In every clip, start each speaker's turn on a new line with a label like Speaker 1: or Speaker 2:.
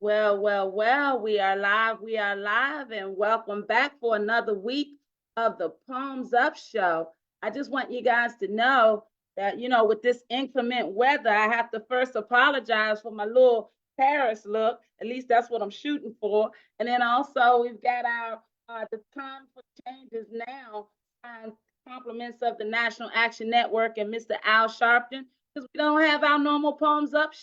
Speaker 1: Well, we are live, and welcome back for another week of the Palms Up Show. I just want you guys to know that, with this inclement weather, I have to first apologize for my little Paris look. At least that's what I'm shooting for. And then also, we've got our the time for changes now, compliments of the National Action Network and Mr. Al Sharpton, because we don't have our normal Palms Up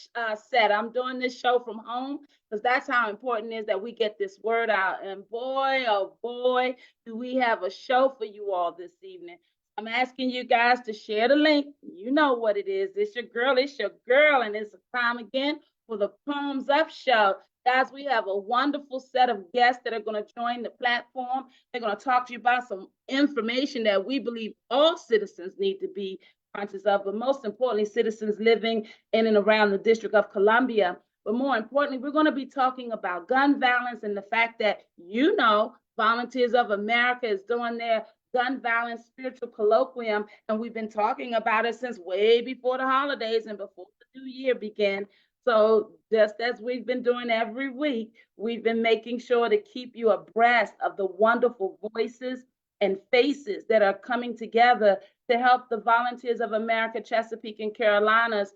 Speaker 1: set. I'm doing this show from home because that's how important it is that we get this word out. And boy, oh boy, do we have a show for you all this evening. I'm asking you guys to share the link. You know what it is. It's your girl, and it's time again for the Palms Up Show. Guys, we have a wonderful set of guests that are going to join the platform. They're going to talk to you about some information that we believe all citizens need to be conscious of, but most importantly, citizens living in and around the District of Columbia. But more importantly, we're going to be talking about gun violence and the fact that, Volunteers of America is doing their gun violence spiritual colloquium, and we've been talking about it since way before the holidays and before the new year began. So just as we've been doing every week, we've been making sure to keep you abreast of the wonderful voices and faces that are coming together to help the Volunteers of America, Chesapeake and Carolinas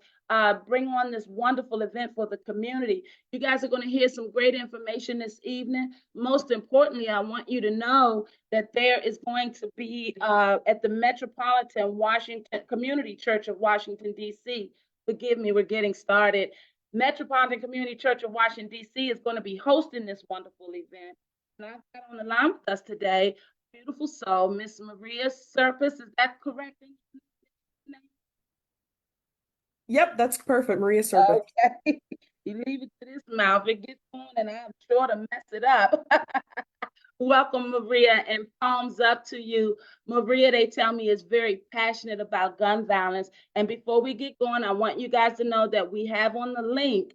Speaker 1: bring on this wonderful event for the community. You guys are going to hear some great information this evening. Most importantly, I want you to know that there is going to be at the Metropolitan Washington Community Church of Washington, D.C. Forgive me, we're getting started. Metropolitan Community Church of Washington, D.C. is going to be hosting this wonderful event. And I've got on the line with us today beautiful soul, Miss Maria Serpis. Is that correct?
Speaker 2: Yep, that's perfect, Maria Serpis.
Speaker 1: Okay. You leave it to this mouth, it gets on, and I'm sure to mess it up. Welcome, Maria, and palms up to you. Maria, they tell me, is very passionate about gun violence. And before we get going, I want you guys to know that we have on the link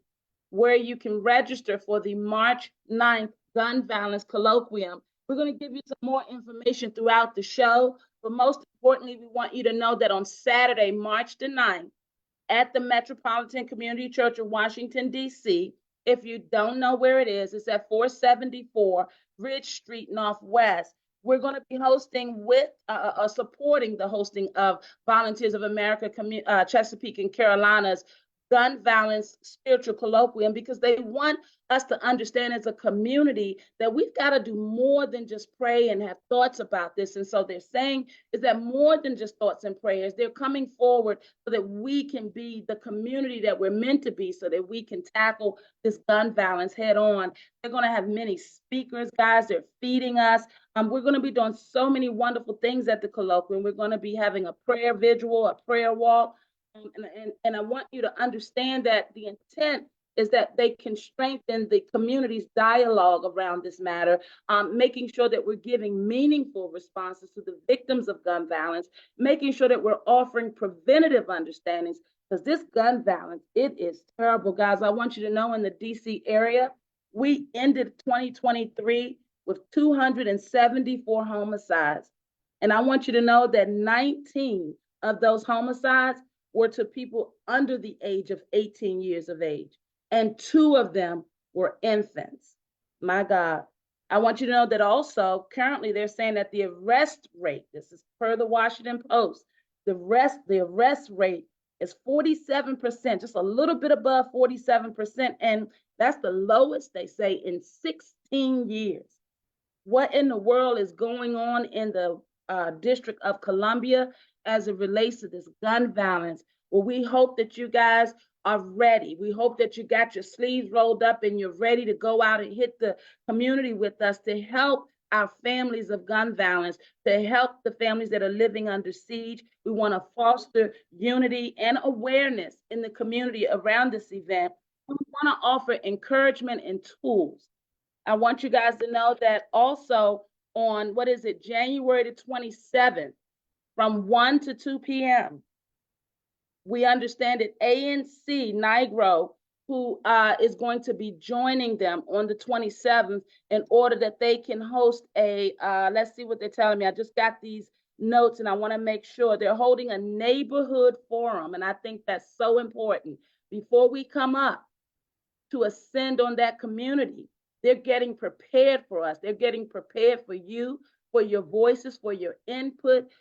Speaker 1: where you can register for the March 9th Gun Violence Colloquium. We're going to give you some more information throughout the show, but most importantly, we want you to know that on Saturday, March the 9th, at the Metropolitan Community Church of Washington, D.C., if you don't know where it is, it's at 474 Ridge Street Northwest. We're going to be hosting supporting the hosting of Volunteers of America, Chesapeake and Carolinas gun violence spiritual colloquium, because they want us to understand as a community that we've got to do more than just pray and have thoughts about this. And so they're saying is that more than just thoughts and prayers, they're coming forward so that we can be the community that we're meant to be, so that we can tackle this gun violence head on. They're going to have many speakers, guys. They're feeding us. We're going to be doing so many wonderful things at the colloquium. We're going to be having a prayer vigil, a prayer walk. And I want you to understand that the intent is that they can strengthen the community's dialogue around this matter, making sure that we're giving meaningful responses to the victims of gun violence, making sure that we're offering preventative understandings, because this gun violence, it is terrible, guys. I want you to know in the DC area, we ended 2023 with 274 homicides. And I want you to know that 19 of those homicides were to people under the age of 18 years of age, and 2 of them were infants. My God. I want you to know that also currently they're saying that the arrest rate, this is per the Washington Post, the arrest rate is 47%, just a little bit above 47%, and that's the lowest, they say, in 16 years. What in the world is going on in the District of Columbia as it relates to this gun violence? Well, we hope that you guys are ready. We hope that you got your sleeves rolled up and you're ready to go out and hit the community with us to help our families of gun violence, to help the families that are living under siege. We want to foster unity and awareness in the community around this event. We want to offer encouragement and tools. I want you guys to know that also on, January the 27th, from 1 to 2 p.m., we understand that ANC Nigro, who is going to be joining them on the 27th in order that they can host let's see what they're telling me. I just got these notes and I want to make sure they're holding a neighborhood forum. And I think that's so important. Before we come up, to ascend on that community. They're getting prepared for us. They're getting prepared for you, for your voices, for your input,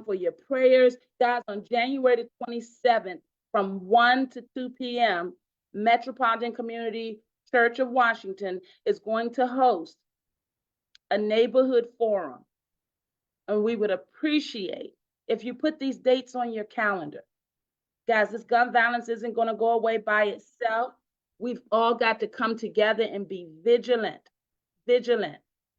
Speaker 1: for your prayers. Guys, on January the 27th, from 1 to 2 p.m., Metropolitan Community Church of Washington is going to host a neighborhood forum. And we would appreciate if you put these dates on your calendar. Guys, this gun violence isn't going to go away by itself. We've all got to come together and be vigilant.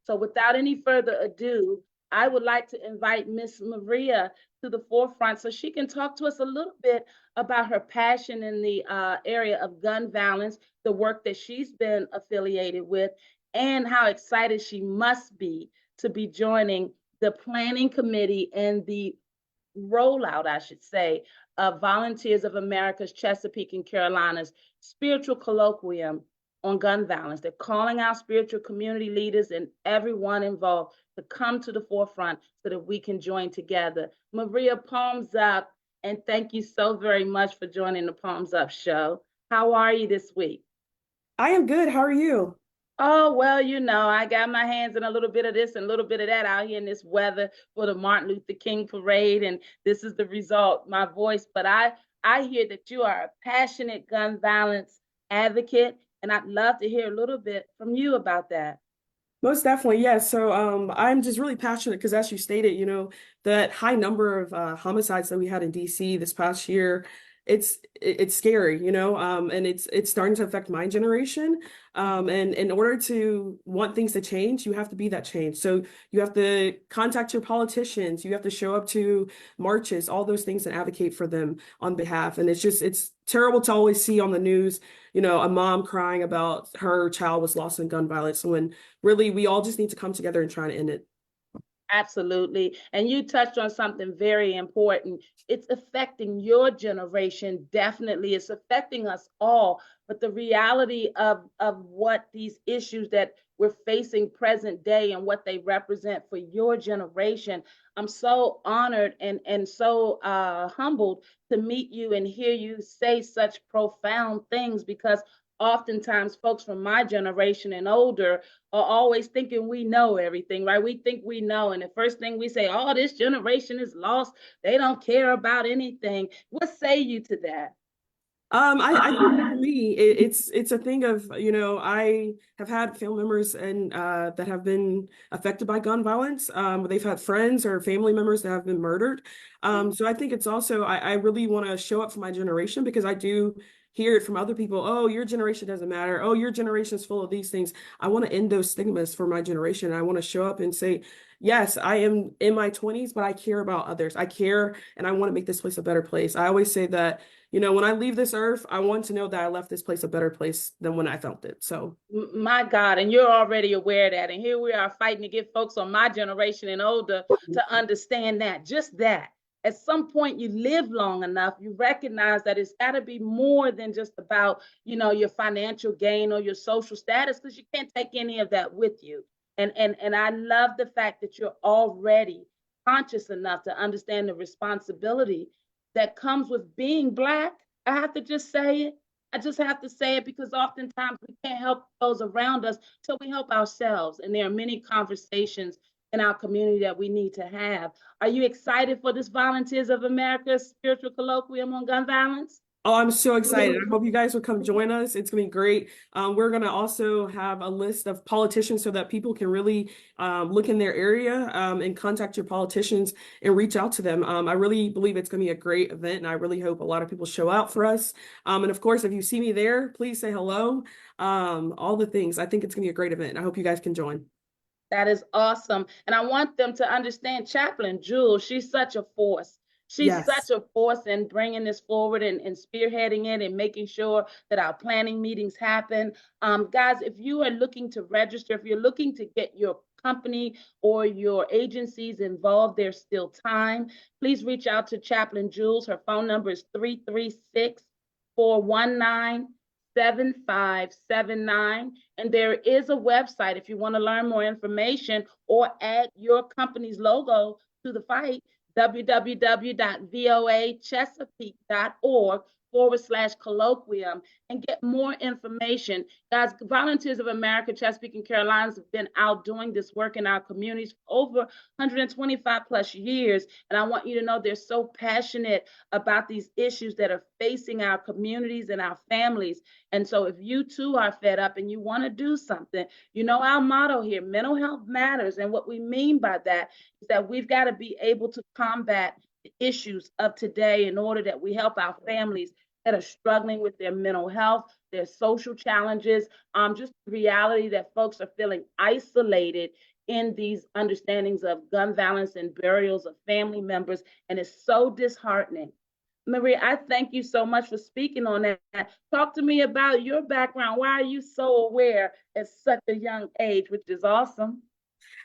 Speaker 1: So without any further ado, I would like to invite Miss Maria to the forefront so she can talk to us a little bit about her passion in the area of gun violence, the work that she's been affiliated with, and how excited she must be to be joining the planning committee and the rollout, I should say, of Volunteers of America's Chesapeake and Carolinas spiritual colloquium on gun violence. They're calling out spiritual community leaders and everyone involved to come to the forefront so that we can join together. Maria, palms up, and thank you so very much for joining the Palms Up show. How are you this week?
Speaker 2: I am good. How are you?
Speaker 1: Oh, well, I got my hands in a little bit of this and a little bit of that out here in this weather for the Martin Luther King parade, and this is the result, my voice. But I hear that you are a passionate gun violence advocate, and I'd love to hear a little bit from you about that.
Speaker 2: Most definitely, yes. So I'm just really passionate because, as you stated, that high number of homicides that we had in DC this past year, it's scary, and it's starting to affect my generation. And in order to want things to change, you have to be that change. So you have to contact your politicians, you have to show up to marches, all those things, and advocate for them on behalf. And it's terrible to always see on the news, a mom crying about her child was lost in gun violence, when really we all just need to come together and try to end it.
Speaker 1: Absolutely. And you touched on something very important. It's affecting your generation, definitely. It's affecting us all. But the reality of what these issues that we're facing present day and what they represent for your generation, I'm so honored and so humbled to meet you and hear you say such profound things, because oftentimes folks from my generation and older are always thinking we know everything, right? We think we know. And the first thing we say, oh, this generation is lost. They don't care about anything. What say you to that?
Speaker 2: I think for me, it's a thing of, I have had family members and that have been affected by gun violence. They've had friends or family members that have been murdered. So I think it's also, I really want to show up for my generation, because I do hear it from other people. Oh, your generation doesn't matter. Oh, your generation is full of these things. I want to end those stigmas for my generation. I want to show up and say, yes, I am in my 20s, but I care about others. I care, and I want to make this place a better place. I always say that, when I leave this earth, I want to know that I left this place a better place than when I felt it. So,
Speaker 1: my God, and you're already aware of that. And here we are fighting to get folks on my generation and older to understand that, just that. At some point, you live long enough, you recognize that it's got to be more than just about, your financial gain or your social status, because you can't take any of that with you. And I love the fact that you're already conscious enough to understand the responsibility that comes with being Black. I have to just say it. I just have to say it, because oftentimes we can't help those around us till we help ourselves. And there are many conversations in our community that we need to have. Are you excited for this Volunteers of America spiritual colloquium on gun violence?
Speaker 2: oh, I'm so excited. I hope you guys will come join us. It's going to be great. We're going to also have a list of politicians so that people can really look in their area and contact your politicians and reach out to them. I really believe it's going to be a great event, and I really hope a lot of people show out for us. And of course, if you see me there, please say hello. All the things. I think it's going to be a great event. I hope you guys can join.
Speaker 1: That is awesome. And I want them to understand Chaplain Jules, she's such a force. She's
Speaker 2: Yes.
Speaker 1: such a force in bringing this forward and spearheading it and making sure that our planning meetings happen. Guys, if you are looking to register, if you're looking to get your company or your agencies involved, there's still time. Please reach out to Chaplain Jules. Her phone number is 336-419-7579. And there is a website if you want to learn more information or add your company's logo to the fight, www.voachesapeake.org, @volunteers.org/colloquium and get more information. Guys, Volunteers of America, Chesapeake and Carolinas have been out doing this work in our communities for over 125 plus years. And I want you to know they're so passionate about these issues that are facing our communities and our families. And so if you too are fed up and you want to do something, you know our motto here, mental health matters. And what we mean by that is that we've got to be able to combat the issues of today in order that we help our families that are struggling with their mental health, their social challenges, just the reality that folks are feeling isolated in these understandings of gun violence and burials of family members. And it's so disheartening. Maria, I thank you so much for speaking on that. Talk to me about your background. Why are you so aware at such a young age, which is awesome?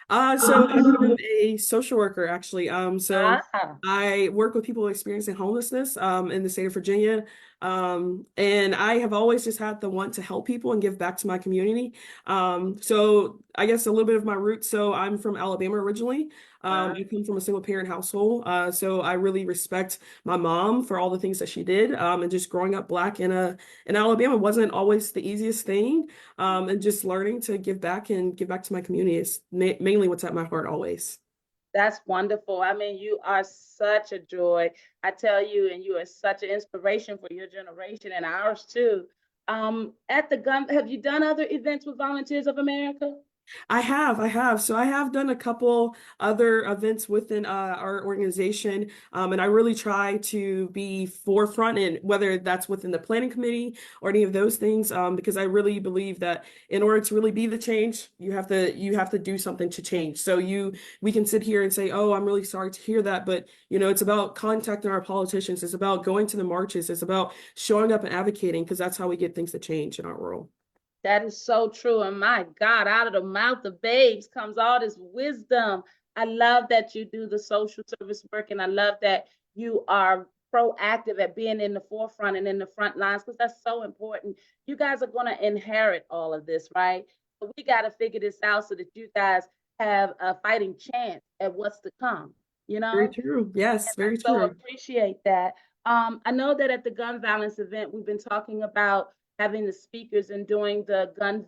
Speaker 2: So I'm a social worker actually. So
Speaker 1: Ah,
Speaker 2: I work with people experiencing homelessness in the state of Virginia. And I have always just had the want to help people and give back to my community. So I guess a little bit of my roots. So I'm from Alabama originally. I come from a single parent household. So I really respect my mom for all the things that she did. And just growing up Black in Alabama wasn't always the easiest thing. And just learning to give back and give back to my community is mainly what's at my heart always.
Speaker 1: that's wonderful. I mean, you are such a joy. I tell you, and you are such an inspiration for your generation and ours too. At the gun, have you done other events with Volunteers of America?
Speaker 2: I have. So I have done a couple other events within our organization, and I really try to be forefront in whether that's within the planning committee or any of those things, because I really believe that in order to really be the change, you have to do something to change. So we can sit here and say, "Oh, I'm really sorry to hear that," but it's about contacting our politicians. It's about going to the marches. It's about showing up and advocating because that's how we get things to change in our world.
Speaker 1: That is so true. And my God, out of the mouth of babes comes all this wisdom. I love that you do the social service work, and I love that you are proactive at being in the forefront and in the front lines because that's so important. You guys are going to inherit all of this, right? But we got to figure this out so that you guys have a fighting chance at what's to come, you
Speaker 2: Very
Speaker 1: know?
Speaker 2: true. Yes,
Speaker 1: I
Speaker 2: very
Speaker 1: so
Speaker 2: true.
Speaker 1: appreciate that. I know that at the gun violence event, we've been talking about having the speakers and doing the gun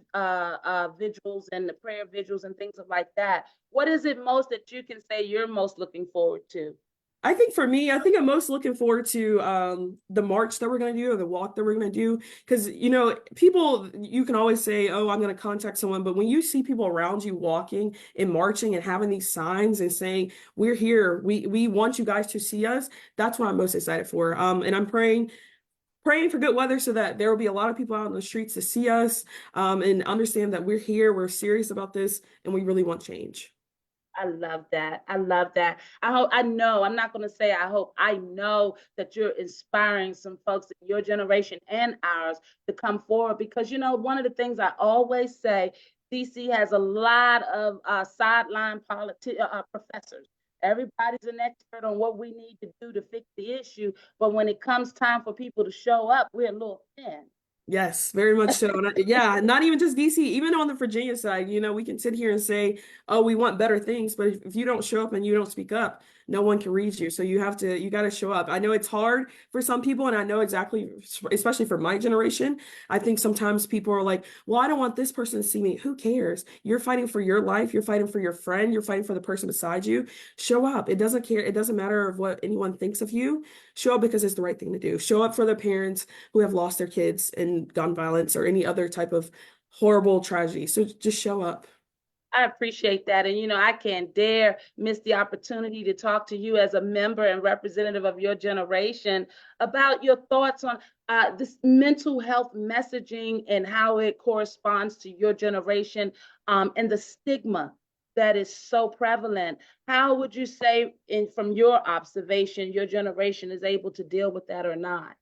Speaker 1: vigils and the prayer vigils and things like that. What is it most that you can say you're most looking forward to?
Speaker 2: I think for me, I think I'm most looking forward to the march that we're going to do or the walk that we're going to do. Because, people, you can always say, oh, I'm going to contact someone. But when you see people around you walking and marching and having these signs and saying, we're here, we want you guys to see us, that's what I'm most excited for. And I'm praying for good weather so that there will be a lot of people out in the streets to see us and understand that we're here, we're serious about this, and we really want change.
Speaker 1: I love that. I love that. I hope, I know, I'm not going to say I hope, I know that you're inspiring some folks in your generation and ours to come forward because, one of the things I always say, DC has a lot of sideline professors. Everybody's an expert on what we need to do to fix the issue. But when it comes time for people to show up, we're a little thin.
Speaker 2: Yes, very much so. And yeah, not even just DC, even on the Virginia side, we can sit here and say, oh, we want better things, but if you don't show up and you don't speak up, no one can read you. So you got to show up. I know it's hard for some people, and I know exactly, especially for my generation. I think sometimes people are like, well, I don't want this person to see me. Who cares? You're fighting for your life. You're fighting for your friend. You're fighting for the person beside you. Show up. It doesn't care. It doesn't matter of what anyone thinks of you. Show up because it's the right thing to do. Show up for the parents who have lost their kids in gun violence or any other type of horrible tragedy. So just show up.
Speaker 1: I appreciate that. And, I can't dare miss the opportunity to talk to you as a member and representative of your generation about your thoughts on this mental health messaging and how it corresponds to your generation and the stigma that is so prevalent. How would you say, from your observation, your generation is able to deal with that or not?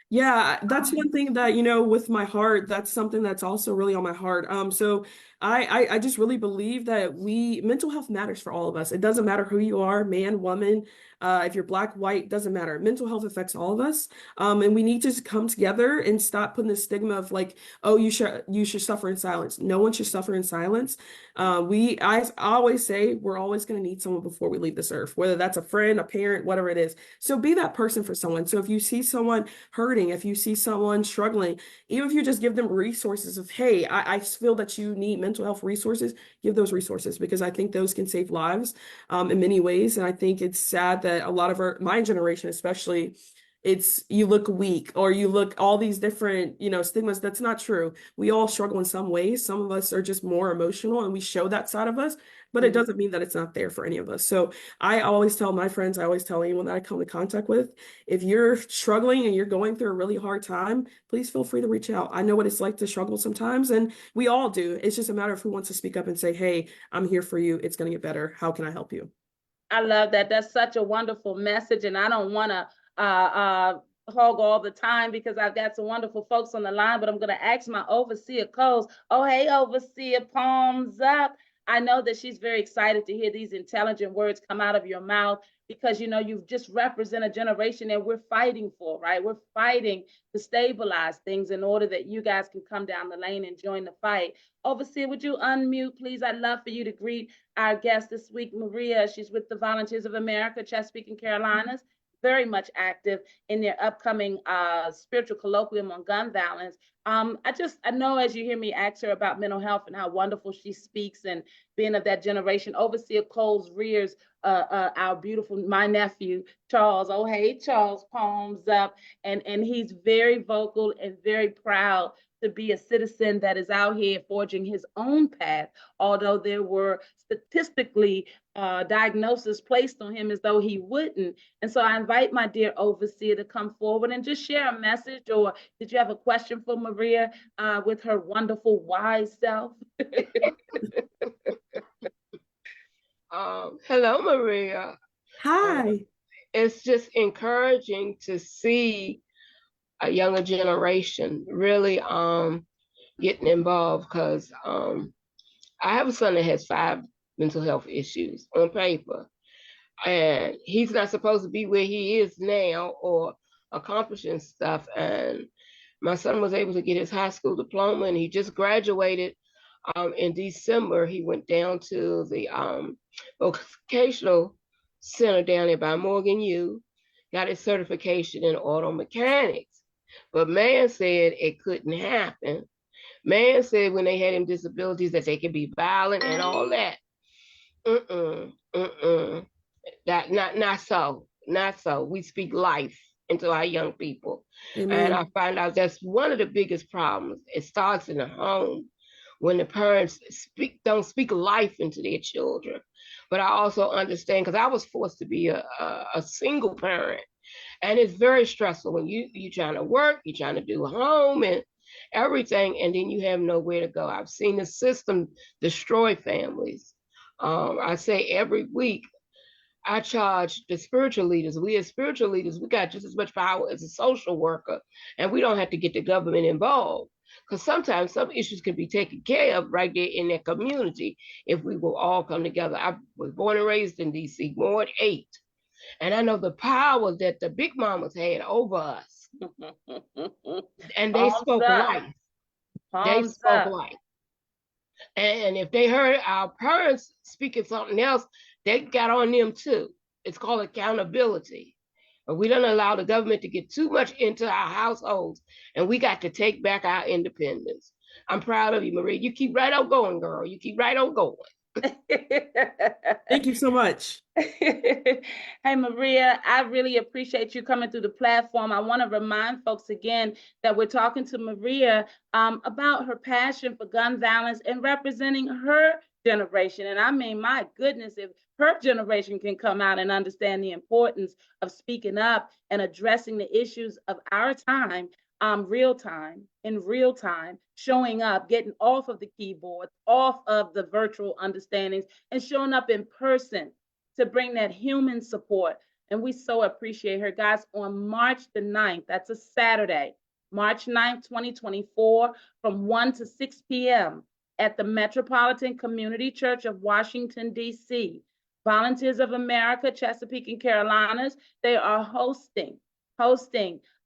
Speaker 2: Yeah, that's one thing that, with my heart, that's something that's also really on my heart. So I just really believe that mental health matters for all of us. It doesn't matter who you are, man, woman, if you're black, white, doesn't matter. Mental health affects all of us. And we need to come together and stop putting the stigma of like, oh, you should suffer in silence. No one should suffer in silence. I always say we're always going to need someone before we leave this earth, whether that's a friend, a parent, whatever it is. So be that person for someone. So if you see someone hurting, if you see someone struggling, even if you just give them resources of, hey, I feel that you need mental health resources, give those resources because I think those can save lives in many ways. And I think it's sad that a lot of my generation, especially, it's you look weak or you look all these different, stigmas. That's not true. We all struggle in some ways. Some of us are just more emotional and we show that side of us, but it doesn't mean that it's not there for any of us. So I always tell my friends, I always tell anyone that I come in contact with, if you're struggling and you're going through a really hard time, please feel free to reach out. I know what it's like to struggle sometimes, and we all do. It's just a matter of who wants to speak up and say, hey, I'm here for you. It's going to get better. How can I help you?
Speaker 1: I love that. That's such a wonderful message. And I don't want to hog all the time because I've got some wonderful folks on the line, but I'm going to ask my overseer Coles. Oh, hey, overseer, palms up. I know that she's very excited to hear these intelligent words come out of your mouth because, you've just represent a generation that we're fighting for, right? We're fighting to stabilize things in order that you guys can come down the lane and join the fight. Overseer, would you unmute, please? I'd love for you to greet our guest this week, Maria. She's with the Volunteers of America, Chesapeake and Carolinas, very much active in their upcoming spiritual colloquium on gun violence. I know as you hear me ask her about mental health and how wonderful she speaks and being of that generation, Overseer Coles rears our beautiful, my nephew, Charles. Oh, hey, Charles, palms up. And he's very vocal and very proud to be a citizen that is out here forging his own path, although there were statistically diagnoses placed on him as though he wouldn't. And so I invite my dear overseer to come forward and just share a message, or did you have a question for Maria with her wonderful wise self?
Speaker 3: Hello, Maria.
Speaker 2: Hi.
Speaker 3: It's just encouraging to see a younger generation really getting involved because I have a son that has 5 mental health issues on paper, and he's not supposed to be where he is now or accomplishing stuff. And my son was able to get his high school diploma, and he just graduated in December. He went down to the vocational center down there by Morgan U, got his certification in auto mechanics. But man said it couldn't happen. Man said when they had him disabilities that they could be violent and all that. That not so. Not so. We speak life into our young people.
Speaker 2: Amen.
Speaker 3: And I find out that's one of the biggest problems. It starts in the home when the parents don't speak life into their children. But I also understand because I was forced to be a single parent. And it's very stressful when you're trying to work, you're trying to do home and everything, and then you have nowhere to go. I've seen the system destroy families. I say every week, I charge the spiritual leaders. We as spiritual leaders, we got just as much power as a social worker, and we don't have to get the government involved. Because sometimes some issues can be taken care of right there in their community if we will all come together. I was born and raised in DC, Ward 8. And I know the power that the big mamas had over us. And they spoke life. They spoke life. And if they heard our parents speaking something else, they got on them too. It's called accountability. But we don't allow the government to get too much into our households, and we got to take back our independence. I'm proud of you, Marie. You keep right on going, girl. You keep right on going.
Speaker 2: Thank you so much.
Speaker 1: Hey, Maria, I really appreciate you coming through the platform. I want to remind folks again that we're talking to Maria about her passion for gun violence and representing her generation. And I mean, my goodness, if her generation can come out and understand the importance of speaking up and addressing the issues of our time, in real time, showing up, getting off of the keyboard, off of the virtual understandings, and showing up in person to bring that human support. And we so appreciate her. Guys, on March the 9th, that's a Saturday, March 9th, 2024, from 1 to 6 p.m., at the Metropolitan Community Church of Washington, D.C. Volunteers of America, Chesapeake and Carolinas, they are hosting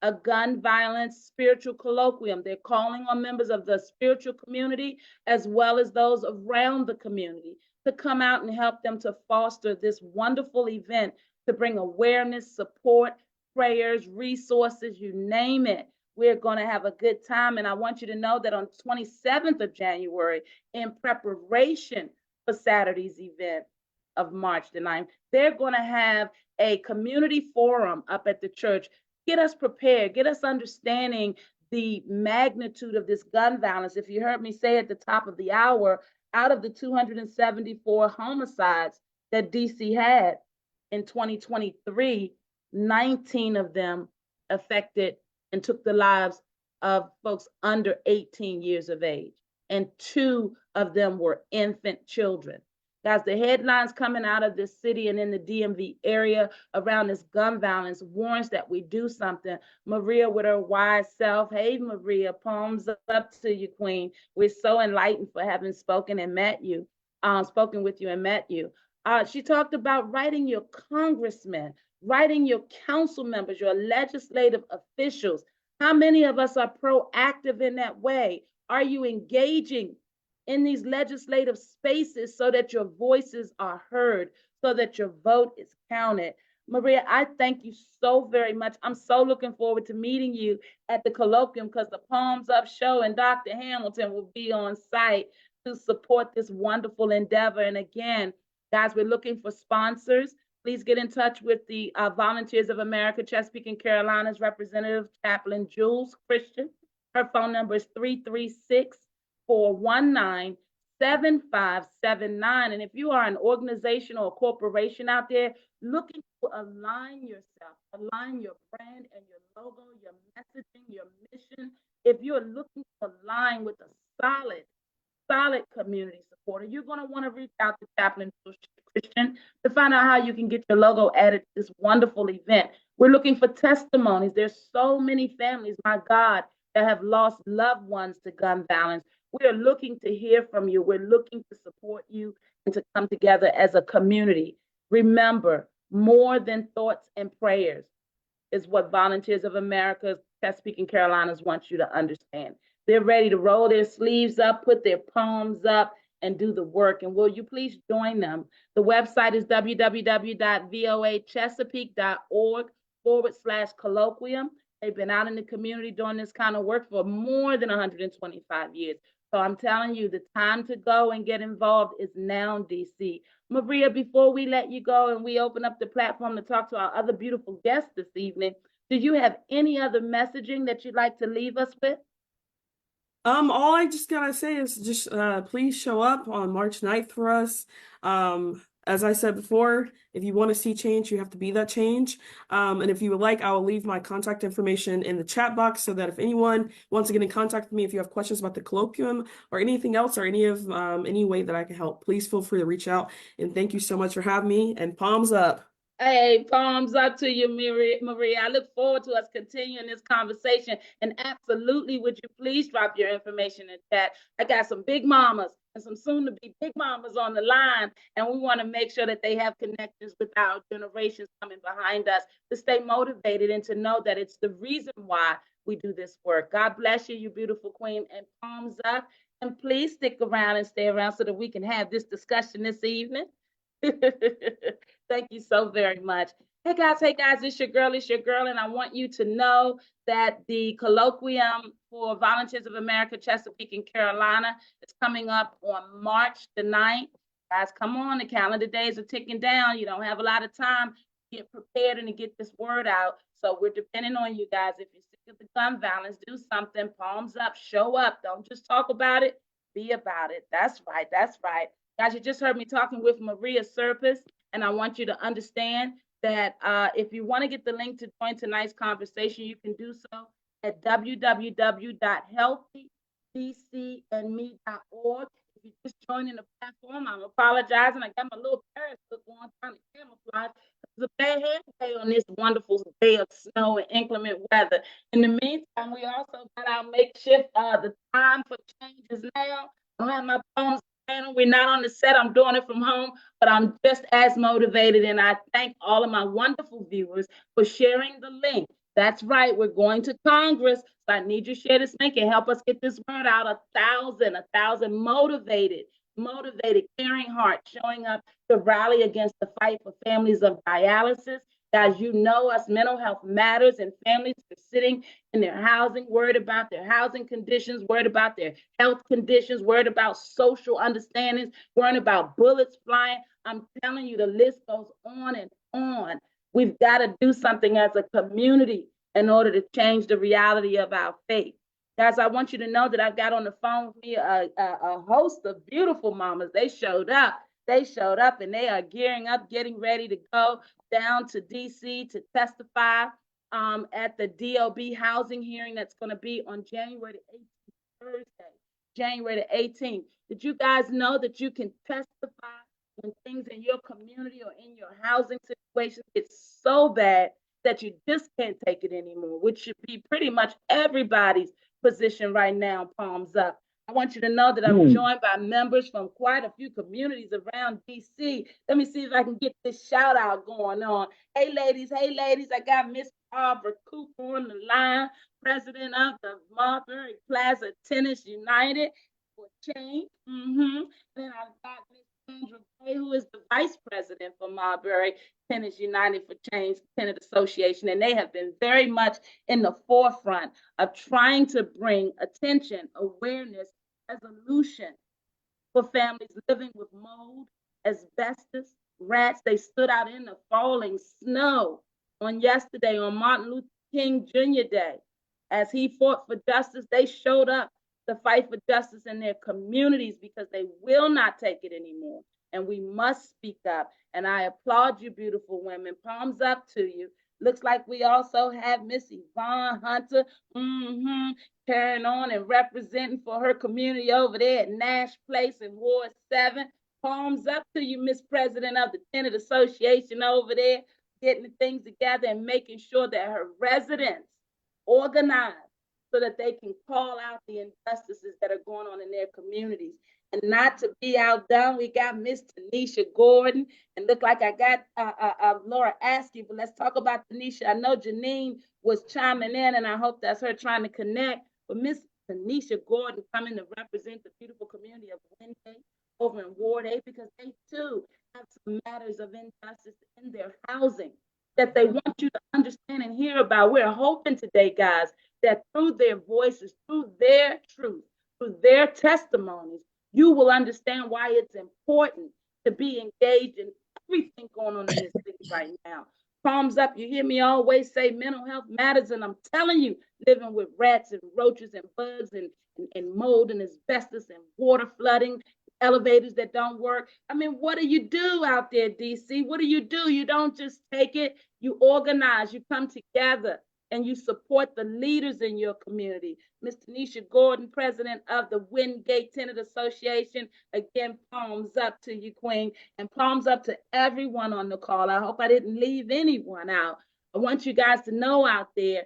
Speaker 1: a gun violence spiritual colloquium. They're calling on members of the spiritual community as well as those around the community to come out and help them to foster this wonderful event to bring awareness, support, prayers, resources, you name it. We're going to have a good time. And I want you to know that on 27th of January, in preparation for Saturday's event of March the 9th, they're going to have a community forum up at the church. Get us prepared, get us understanding the magnitude of this gun violence. If you heard me say at the top of the hour, out of the 274 homicides that DC had in 2023, 19 of them affected and took the lives of folks under 18 years of age, and 2 of them were infant children. Guys, the headlines coming out of this city and in the DMV area around this gun violence warrants that we do something. Maria with her wise self. Hey, Maria, palms up to you, Queen. We're so enlightened for having spoken and met you, spoken with you and met you. She talked about writing your congressmen, writing your council members, your legislative officials. How many of us are proactive in that way? Are you engaging in these legislative spaces so that your voices are heard, so that your vote is counted? Maria, I thank you so very much. I'm so looking forward to meeting you at the colloquium because the Palms Up Show and Dr. Hamilton will be on site to support this wonderful endeavor. And again, guys, we're looking for sponsors. Please get in touch with the Volunteers of America, Chesapeake and Carolinas representative, Chaplain Jules Christian. Her phone number is 336-419-7579. And if you are an organization or a corporation out there looking to align yourself, align your brand and your logo, your messaging, your mission, if you're looking to align with a solid community supporter, you're going to want to reach out to Chaplain Christian to find out how you can get your logo added to this wonderful event. We're looking for testimonies. There's so many families, my God, that have lost loved ones to gun violence. We are looking to hear from you. We're looking to support you and to come together as a community. Remember, more than thoughts and prayers is what Volunteers of America, Chesapeake and Carolinas want you to understand. They're ready to roll their sleeves up, put their palms up, and do the work. And will you please join them? The website is www.voachesapeake.org/colloquium. They've been out in the community doing this kind of work for more than 125 years. So I'm telling you, the time to go and get involved is now, DC. Maria, before we let you go and we open up the platform to talk to our other beautiful guests this evening, do you have any other messaging that you'd like to leave us with?
Speaker 2: All I just gotta say is just please show up on March 9th for us. As I said before, if you want to see change, you have to be that change. And if you would like, I will leave my contact information in the chat box so that if anyone wants to get in contact with me, if you have questions about the colloquium or anything else or any way that I can help, please feel free to reach out. And thank you so much for having me, and palms up.
Speaker 1: Hey, palms up to you, Maria. I look forward to us continuing this conversation. And absolutely, would you please drop your information in chat? I got some big mamas and some soon-to-be big mamas on the line, and we want to make sure that they have connections with our generations coming behind us to stay motivated and to know that it's the reason why we do this work. God bless you, you beautiful queen, and palms up. And please stick around and stay around so that we can have this discussion this evening. Thank you so very much. Hey guys, it's your girl, and I want you to know that the colloquium for Volunteers of America, Chesapeake and Carolina is coming up on March the 9th. Guys, come on, the calendar days are ticking down. You don't have a lot of time to get prepared and to get this word out. So we're depending on you guys. If you're sick of the gun violence, do something, palms up, show up. Don't just talk about it, be about it. That's right. Guys, you just heard me talking with Maria Serpis, and I want you to understand that if you want to get the link to join tonight's conversation, you can do so at www.healthydcandme.org. If you're just joining the platform, I'm apologizing. I got my little periscope on trying to camouflage. It's a bad hair day on this wonderful day of snow and inclement weather. In the meantime, we also got our makeshift, the time for change is now. I don't have my poems. We're not on the set. I'm doing it from home, but I'm just as motivated. And I thank all of my wonderful viewers for sharing the link. That's right. We're going to Congress. So I need you to share this link and help us get this word out. 1,000 motivated, caring hearts showing up to rally against the fight for families of dialysis. Guys, you know us, mental health matters, and families are sitting in their housing, worried about their housing conditions, worried about their health conditions, worried about social understandings, worried about bullets flying. I'm telling you, the list goes on and on. We've got to do something as a community in order to change the reality of our faith. Guys, I want you to know that I've got on the phone with me a host of beautiful mamas. They showed up. And they are gearing up, getting ready to go down to DC to testify at the DOB housing hearing that's going to be on January the 18th, Thursday, January the 18th. Did you guys know that you can testify when things in your community or in your housing situation get so bad that you just can't take it anymore, which should be pretty much everybody's position right now, palms up. I want you to know that I'm joined by members from quite a few communities around DC. Let me see if I can get this shout out going on. Hey ladies, I got Miss Barbara Cooper on the line, president of the Marbury Plaza Tennis United for Change. Then I've got Miss Sandra Gray, who is the vice president for Marbury Tennis United for Change Tennis Association, and they have been very much in the forefront of trying to bring attention, awareness, resolution for families living with mold, asbestos, rats. They stood out in the falling snow on yesterday on Martin Luther King Jr. Day. As he fought for justice, they showed up to fight for justice in their communities because they will not take it anymore. And we must speak up. And I applaud you, beautiful women. Palms up to you. Looks like we also have Miss Yvonne Hunter carrying on and representing for her community over there at Nash Place in Ward 7. Palms up to you, Miss President of the Tenant Association over there, getting the things together and making sure that her residents organize so that they can call out the injustices that are going on in their communities. And not to be outdone, we got Miss Tanisha Gordon, and look like I got Laura Askew, but let's talk about Tanisha. I know Janine was chiming in, and I hope that's her trying to connect. But Miss Tanisha Gordon coming to represent the beautiful community of Wingate over in Ward 8, because they too have some matters of injustice in their housing that they want you to understand and hear about. We're hoping today, guys, that through their voices, through their truth, through their testimonies, you will understand why it's important to be engaged in everything going on in this city right now. Palms up, you hear me always say mental health matters, and I'm telling you, living with rats and roaches and bugs and mold and asbestos and water flooding, elevators that don't work. I mean, what do you do out there, DC? What do? You don't just take it, you organize, you come together, and you support the leaders in your community. Ms. Tanisha Gordon, president of the Wingate Tenant Association. Again, palms up to you, Queen, and palms up to everyone on the call. I hope I didn't leave anyone out. I want you guys to know out there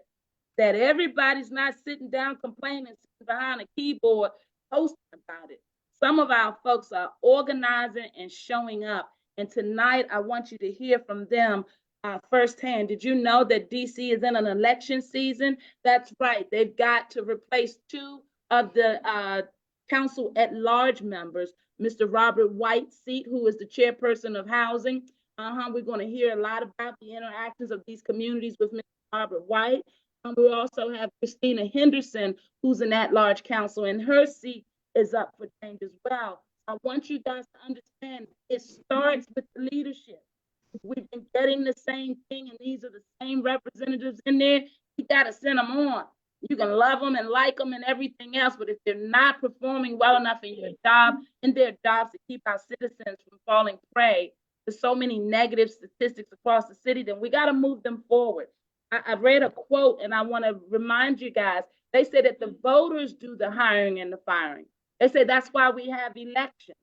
Speaker 1: that everybody's not sitting down complaining, sitting behind a keyboard, posting about it. Some of our folks are organizing and showing up. And tonight, I want you to hear from them firsthand. Did you know that DC is in an election season? That's right. They've got to replace two of the council at large members, Mr. Robert White's seat, who is the chairperson of housing. We're going to hear a lot about the interactions of these communities with Mr. Robert White. We also have Christina Henderson, who's an at-large council, and her seat is up for change as well. I want you guys to understand it starts with the leadership. We've been getting the same thing, and these are the same representatives in there. You got to send them on. You can love them and like them and everything else, but if they're not performing well enough in your job, in their jobs to keep our citizens from falling prey to so many negative statistics across the city, then we got to move them forward. I read a quote, and I want to remind you guys. They said that the voters do the hiring and the firing. They said that's why we have elections.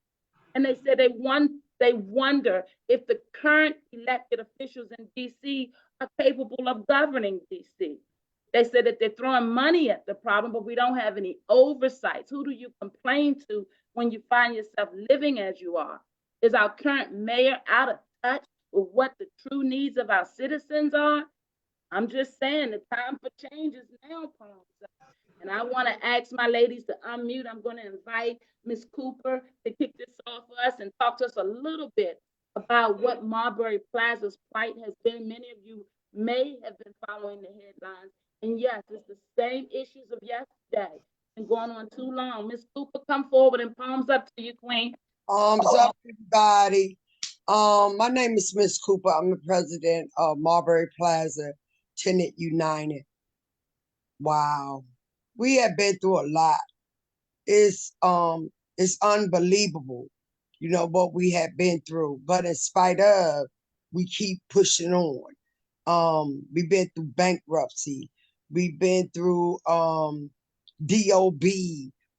Speaker 1: And they said they wonder if the current elected officials in DC are capable of governing DC. They said that they're throwing money at the problem, but we don't have any oversights. Who do you complain to when you find yourself living as you are? Is our current mayor out of touch with what the true needs of our citizens are? I'm just saying the time for change is now, Palms. And I want to ask my ladies to unmute. I'm going to invite Ms. Cooper to kick this off for us and talk to us a little bit about what Marbury Plaza's plight has been. Many of you may have been following the headlines. And yes, it's the same issues of yesterday. Been going on too long. Ms. Cooper, come forward and palms up to you, Queen.
Speaker 4: What's up, everybody? My name is Miss Cooper. I'm the president of Marbury Plaza Tenant United. Wow, we have been through a lot. It's unbelievable, what we have been through. But in spite of, we keep pushing on. We've been through bankruptcy. We've been through DOB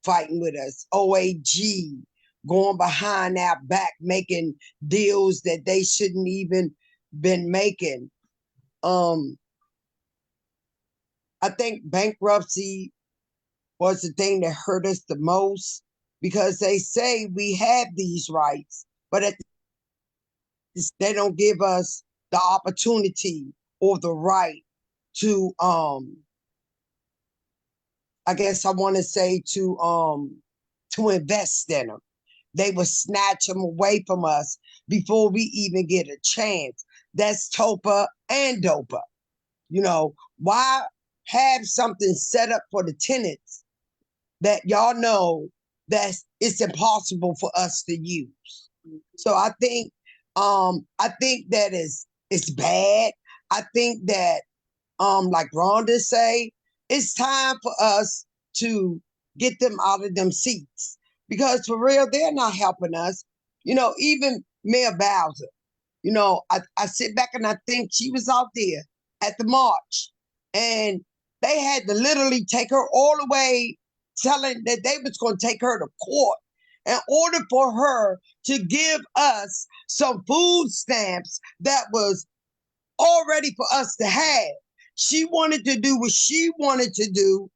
Speaker 4: fighting with us, OAG going behind our back, making deals that they shouldn't even been making. I think bankruptcy was the thing that hurt us the most, because they say we have these rights, but they don't give us the opportunity or the right to, I guess I want to say to invest in them. They will snatch them away from us before we even get a chance. That's TOPA and DOPA. Why have something set up for the tenants that y'all know that it's impossible for us to use? So I think that it's bad. I think that like Rhonda say, it's time for us to get them out of them seats, because for real, they're not helping us. Even Mayor Bowser, I sit back and I think she was out there at the march, and they had to literally take her all the way, telling that they was going to take her to court in order for her to give us some food stamps that was already for us to have. She wanted to do what she wanted to do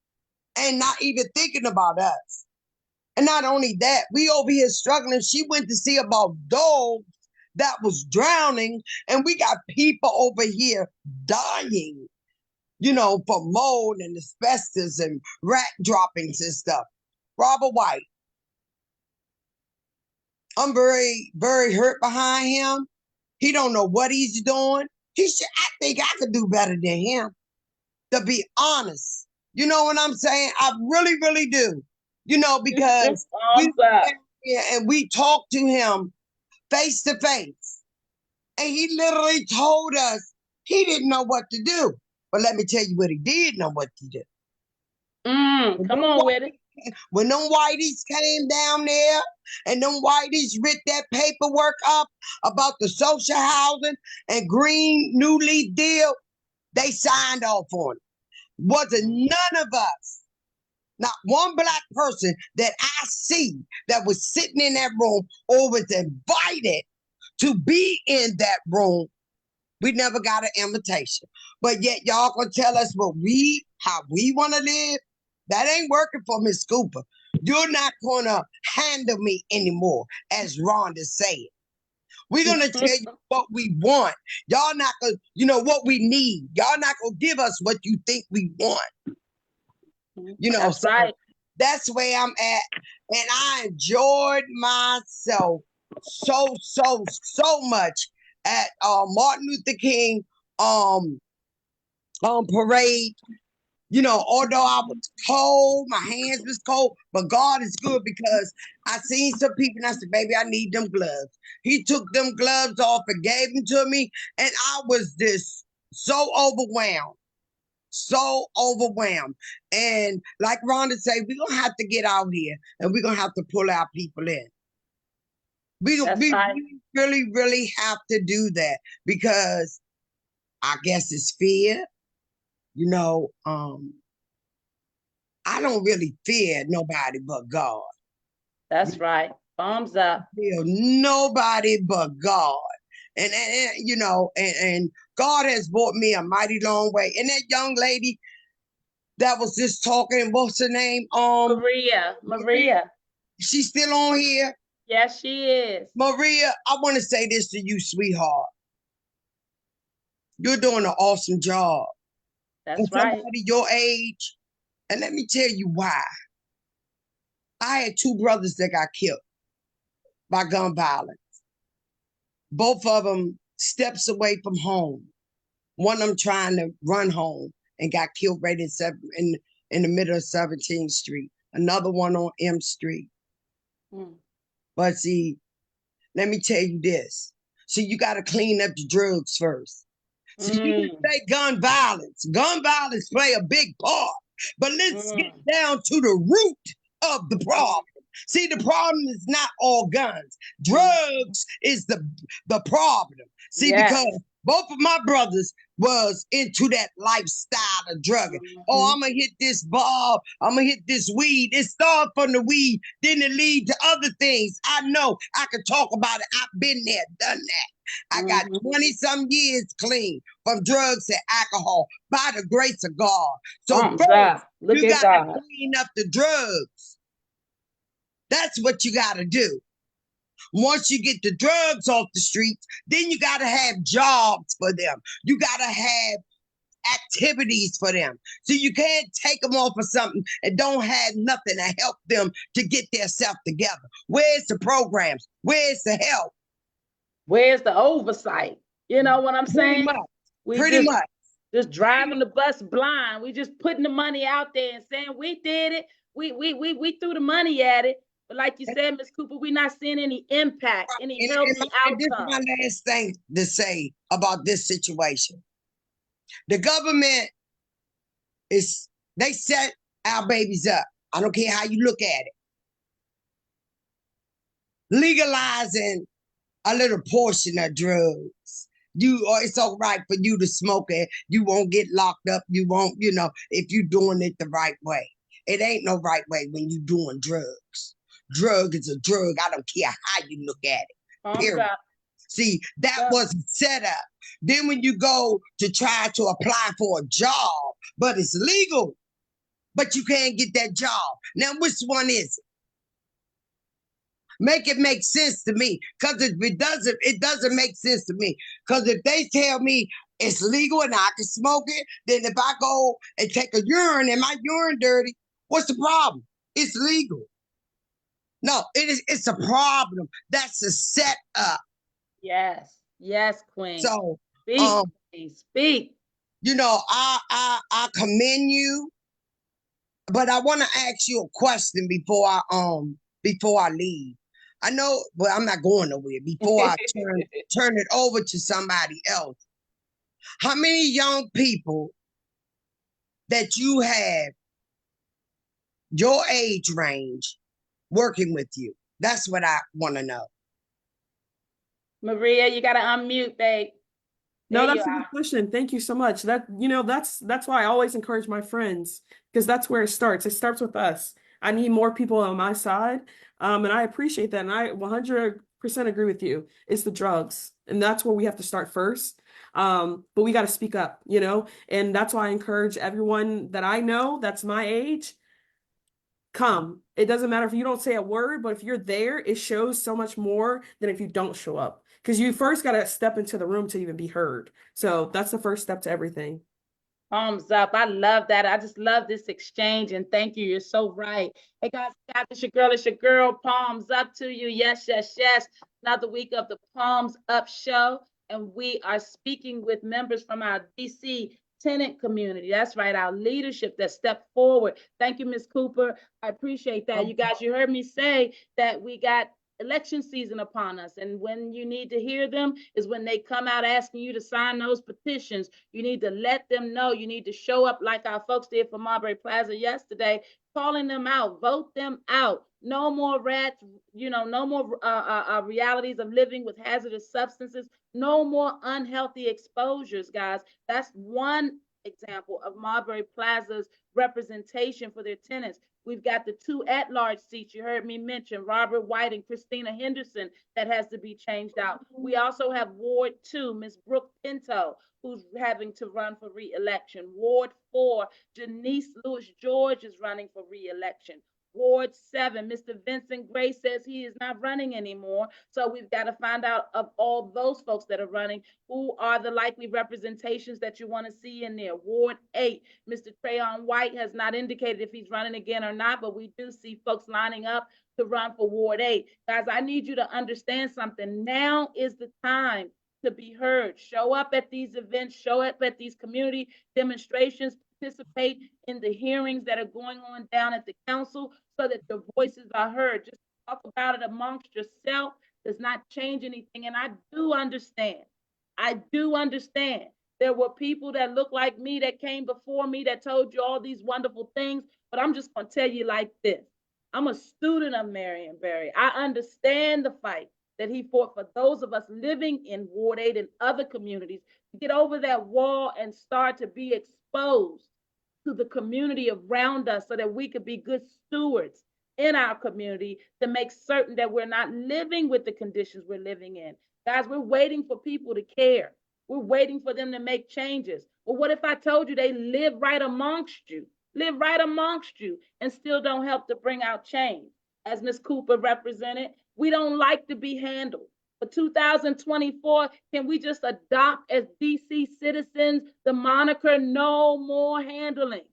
Speaker 4: and not even thinking about us. And not only that, we over here struggling. She went to see about dogs that was drowning, and we got people over here dying, from mold and asbestos and rat droppings and stuff. Robert White, I'm very, very hurt behind him. He don't know what he's doing. I think I could do better than him, to be honest. You know what I'm saying? I really, really do. Because we talked to him face to face, and he literally told us he didn't know what to do. But let me tell you what he did know what to do.
Speaker 1: Come on with it.
Speaker 4: When them whiteys came down there and them whiteys writ that paperwork up about the social housing and Green New Leaf deal, they signed off on it. Wasn't none of us, not one black person that I see that was sitting in that room or was invited to be in that room. We never got an invitation. But yet y'all gonna tell us how we want to live? That ain't working for Miss Cooper. You're not gonna handle me anymore, as Rhonda said. We're gonna tell you what we want. Y'all not gonna, what we need. Y'all not gonna give us what you think we want.
Speaker 1: That's right.
Speaker 4: That's where I'm at. And I enjoyed myself so much at Martin Luther King parade. Although I was cold, my hands was cold, but God is good, because I seen some people and I said, baby, I need them gloves. He took them gloves off and gave them to me, and I was just so overwhelmed. And like Rhonda said, we're going to have to get out here and we're going to have to pull our people in. We really, really have to do that, because I guess it's fear. I don't really fear nobody but God.
Speaker 1: That's right. Thumbs up.
Speaker 4: Fear nobody but God. And God has brought me a mighty long way. And that young lady that was just talking, what's her name?
Speaker 1: Maria.
Speaker 4: She's still on here.
Speaker 1: Yes, she is.
Speaker 4: Maria, I want to say this to you, sweetheart. You're doing an awesome job. For
Speaker 1: That's right.
Speaker 4: somebody your age, and let me tell you why. I had two brothers that got killed by gun violence. Both of them steps away from home. One of them trying to run home and got killed right in the middle of 17th Street. Another one on M Street.
Speaker 1: Mm.
Speaker 4: But see, let me tell you this. So you got to clean up the drugs first. So you can say gun violence. Gun violence play a big part. But let's get down to the root of the problem. See, the problem is not all guns. Drugs is the problem. See,
Speaker 1: Yes.
Speaker 4: because both of my brothers was into that lifestyle of drugging. Oh, I'm going to hit this ball. I'm going to hit this weed. It started from the weed. Then it lead to other things. I know. I can talk about it. I've been there, done that. I got 20-some years clean from drugs and alcohol by the grace of God. So first,
Speaker 1: Look
Speaker 4: you
Speaker 1: at
Speaker 4: got to
Speaker 1: God.
Speaker 4: clean up the drugs. That's what you got to do. Once you get the drugs off the streets, then you got to have jobs for them. You got to have activities for them. So you can't take them off of something and don't have nothing to help them to get themselves together. Where's the programs? Where's the help?
Speaker 1: Where's the oversight? You know what I'm saying?
Speaker 4: Pretty much.
Speaker 1: Just driving the bus blind. We just putting the money out there and saying we did it. We threw the money at it. But like you said, Ms. Cooper, we're not seeing any impact, any healthy
Speaker 4: And this is
Speaker 1: outcome.
Speaker 4: my last thing to say about this situation. The government they set our babies up. I don't care how you look at it. Legalizing a little portion of drugs. It's all right for you to smoke it. You won't get locked up. You won't, if you're doing it the right way. It ain't no right way when you're doing drugs. Drug is a drug. I don't care how you look at it. Period. See, that was set up. Then when you go to try to apply for a job, but it's legal, but you can't get that job. Now, which one is it? Make it make sense to me. Because if it doesn't make sense to me. Because if they tell me it's legal and I can smoke it, then if I go and take a urine and my urine dirty, what's the problem? It's legal. No, it's a problem. That's a setup.
Speaker 1: Yes, Queen.
Speaker 4: So
Speaker 1: speak.
Speaker 4: I commend you, but I want to ask you a question before I leave. I know, but I'm not going nowhere. Before I turn it over to somebody else. How many young people that you have your age range working with you? That's what I want to know.
Speaker 1: Maria, you got to unmute, babe.
Speaker 2: No, that's a good question. Thank you so much. That's why I always encourage my friends, because that's where it starts. It starts with us. I need more people on my side. And I appreciate that. And I 100% agree with you. It's the drugs. And that's where we have to start first. But we got to speak up, and that's why I encourage everyone that I know that's my age, come. It doesn't matter if you don't say a word, but if you're there, it shows so much more than if you don't show up. Because you first got to step into the room to even be heard. So that's the first step to everything.
Speaker 1: Thumbs up. I love that. I just love this exchange, and thank you. You're so right. Hey guys, it's your girl. Palms up to you. Yes. Another week of the Palms Up Show, and we are speaking with members from our DC tenant community. That's right, our leadership that stepped forward. Thank you, Ms. Cooper. I appreciate that. You guys, you heard me say that we got election season upon us, and when you need to hear them is when they come out asking you to sign those petitions. You need to let them know. You need to show up like our folks did for Marbury Plaza yesterday, calling them out, vote them out. No more rats, no more realities of living with hazardous substances, no more unhealthy exposures, guys. That's one example of Marbury Plaza's representation for their tenants. We've got the 2 at-large seats you heard me mention, Robert White and Christina Henderson, that has to be changed out. We also have Ward 2, Ms. Brooke Pinto, who's having to run for re-election. Ward 4, Janice Lewis George is running for re-election. Ward 7, Mr. Vincent Gray says he is not running anymore. So we've got to find out of all those folks that are running, who are the likely representations that you want to see in there. Ward 8, Mr. Trayon White has not indicated if he's running again or not, but we do see folks lining up to run for Ward 8. Guys, I need you to understand something. Now is the time to be heard. Show up at these events, show up at these community demonstrations, participate in the hearings that are going on down at the council so that the voices are heard. Just talk about it amongst yourself does not change anything. And I do understand. There were people that look like me that came before me that told you all these wonderful things, but I'm just going to tell you like this. I'm a student of Marion Barry. I understand the fight that he fought for those of us living in Ward 8 and other communities to get over that wall and start to be exposed to the community around us so that we could be good stewards in our community to make certain that we're not living with the conditions we're living in. Guys, we're waiting for people to care. We're waiting for them to make changes. Well, what if I told you they live right amongst you, and still don't help to bring out change? As Ms. Cooper represented, we don't like to be handled. For 2024, can we just adopt as DC citizens the moniker no more handling,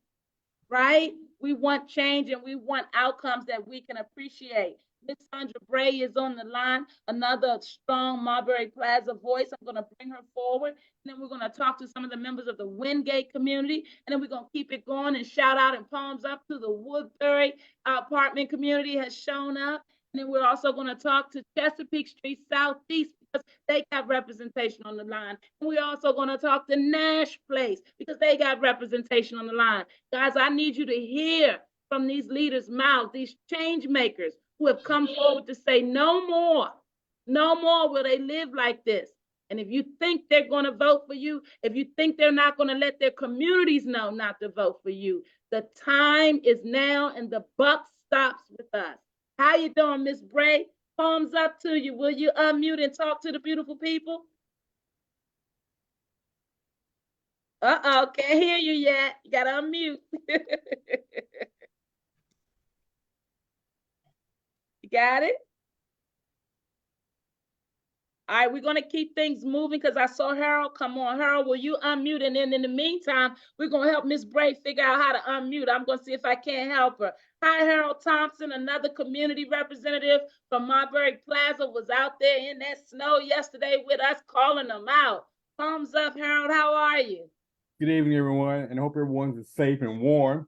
Speaker 1: right? We want change and we want outcomes that we can appreciate. Ms. Sandra Bray is on the line, another strong Marbury Plaza voice. I'm going to bring her forward, and then we're going to talk to some of the members of the Wingate community, and then we're going to keep it going and shout out and palms up to the Woodbury apartment community has shown up. And then we're also going to talk to Chesapeake Street Southeast because they got representation on the line. And we're also going to talk to Nash Place because they got representation on the line. Guys, I need you to hear from these leaders' mouths, these change makers who have come forward to say no more will they live like this. And if you think they're going to vote for you, if you think they're not going to let their communities know not to vote for you, the time is now and the buck stops with us. How you doing, Miss Bray? Palms up to you. Will you unmute and talk to the beautiful people? Can't hear you yet. You gotta unmute. You got it? All right, we're gonna keep things moving because I saw Harold. Come on, Harold, will you unmute? And then in the meantime, we're gonna help Miss Bray figure out how to unmute. I'm gonna see if I can't help her. Hi, Harold Thompson, another community representative from Marbury Plaza, was out there in that snow yesterday with us, calling them out. Thumbs up, Harold, how are you?
Speaker 5: Good evening, everyone, and I hope everyone's safe and warm.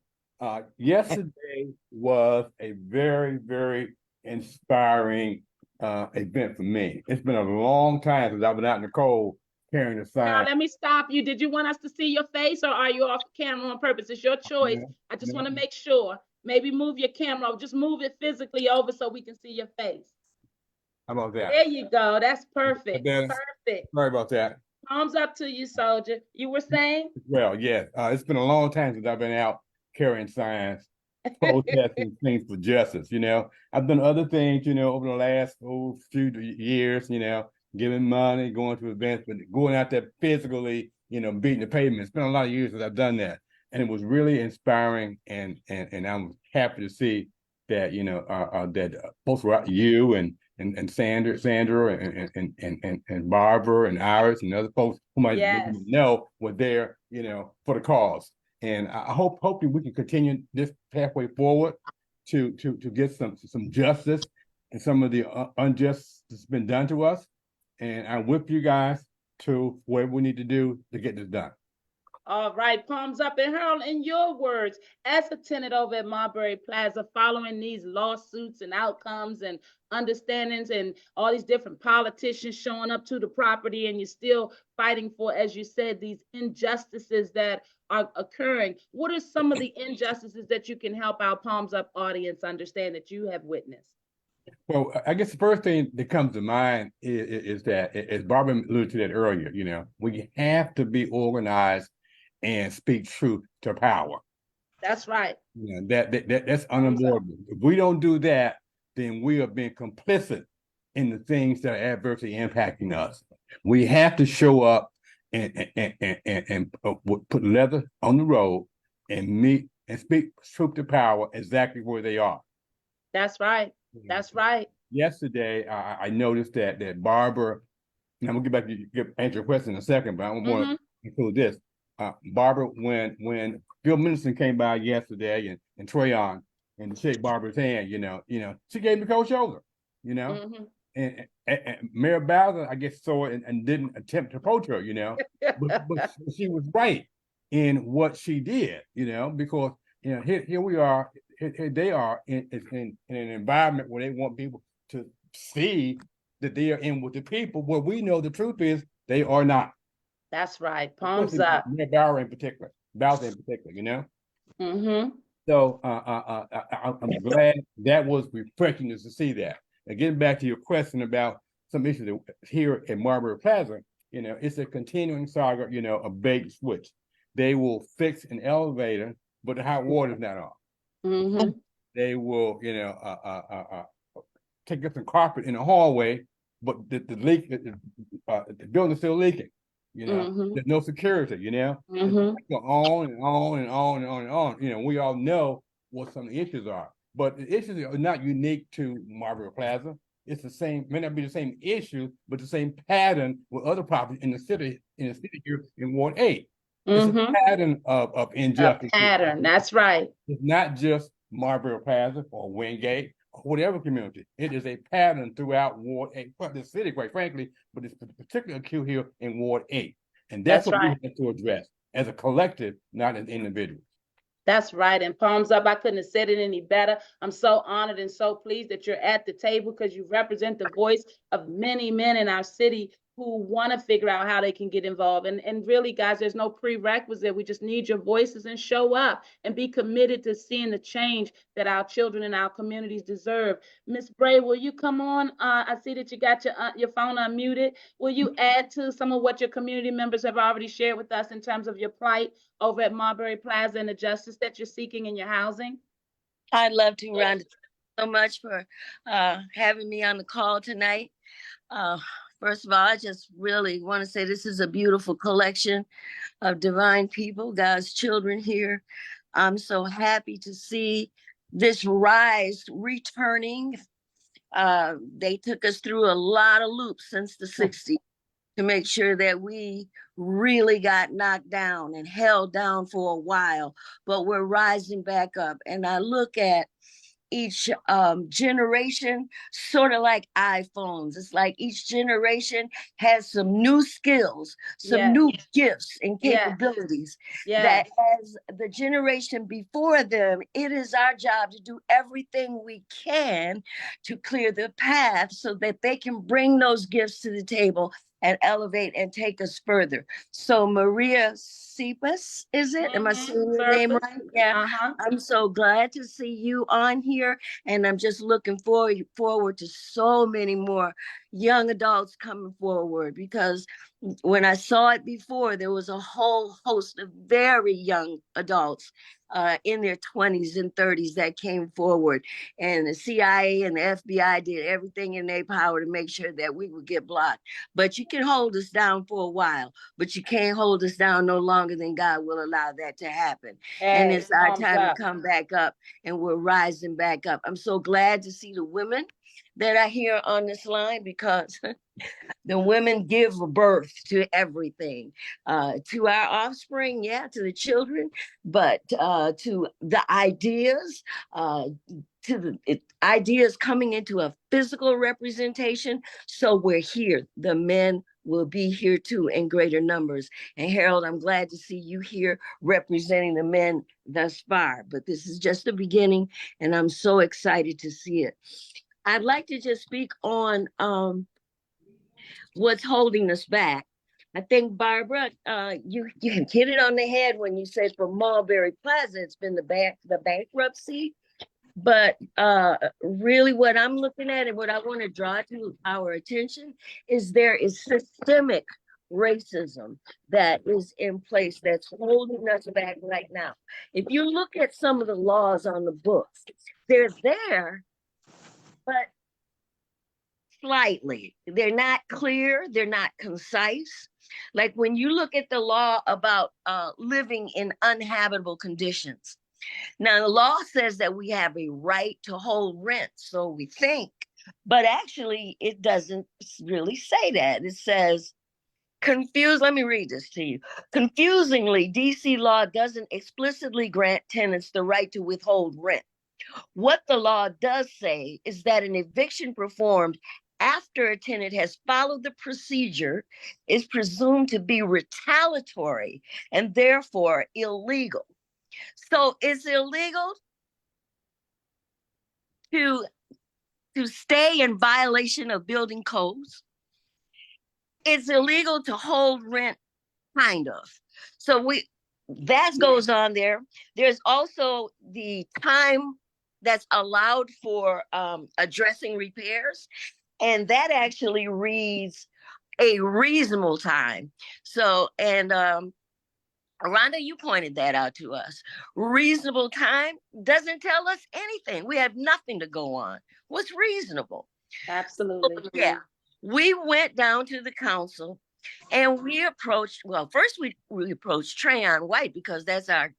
Speaker 5: Yesterday was a very, very inspiring event for me. It's been a long time since I've been out in the cold carrying a sign.
Speaker 1: Now, let me stop you. Did you want us to see your face or are you off camera on purpose? It's your choice. I just want to make sure. Maybe move your camera, just move it physically over so we can see your face.
Speaker 5: How about that?
Speaker 1: There you go. That's perfect. Perfect.
Speaker 5: Sorry about that.
Speaker 1: Thumbs up to you, soldier. You were saying?
Speaker 5: Well, yes. It's been a long time since I've been out carrying signs, protesting things for justice. You know, I've done other things, you know, over the last few years, you know, giving money, going to events, but going out there physically, you know, beating the pavement. It's been a lot of years since I've done that. And it was really inspiring, and I'm happy to see that, you know, that both you and Sandra and Barbara and Iris and other folks who might know were there, you know, for the cause. And I hopefully we can continue this pathway forward to get some justice and some of the unjust that's been done to us. And I'm with you guys to whatever we need to do to get this done.
Speaker 1: All right, palms up. And Harold, in your words, as a tenant over at Marbury Plaza, following these lawsuits and outcomes and understandings and all these different politicians showing up to the property, and you're still fighting for, as you said, these injustices that are occurring. What are some of the injustices that you can help our palms up audience understand that you have witnessed?
Speaker 5: Well, I guess the first thing that comes to mind is that, as Barbara alluded to that earlier, you know, we have to be organized and speak truth to power.
Speaker 1: That's right.
Speaker 5: You know, that's unavoidable. If we don't do that, then we are being complicit in the things that are adversely impacting us. We have to show up and put leather on the road and meet and speak truth to power exactly where they are.
Speaker 1: That's right. That's right.
Speaker 5: Yesterday, I noticed that Barbara, and I'm gonna get back to answer your question in a second, but I want
Speaker 1: Mhm.
Speaker 5: to include this. Barbara, when Bill Minson came by yesterday and Trayon and to shake Barbara's hand, she gave me cold shoulder,
Speaker 1: Mhm.
Speaker 5: and Mayor Bowser, I guess, saw it and didn't attempt to approach her, but she was right in what she did, because here we are, here they are in an environment where they want people to see that they are in with the people, where we know the truth is they are not.
Speaker 1: That's right. Palms
Speaker 5: Especially
Speaker 1: up.
Speaker 5: Mayor Bowser in particular,
Speaker 1: Mm-hmm.
Speaker 5: So I'm glad that was refreshing to see that. And getting back to your question about some issues here at Marbury Plaza, it's a continuing saga, a bait switch. They will fix an elevator, but the hot water is not on.
Speaker 1: Mm-hmm.
Speaker 5: They will, take up some carpet in the hallway, but the leak, the building's still leaking.
Speaker 1: Mm-hmm.
Speaker 5: There's no security.
Speaker 1: Mm-hmm.
Speaker 5: Go on and on and on and on and on. We all know what some of the issues are, but the issues are not unique to Marbury Plaza. It's the same, may not be the same issue, but the same pattern with other properties in the city here in Ward 8. It's a
Speaker 1: Mm-hmm.
Speaker 5: pattern of
Speaker 1: A
Speaker 5: injustice.
Speaker 1: pattern. That's right.
Speaker 5: It's not just Marbury Plaza or Wingate or whatever community. It is a pattern throughout Ward 8, but the city, quite frankly, but it's particularly acute here in Ward 8. And that's
Speaker 1: That's
Speaker 5: what
Speaker 1: right.
Speaker 5: we have to address as a collective, not as individuals.
Speaker 1: That's right. And palms up. I couldn't have said it any better. I'm so honored and so pleased that you're at the table because you represent the voice of many men in our city who want to figure out how they can get involved. And really, guys, there's no prerequisite. We just need your voices and show up and be committed to seeing the change that our children and our communities deserve. Miss Bray, will you come on? I see that you got your phone unmuted. Will you add to some of what your community members have already shared with us in terms of your plight over at Marbury Plaza and the justice that you're seeking in your housing?
Speaker 6: I'd love to, Rhonda. Thank you so much for having me on the call tonight. First of all, I just really want to say this is a beautiful collection of divine people, God's children here. I'm so happy to see this rise returning. They took us through a lot of loops since the 60s to make sure that we really got knocked down and held down for a while, but we're rising back up. And I look at each generation sort of like iPhones. It's like each generation has some new skills, some
Speaker 1: Yes.
Speaker 6: new gifts and
Speaker 1: Yes.
Speaker 6: capabilities
Speaker 1: Yes.
Speaker 6: that as the generation before them, it is our job to do everything we can to clear the path so that they can bring those gifts to the table and elevate and take us further. So Maria Cepas, is it? Am I saying your name right? Yeah.
Speaker 1: Uh-huh.
Speaker 6: I'm so glad to see you on here, and I'm just looking forward to so many more young adults coming forward, because when I saw it before, there was a whole host of very young adults in their 20s and 30s that came forward, and the CIA and the FBI did everything in their power to make sure that we would get blocked. But you can hold us down for a while, but you can't hold us down no longer than God will allow that to happen. And it's our time to come back up, and we're rising back up. I'm so glad to see the women that are here on this line, because the women give birth to everything, to our offspring, yeah, to the children, but to the ideas, to the ideas coming into a physical representation. So we're here. The men will be here too in greater numbers. And Harold, I'm glad to see you here representing the men thus far, but this is just the beginning, and I'm so excited to see it. I'd like to just speak on what's holding us back. I think, Barbara, you hit it on the head when you said for Marbury Plaza, it's been the bankruptcy. But really what I'm looking at and what I want to draw to our attention is there is systemic racism that is in place that's holding us back right now. If you look at some of the laws on the books, they're there, but slightly. They're not clear, they're not concise. Like when you look at the law about living in uninhabitable conditions, Now, the law says that we have a right to hold rent, so we think, but actually it doesn't really say that. It says, let me read this to you. Confusingly, DC law doesn't explicitly grant tenants the right to withhold rent. What the law does say is that an eviction performed after a tenant has followed the procedure is presumed to be retaliatory and therefore illegal. So it's illegal to stay in violation of building codes. It's illegal to hold rent, kind of. So that goes on there. There's also the time that's allowed for addressing repairs, and that actually reads a reasonable time. So, and Rhonda, you pointed that out to us. Reasonable time doesn't tell us anything. We have nothing to go on. What's reasonable?
Speaker 1: Absolutely.
Speaker 6: Yeah. We went down to the council and we approached, well, first we approached Trayon White because that's our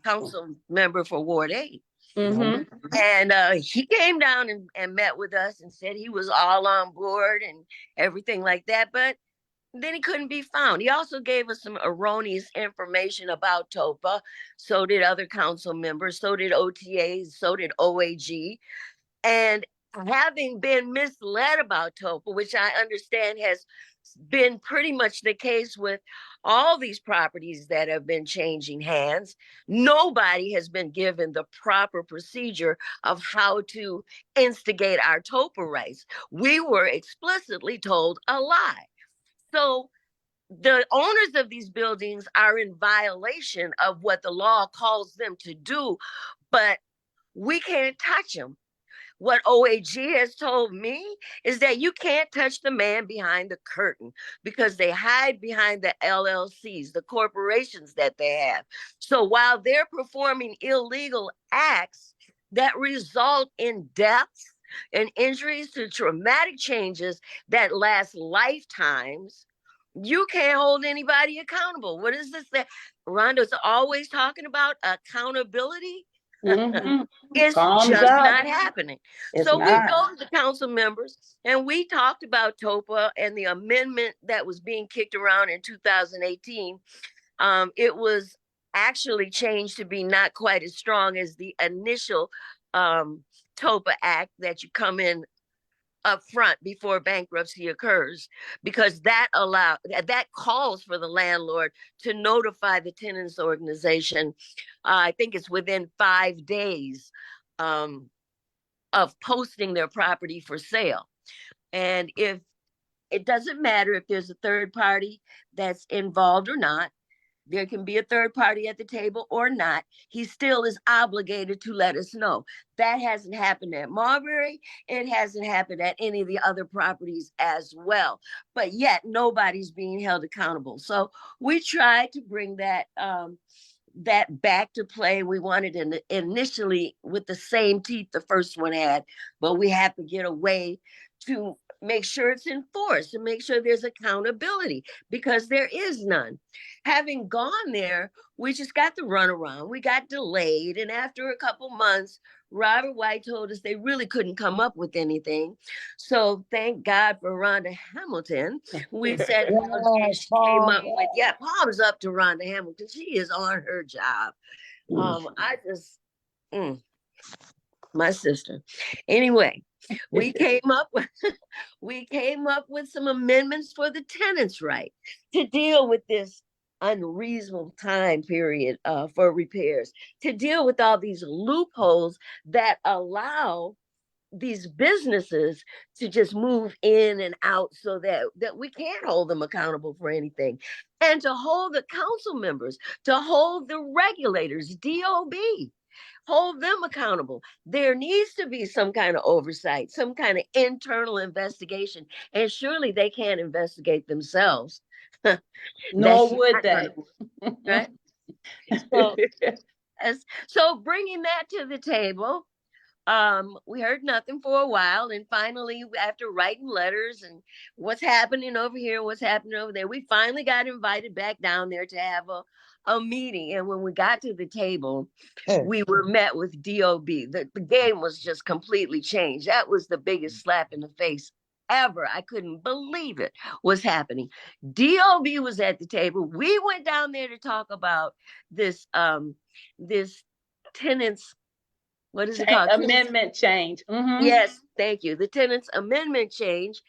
Speaker 6: council member for Ward 8.
Speaker 1: Mhm.
Speaker 6: And he came down and met with us and said he was all on board and everything like that. But then he couldn't be found. He also gave us some erroneous information about TOPA. So did other council members. So did OTAs. So did OAG. And having been misled about TOPA, which I understand has been pretty much the case with all these properties that have been changing hands, nobody has been given the proper procedure of how to instigate our TOPA rights. We were explicitly told a lie. So the owners of these buildings are in violation of what the law calls them to do, but we can't touch them. What OAG has told me is that you can't touch the man behind the curtain because they hide behind the LLCs, the corporations that they have. So while they're performing illegal acts that result in deaths and injuries to traumatic changes that last lifetimes, you can't hold anybody accountable. What is this that Rhonda's always talking about? Accountability.
Speaker 1: Mhm.
Speaker 6: It's
Speaker 1: Thumbs
Speaker 6: just
Speaker 1: up.
Speaker 6: not happening.
Speaker 1: It's
Speaker 6: So we
Speaker 1: not.
Speaker 6: go to the council members and we talked about TOPA and the amendment that was being kicked around in 2018. It was actually changed to be not quite as strong as the initial TOPA Act that you come in up front before bankruptcy occurs, because that calls for the landlord to notify the tenants organization. I think it's within 5 days of posting their property for sale. And if it doesn't matter if there's a third party that's involved or not, there can be a third party at the table or not, he still is obligated to let us know. That hasn't happened at Marbury. It hasn't happened at any of the other properties as well. But yet nobody's being held accountable. So we tried to bring that back to play. We wanted it initially with the same teeth the first one had, but we have to get a way to make sure it's enforced and make sure there's accountability, because there is none. Having gone there, we just got the runaround. We got delayed. And after a couple months, Robert White told us they really couldn't come up with anything. So thank God for Rhonda Hamilton. We said, she came up with, palms up to Rhonda Hamilton. She is on her job. My sister. Anyway, we came up with some amendments for the tenants' right to deal with this unreasonable time period for repairs, to deal with all these loopholes that allow these businesses to just move in and out so that we can't hold them accountable for anything, and to hold the council members, to hold the regulators, DOB, hold them accountable. There needs to be some kind of oversight, some kind of internal investigation, and surely they can't investigate themselves.
Speaker 1: Nor would they.
Speaker 6: Right? So bringing that to the table, we heard nothing for a while, and finally, after writing letters and what's happening over here, what's happening over there, we finally got invited back down there to have a meeting, and when we got to the table,
Speaker 4: Yeah.
Speaker 6: we were met with DOB. The game was just completely changed. That was the biggest slap in the face ever. I couldn't believe it was happening. DOB was at the table. We went down there to talk about this this tenants, what is it called?
Speaker 1: Amendment change. Mhm.
Speaker 6: Yes, thank you. The tenants amendment change.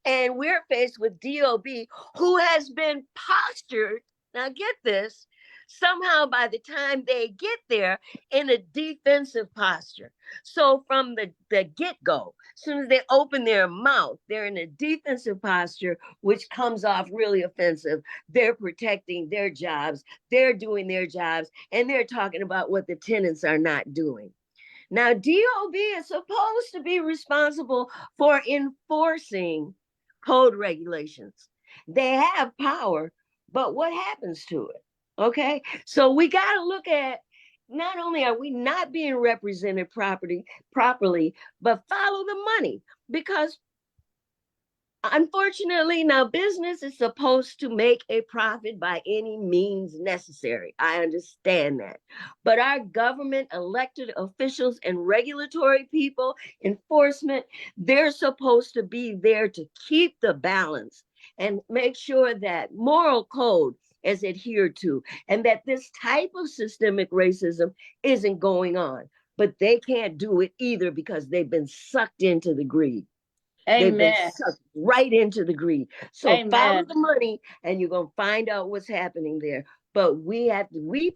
Speaker 6: And we're faced with DOB, who has been postured, now get this, somehow by the time they get there, in a defensive posture. So from the get-go, as soon as they open their mouth, they're in a defensive posture, which comes off really offensive. They're protecting their jobs, they're doing their jobs, and they're talking about what the tenants are not doing. Now, DOB is supposed to be responsible for enforcing code regulations. They have power, but what happens to it? Okay, so we got to look at, not only are we not being represented properly, but follow the money, because unfortunately, now business is supposed to make a profit by any means necessary. I understand that. But our government, elected officials, and regulatory people, enforcement, they're supposed to be there to keep the balance and make sure that moral code is adhered to and that this type of systemic racism isn't going on. But they can't do it either because they've been sucked into the greed. They've been
Speaker 1: Amen.
Speaker 6: sucked right into the greed. So
Speaker 1: Amen.
Speaker 6: follow the money and you're going to find out what's happening there. But we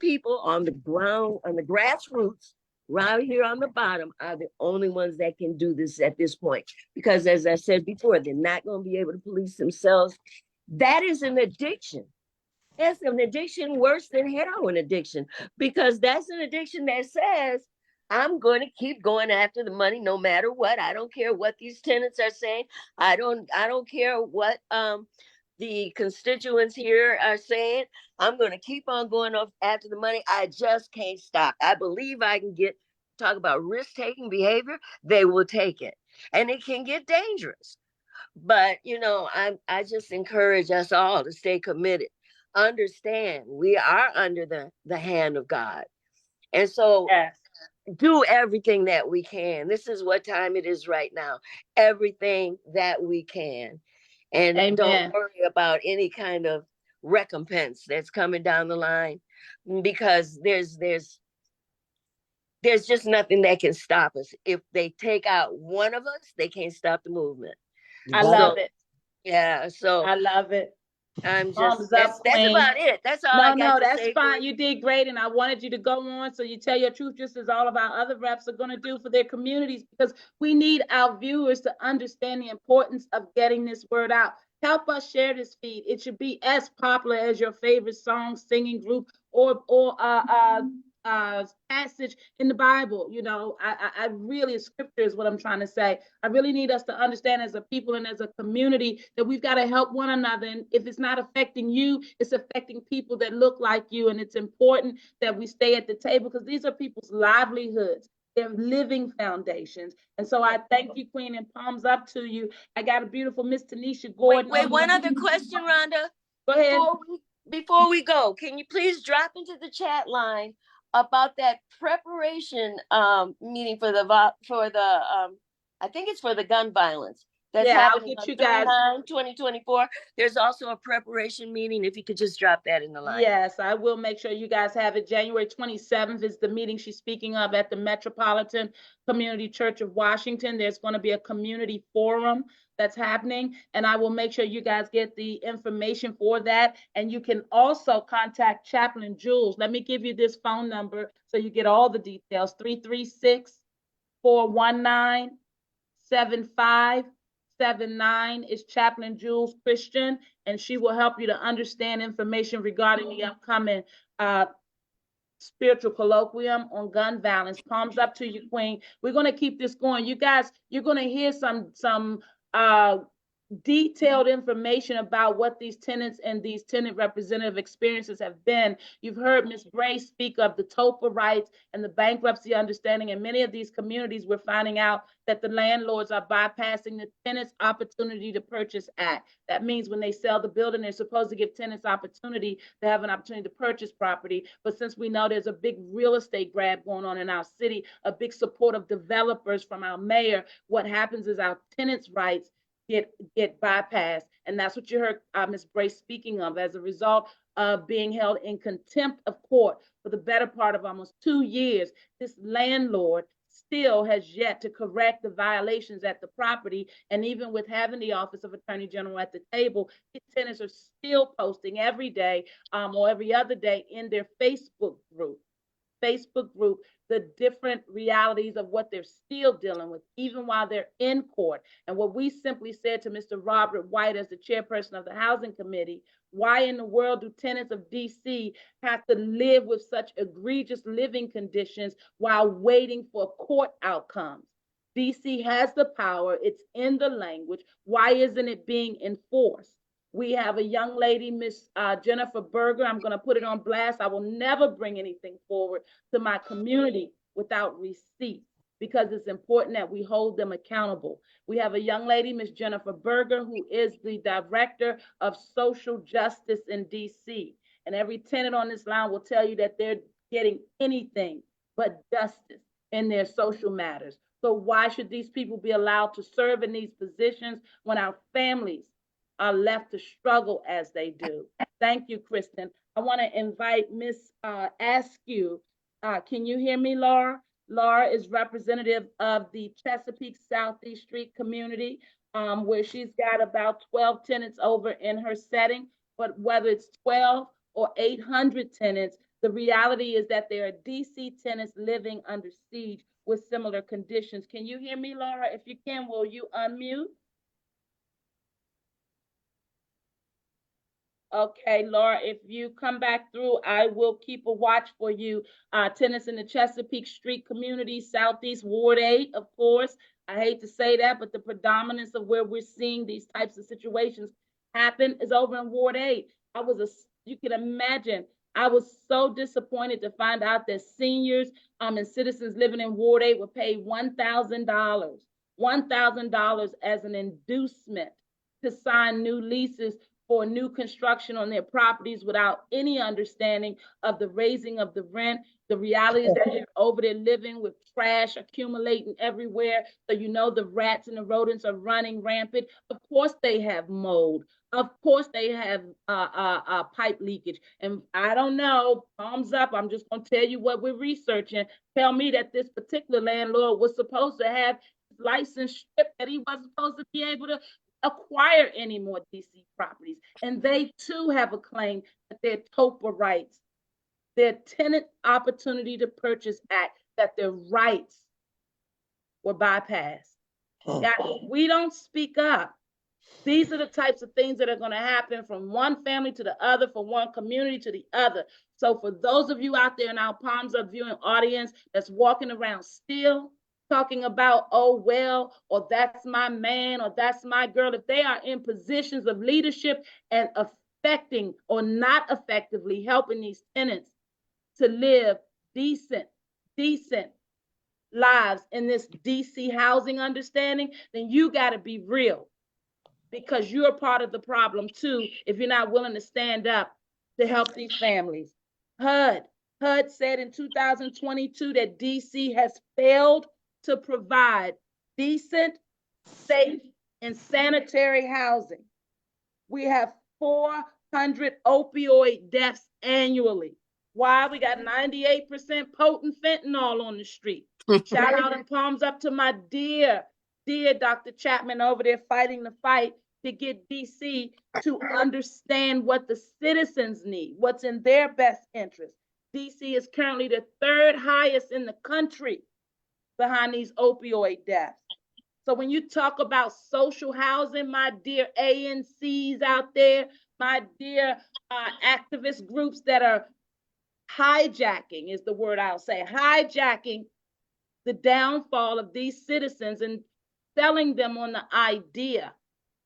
Speaker 6: people on the ground, on the grassroots, right here on the bottom, are the only ones that can do this at this point. Because as I said before, they're not going to be able to police themselves. That is an addiction. That's an addiction worse than heroin addiction, because that's an addiction that says, I'm going to keep going after the money no matter what. I don't care what these tenants are saying. I don't care what the constituents here are saying. I'm going to keep on going off after the money. I just can't stop. I believe I can talk about risk-taking behavior. They will take it. And it can get dangerous. But I just encourage us all to stay committed. Understand we are under the hand of God. And so
Speaker 1: Yes.
Speaker 6: do everything that we can. This is what time it is right now. Everything that we can. And
Speaker 1: Amen.
Speaker 6: don't worry about any kind of recompense that's coming down the line, because there's just nothing that can stop us. If they take out one of us, they can't stop the movement.
Speaker 1: I love it.
Speaker 6: Yeah, so
Speaker 1: I love it.
Speaker 6: I'm
Speaker 1: Thumbs
Speaker 6: just
Speaker 1: up,
Speaker 6: that's
Speaker 1: Queen.
Speaker 6: about it. That's all I got
Speaker 1: No,
Speaker 6: to
Speaker 1: that's
Speaker 6: say.
Speaker 1: fine. You did great, and I wanted you to go on so you tell your truth, just as all of our other reps are going to do for their communities, because we need our viewers to understand the importance of getting this word out. Help us share this feed. It should be as popular as your favorite song, singing group, or passage in the Bible. I really, scripture is what I'm trying to say. I really need us to understand as a people and as a community that we've got to help one another. And if it's not affecting you, it's affecting people that look like you. And it's important that we stay at the table, because these are people's livelihoods. They're living foundations. And so I thank you, Queen, and palms up to you. I got a beautiful Miss Tanisha Gordon.
Speaker 6: Wait, one other question, Rhonda.
Speaker 1: Go ahead.
Speaker 6: Before we go, can you please drop into the chat line about that preparation meeting for the I think it's for the gun violence that's happening on 2024. There's also a preparation meeting. If you could just drop that in the line.
Speaker 1: Yes, I will make sure you guys have it. January 27th is the meeting she's speaking of at the Metropolitan Community Church of Washington. There's going to be a community forum that's happening, and I will make sure you guys get the information for that. And you can also contact Chaplain Jules. Let me give you this phone number so you get all the details. 336-419-7579 is Chaplain Jules Christian, and she will help you to understand information regarding the upcoming spiritual colloquium on gun violence. Palms up to you, Queen. We're going to keep this going. You guys, you're going to hear some detailed information about what these tenants and these tenant representative experiences have been. You've heard Ms. Bray speak of the TOPA rights and the bankruptcy understanding. In many of these communities, we're finding out that the landlords are bypassing the Tenants Opportunity to Purchase Act. That means when they sell the building, they're supposed to give tenants opportunity to have an opportunity to purchase property. But since we know there's a big real estate grab going on in our city, a big support of developers from our mayor, what happens is our tenants' rights get bypassed. And that's what you heard Ms. Bray speaking of. As a result of being held in contempt of court for the better part of almost 2 years, this landlord still has yet to correct the violations at the property. And even with having the Office of Attorney General at the table, his tenants are still posting every day or every other day in their Facebook group, the different realities of what they're still dealing with, even while they're in court. And what we simply said to Mr. Robert White as the chairperson of the Housing Committee, why in the world do tenants of DC have to live with such egregious living conditions while waiting for court outcomes? DC has the power, it's in the language. Why isn't it being enforced? We have a young lady, Miss Jennifer Berger. I'm going to put it on blast. I will never bring anything forward to my community without receipts, because it's important that we hold them accountable. We have a young lady, Miss Jennifer Berger, who is the director of social justice in DC. And every tenant on this line will tell you that they're getting anything but justice in their social matters. So why should these people be allowed to serve in these positions when our families are left to struggle as they do? Thank you, Kristen. I want to invite Miss Askew. Can you hear me, Laura? Laura is representative of the Chesapeake Southeast Street community, where she's got about 12 tenants over in her setting. But whether it's 12 or 800 tenants, the reality is that there are DC tenants living under siege with similar conditions. Can you hear me, Laura? If you can, will you unmute? Okay, Laura, if you come back through, I will keep a watch for you. Tenants in the Chesapeake Street community, Southeast Ward 8, of course. I hate to say that, but the predominance of where we're seeing these types of situations happen is over in Ward 8. You can imagine, I was so disappointed to find out that seniors and citizens living in Ward 8 were paid $1,000 as an inducement to sign new leases for new construction on their properties without any understanding of the raising of the rent. The reality is that they're over there living with trash accumulating everywhere. So you know the rats and the rodents are running rampant. Of course they have mold. Of course they have pipe leakage. And I don't know, thumbs up, I'm just gonna tell you what we're researching. Tell me that this particular landlord was supposed to have his license stripped, that he wasn't supposed to be able to acquire any more DC properties. And they too have a claim that their TOPA rights, their Tenant Opportunity to Purchase Act, that their rights were bypassed. Guys, we don't speak up. These are the types of things that are going to happen from one family to the other, from one community to the other. So for those of you out there in our Palms Up viewing audience that's walking around still talking about, oh, well, or that's my man, or that's my girl, if they are in positions of leadership and affecting or not effectively helping these tenants to live decent lives in this DC housing understanding, then you got to be real, because you're part of the problem too if you're not willing to stand up to help these families. HUD said in 2022 that DC has failed to provide decent, safe, and sanitary housing. We have 400 opioid deaths annually. Why? We got 98% potent fentanyl on the street. Shout out and palms up to my dear Dr. Chapman over there fighting the fight to get DC to understand what the citizens need, what's in their best interest. DC is currently the 3rd highest in the country behind these opioid deaths. So when you talk about social housing, my dear ANCs out there, my dear activist groups that are hijacking, is the word I'll say, hijacking the downfall of these citizens and selling them on the idea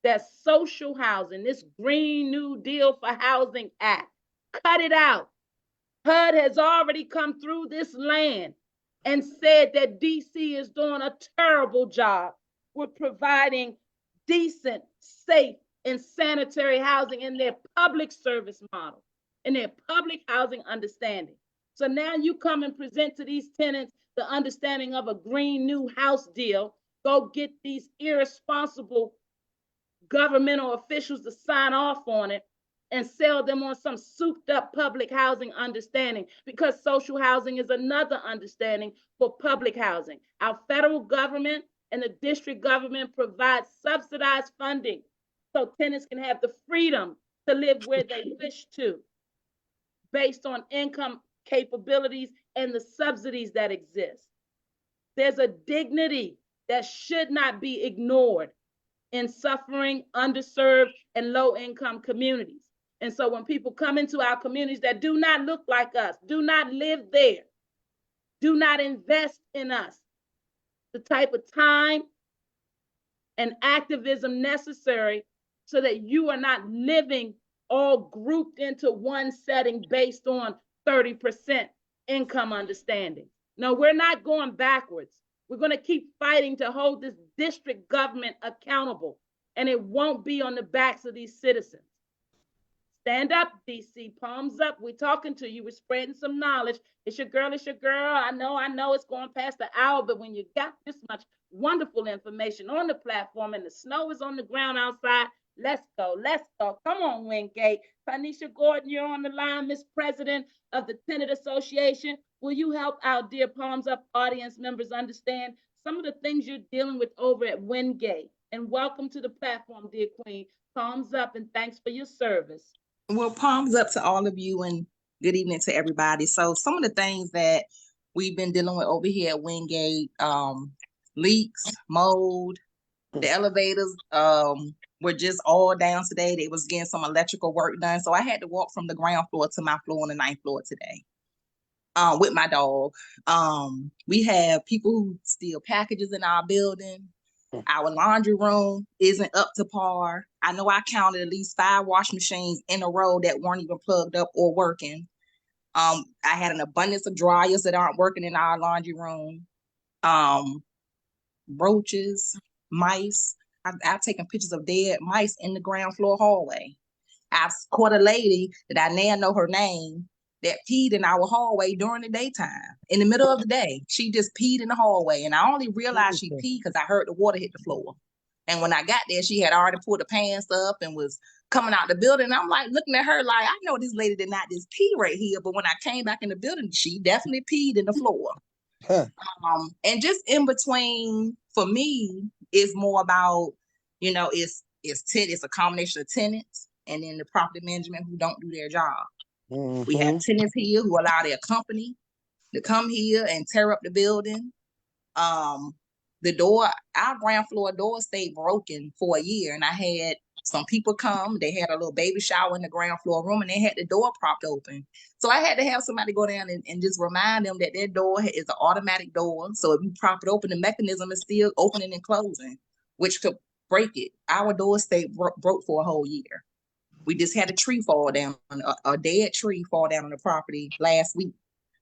Speaker 1: that social housing, this Green New Deal for Housing Act, cut it out. HUD has already come through this land and said that DC is doing a terrible job with providing decent, safe, and sanitary housing in their public service model, in their public housing understanding. So now you come and present to these tenants the understanding of a Green New House deal. Go get these irresponsible governmental officials to sign off on it and sell them on some souped up public housing understanding, because social housing is another understanding for public housing. Our federal government and the district government provide subsidized funding so tenants can have the freedom to live where they wish to based on income capabilities and the subsidies that exist. There's a dignity that should not be ignored in suffering, underserved, and low-income communities. And so when people come into our communities that do not look like us, do not live there, do not invest in us, the type of time and activism necessary so that you are not living all grouped into one setting based on 30% income understanding. No, we're not going backwards. We're going to keep fighting to hold this district government accountable, and it won't be on the backs of these citizens. Stand up, DC, palms up. We're talking to you. We're spreading some knowledge. It's your girl. It's your girl. I know it's going past the hour, but when you got this much wonderful information on the platform and the snow is on the ground outside, let's go. Let's go. Come on, Wingate. Tanisha Gordon, you're on the line, Miss President of the Tenant Association. Will you help our dear Palms Up audience members understand some of the things you're dealing with over at Wingate? And welcome to the platform, dear Queen. Palms up and thanks for your service.
Speaker 7: Well, palms up to all of you and good evening to everybody. So some of the things that we've been dealing with over here at Wingate, leaks, mold, the elevators were just all down today. They was getting some electrical work done. So I had to walk from the ground floor to my floor on the 9th floor today with my dog. We have people who steal packages in our building. Our laundry room isn't up to par. I know I counted at least 5 washing machines in a row that weren't even plugged up or working. I had an abundance of dryers that aren't working in our laundry room. Roaches, mice. I've taken pictures of dead mice in the ground floor hallway. I've caught a lady that I now know her name that peed in our hallway during the daytime. In the middle of the day, she just peed in the hallway. And I only realized she peed because I heard the water hit the floor. And when I got there, she had already pulled the pants up and was coming out the building. I'm like looking at her like, I know this lady did not just pee right here. But when I came back in the building, she definitely peed in the floor. Huh. And just in between, for me, is more about, it's a combination of tenants and then the property management who don't do their job. Mm-hmm. We have tenants here who allow their company to come here and tear up the building. Our ground floor door stayed broken for a year, and I had some people come. They had a little baby shower in the ground floor room, and they had the door propped open. So I had to have somebody go down and just remind them that their door is an automatic door. So if you prop it open, the mechanism is still opening and closing, which could break it. Our door stayed broke for a whole year. We just had a tree fall down, a dead tree fall down on the property last week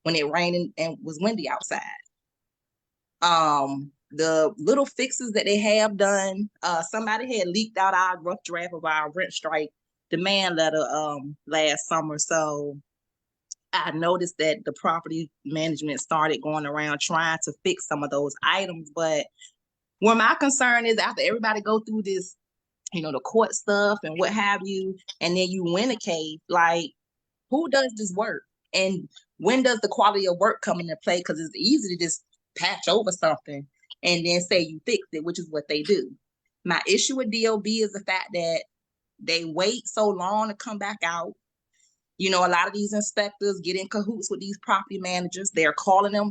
Speaker 7: when it rained and was windy outside. The little fixes that they have done, somebody had leaked out our rough draft of our rent strike demand letter last summer. So I noticed that the property management started going around trying to fix some of those items. But where my concern is, after everybody go through this, the court stuff and what have you, and then you win a case, like, who does this work? And when does the quality of work come into play? Because it's easy to just patch over something and then say you fixed it, which is what they do. My issue with DOB is the fact that they wait so long to come back out. A lot of these inspectors get in cahoots with these property managers. They're calling them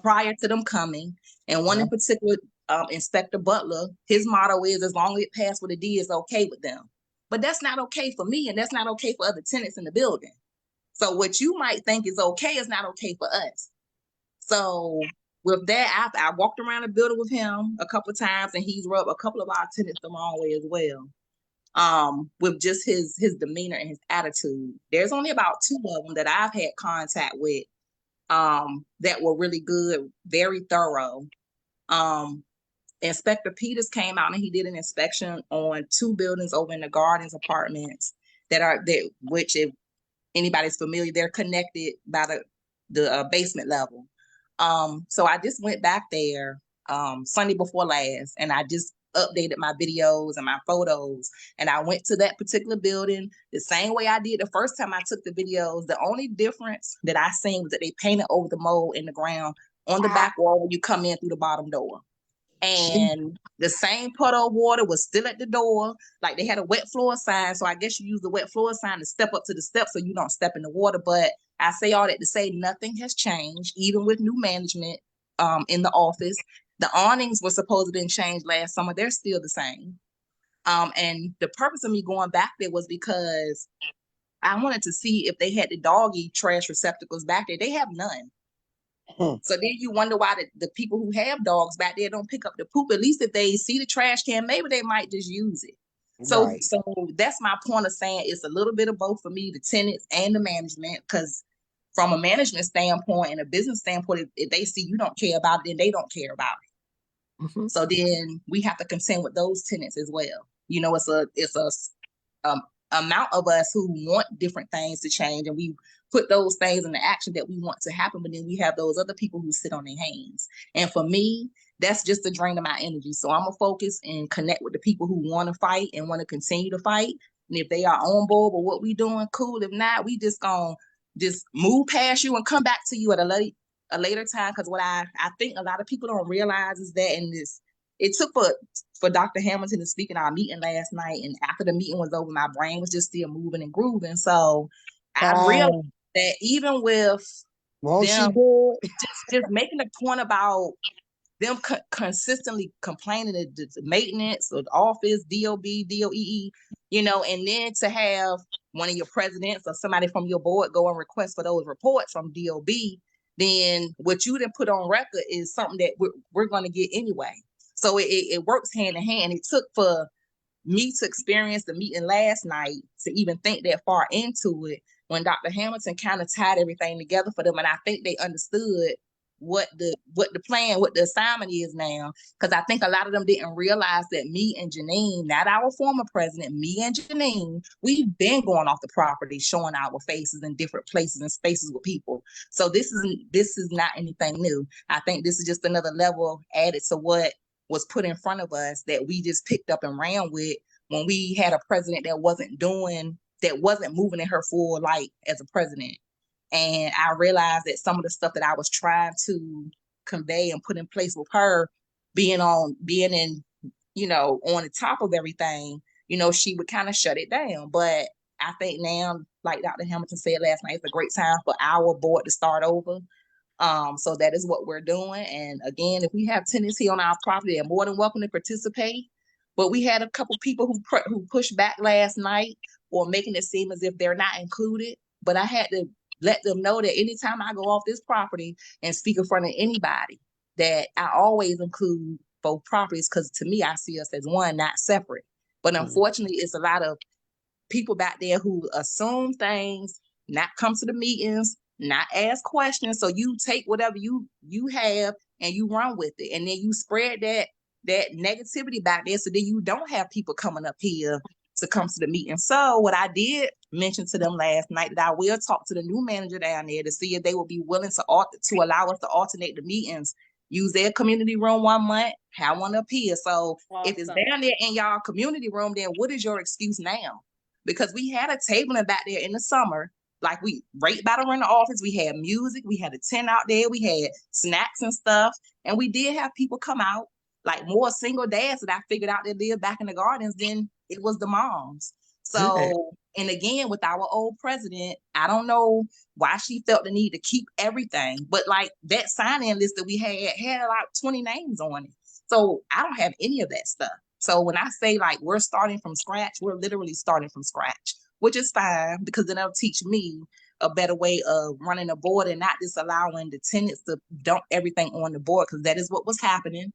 Speaker 7: prior to them coming. And one in particular, Inspector Butler, his motto is, as long as it passed what it did, it's okay with them. But that's not okay for me, and that's not okay for other tenants in the building. So what you might think is okay is not okay for us. So with that, I walked around the building with him a couple of times, and he's rubbed a couple of our tenants the wrong way as well. with just his demeanor and his attitude. There's only about 2 of them that I've had contact with that were really good, very thorough. Inspector Peters came out and he did an inspection on 2 buildings over in the Gardens apartments which, if anybody's familiar, they're connected by the basement level. So I just went back there Sunday before last, and I just updated my videos and my photos, and I went to that particular building the same way I did the first time I took the videos. The only difference that I seen was that they painted over the mold in the ground on the back wall when you come in through the bottom door. And the same puddle of water was still at the door. Like, they had a wet floor sign, so I guess you use the wet floor sign to step up to the steps so you don't step in the water. But I say all that to say nothing has changed, even with new management in the office. The awnings were supposed to have been changed last summer. They're still the same. And the purpose of me going back there was because I wanted to see if they had the doggy trash receptacles back there. They have none. So then you wonder why the people who have dogs back there don't pick up the poop. At least if they see the trash can, maybe they might just use it. So,
Speaker 4: Right.
Speaker 7: so that's my point of saying it's a little bit of both for me, the tenants and the management, because from a management standpoint and a business standpoint, if they see you don't care about it, then they don't care about it.
Speaker 3: Mhm.
Speaker 7: So then we have to contend with those tenants as well. You know, it's a amount of us who want different things to change, and we put those things into action that we want to happen, but then we have those other people who sit on their hands. And for me, that's just a drain of my energy. So I'm gonna focus and connect with the people who want to fight and want to continue to fight. And if they are on board with what we doing, cool. If not, we just gonna just move past you and come back to you at a later time. Because what I think a lot of people don't realize is that it took for Dr. Hamilton to speak in our meeting last night, and after the meeting was over, my brain was just still moving and grooving. So I realized that even with
Speaker 4: Won't she
Speaker 7: them
Speaker 4: do it?
Speaker 7: just making a point about them consistently complaining that the maintenance or the office, DOB, DOEE, you know, and then to have one of your presidents or somebody from your board go and request for those reports from DOB, then what you didn't put on record is something that we're going to get anyway. So it works hand in hand. It took for me to experience the meeting last night to even think that far into it when Dr. Hamilton kind of tied everything together for them. And I think they understood what the plan, what the assignment is now. Because I think a lot of them didn't realize that me and Janine, not our former president, me and Janine, we've been going off the property, showing our faces in different places and spaces with people. So this is not anything new. I think this is just another level added to what was put in front of us that we just picked up and ran with when we had a president that wasn't moving in her full light as a president. And I realized that some of the stuff that I was trying to convey and put in place with her, being in, you know, on the top of everything, you know, she would kind of shut it down. But I think now, like Dr. Hamilton said last night, it's a great time for our board to start over. So that is what we're doing. And again, if we have tenants here on our property, they're more than welcome to participate. But we had a couple people who pushed back last night or making it seem as if they're not included. But I had to let them know that anytime I go off this property and speak in front of anybody, that I always include both properties, because to me, I see us as one, not separate. But unfortunately, it's a lot of people back there who assume things, not come to the meetings, not ask questions. So you take whatever you have and you run with it. And then you spread that negativity back there. So then you don't have people coming up here to come to the meeting. So what I did mention to them last night, that I will talk to the new manager down there to see if they will be willing to allow us to alternate the meetings, use their community room 1 month, have one up here. So if it's down there in y'all community room, then what is your excuse now? Because we had a tabling back there in the summer, like right by the rental office. We had music, we had a tent out there, we had snacks and stuff. And we did have people come out, like more single dads that I figured out that live back in the Gardens than it was the moms. So, and again, with our old president, I don't know why she felt the need to keep everything, but like that sign-in list that we had like 20 names on it. So I don't have any of that stuff. So when I say like we're starting from scratch, we're literally starting from scratch, which is fine, because then it'll teach me a better way of running a board and not just allowing the tenants to dump everything on the board, because that is what was happening.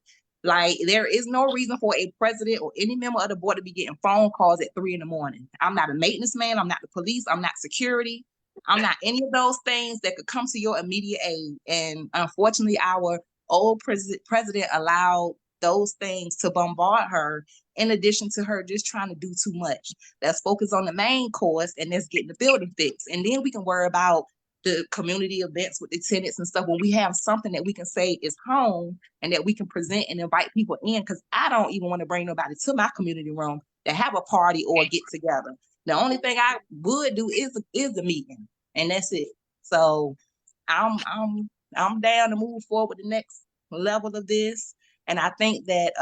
Speaker 7: Like, there is no reason for a president or any member of the board to be getting phone calls at 3 in the morning. I'm not a maintenance man. I'm not the police. I'm not security. I'm not any of those things that could come to your immediate aid. And unfortunately, our old president allowed those things to bombard her, in addition to her just trying to do too much. Let's focus on the main course, and let's get the building fixed. And then we can worry about the community events with the tenants and stuff when we have something that we can say is home and that we can present and invite people in. Because I don't even want to bring nobody to my community room to have a party or a get together. The only thing I would do is the meeting, and that's it. So I'm down to move forward with the next level of this. And I think that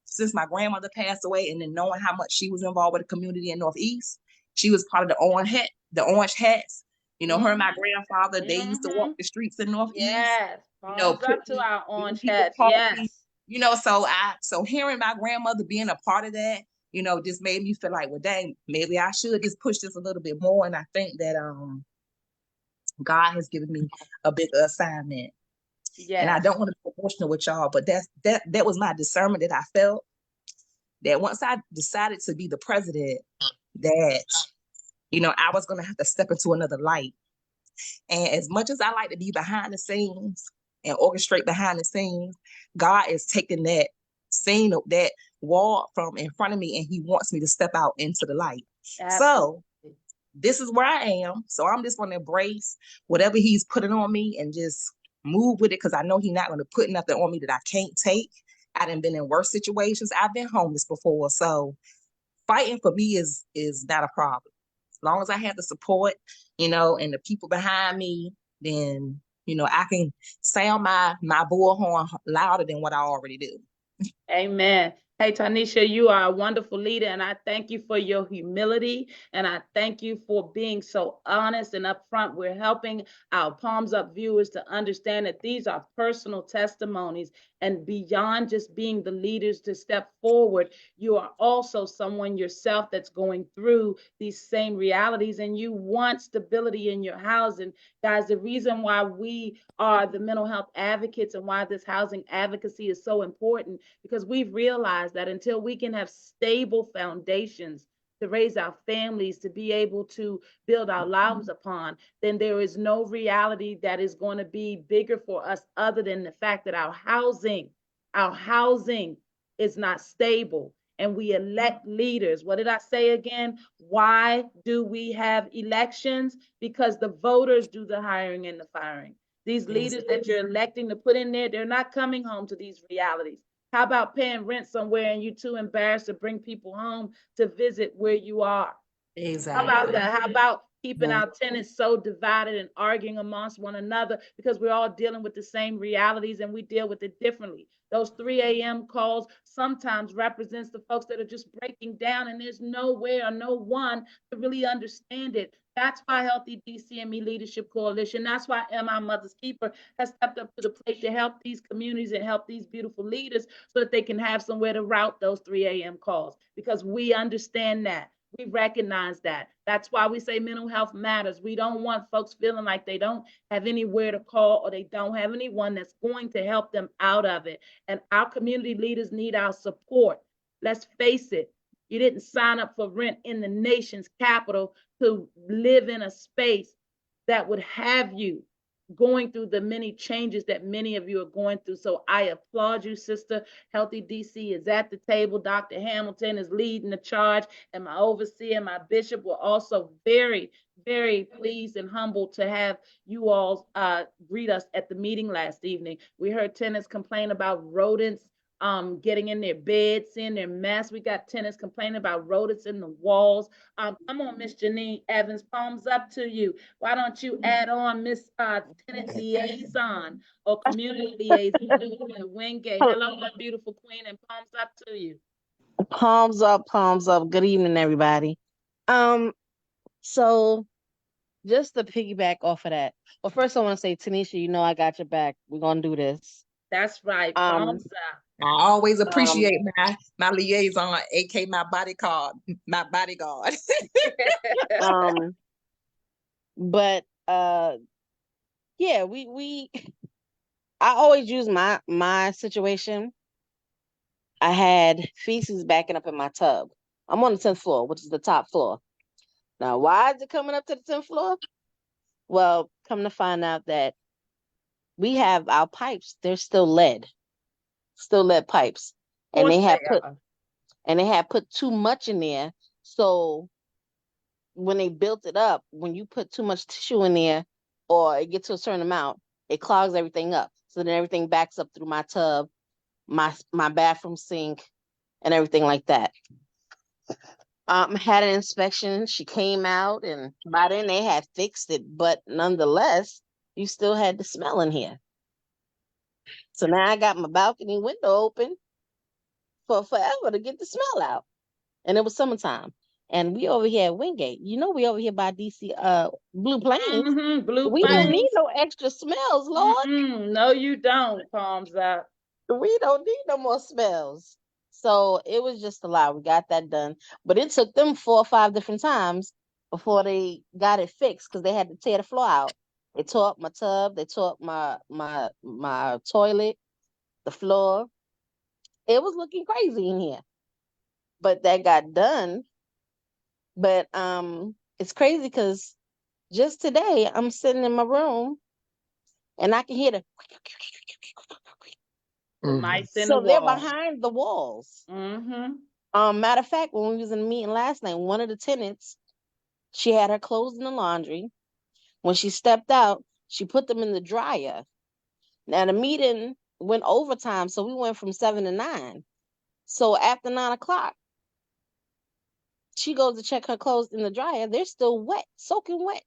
Speaker 7: since my grandmother passed away, and then knowing how much she was involved with the community in Northeast, she was part of the Orange Hats. You know, her and my grandfather, they used to walk the streets in Northeast.
Speaker 1: Yes.
Speaker 7: You know,
Speaker 1: Palms up to our
Speaker 7: giving
Speaker 1: Orange
Speaker 7: people
Speaker 1: Hats.
Speaker 7: coffee.
Speaker 1: Yes.
Speaker 7: You know, so hearing my grandmother being a part of that, you know, just made me feel like, well, dang, maybe I should just push this a little bit more. And I think that God has given me a bigger assignment.
Speaker 1: Yes.
Speaker 7: And I don't want to be emotional with y'all, but that was my discernment that I felt, that once I decided to be the president, that, you know, I was going to have to step into another light. And as much as I like to be behind the scenes and orchestrate behind the scenes, God is taking that scene, that wall from in front of me, and he wants me to step out into the light.
Speaker 1: Absolutely.
Speaker 7: So this is where I am. So I'm just going to embrace whatever he's putting on me and just move with it, because I know he's not going to put nothing on me that I can't take. I done been in worse situations. I've been homeless before. So fighting for me is not a problem. As long as I have the support, you know, and the people behind me, then, you know, I can sound my bullhorn louder than what I already do.
Speaker 1: Amen. Hey, Tanisha, you are a wonderful leader, and I thank you for your humility, and I thank you for being so honest and upfront. We're helping our Palms Up viewers to understand that these are personal testimonies, and beyond just being the leaders to step forward, you are also someone yourself that's going through these same realities, and you want stability in your housing. Guys, the reason why we are the mental health advocates and why this housing advocacy is so important, because we've realized that until we can have stable foundations to raise our families, to be able to build our lives upon, then there is no reality that is going to be bigger for us other than the fact that our housing is not stable. And we elect leaders. What did I say again? Why do we have elections? Because the voters do the hiring and the firing. These leaders that you're electing to put in there, they're not coming home to these realities. How about paying rent somewhere and you too embarrassed to bring people home to visit where you are?
Speaker 7: Exactly.
Speaker 1: How about that? How about keeping our tenants so divided and arguing amongst one another because we're all dealing with the same realities and we deal with it differently? Those 3 a.m. calls sometimes represents the folks that are just breaking down, and there's nowhere or no one to really understand it. That's why Healthy DCME Leadership Coalition, that's why MI Mother's Keeper has stepped up to the plate to help these communities and help these beautiful leaders so that they can have somewhere to route those 3 a.m. calls, because we understand that. We recognize that. That's why we say mental health matters. We don't want folks feeling like they don't have anywhere to call or they don't have anyone that's going to help them out of it. And our community leaders need our support. Let's face it. You didn't sign up for rent in the nation's capital to live in a space that would have you going through the many changes that many of you are going through. So I applaud you, sister. Healthy DC is at the table. Dr. Hamilton is leading the charge, and my overseer, my bishop, were also very, very pleased and humbled to have you all greet us at the meeting last evening. We heard tenants complain about rodents getting in their beds, seeing their mess. We got tenants complaining about rodents in the walls. Come on, Miss Janine Evans, palms up to you. Why don't you add on Miss Tenant Liaison or Community Liaison, Wingate? Hello, my beautiful queen, and palms up to you.
Speaker 8: Palms up, palms up. Good evening, everybody. So just to piggyback off of that. Well, first I want to say, Tanisha, you know I got your back. We're gonna do this.
Speaker 1: That's right. Palms up.
Speaker 7: I always appreciate my liaison, aka my bodyguard.
Speaker 8: But yeah, I always use my situation I had feces backing up in my tub. I'm on the 10th floor, which is the top floor. Now, why is it coming up to the 10th floor? Well, come to find out that we have our pipes, they're still lead pipes.
Speaker 1: Of
Speaker 8: And
Speaker 1: course
Speaker 8: they had
Speaker 1: they
Speaker 8: put
Speaker 1: are.
Speaker 8: and they had put too much in there. So when they built it up, when you put too much tissue in there or it gets to a certain amount, it clogs everything up. So then everything backs up through my tub, my bathroom sink, and everything like that. Had an inspection. She came out, and by then they had fixed it, but nonetheless, you still had the smell in here. So now I got my balcony window open for forever to get the smell out. And it was summertime. And we over here at Wingate. You know, we over here by DC Blue Plains.
Speaker 1: Blue
Speaker 8: We don't need
Speaker 1: Plains.
Speaker 8: no extra smells, Lord.
Speaker 1: No, you don't, Palms Up.
Speaker 8: We don't need no more smells. So it was just a lot. We got that done. But it took them 4 or 5 different times before they got it fixed because they had to tear the floor out. They tore up my tub, they tore up my toilet, the floor. It was looking crazy in here. But that got done. But it's crazy because just today I'm sitting in my room and I can hear the
Speaker 1: Mice in the
Speaker 8: so they're
Speaker 1: wall.
Speaker 8: behind the walls.
Speaker 1: Mm-hmm.
Speaker 8: Matter of fact, when we was in the meeting last night, one of the tenants, she had her clothes in the laundry. When she stepped out, she put them in the dryer. Now the meeting went overtime, so we went from 7 to 9. So after 9 o'clock, she goes to check her clothes in the dryer. They're still wet, soaking wet.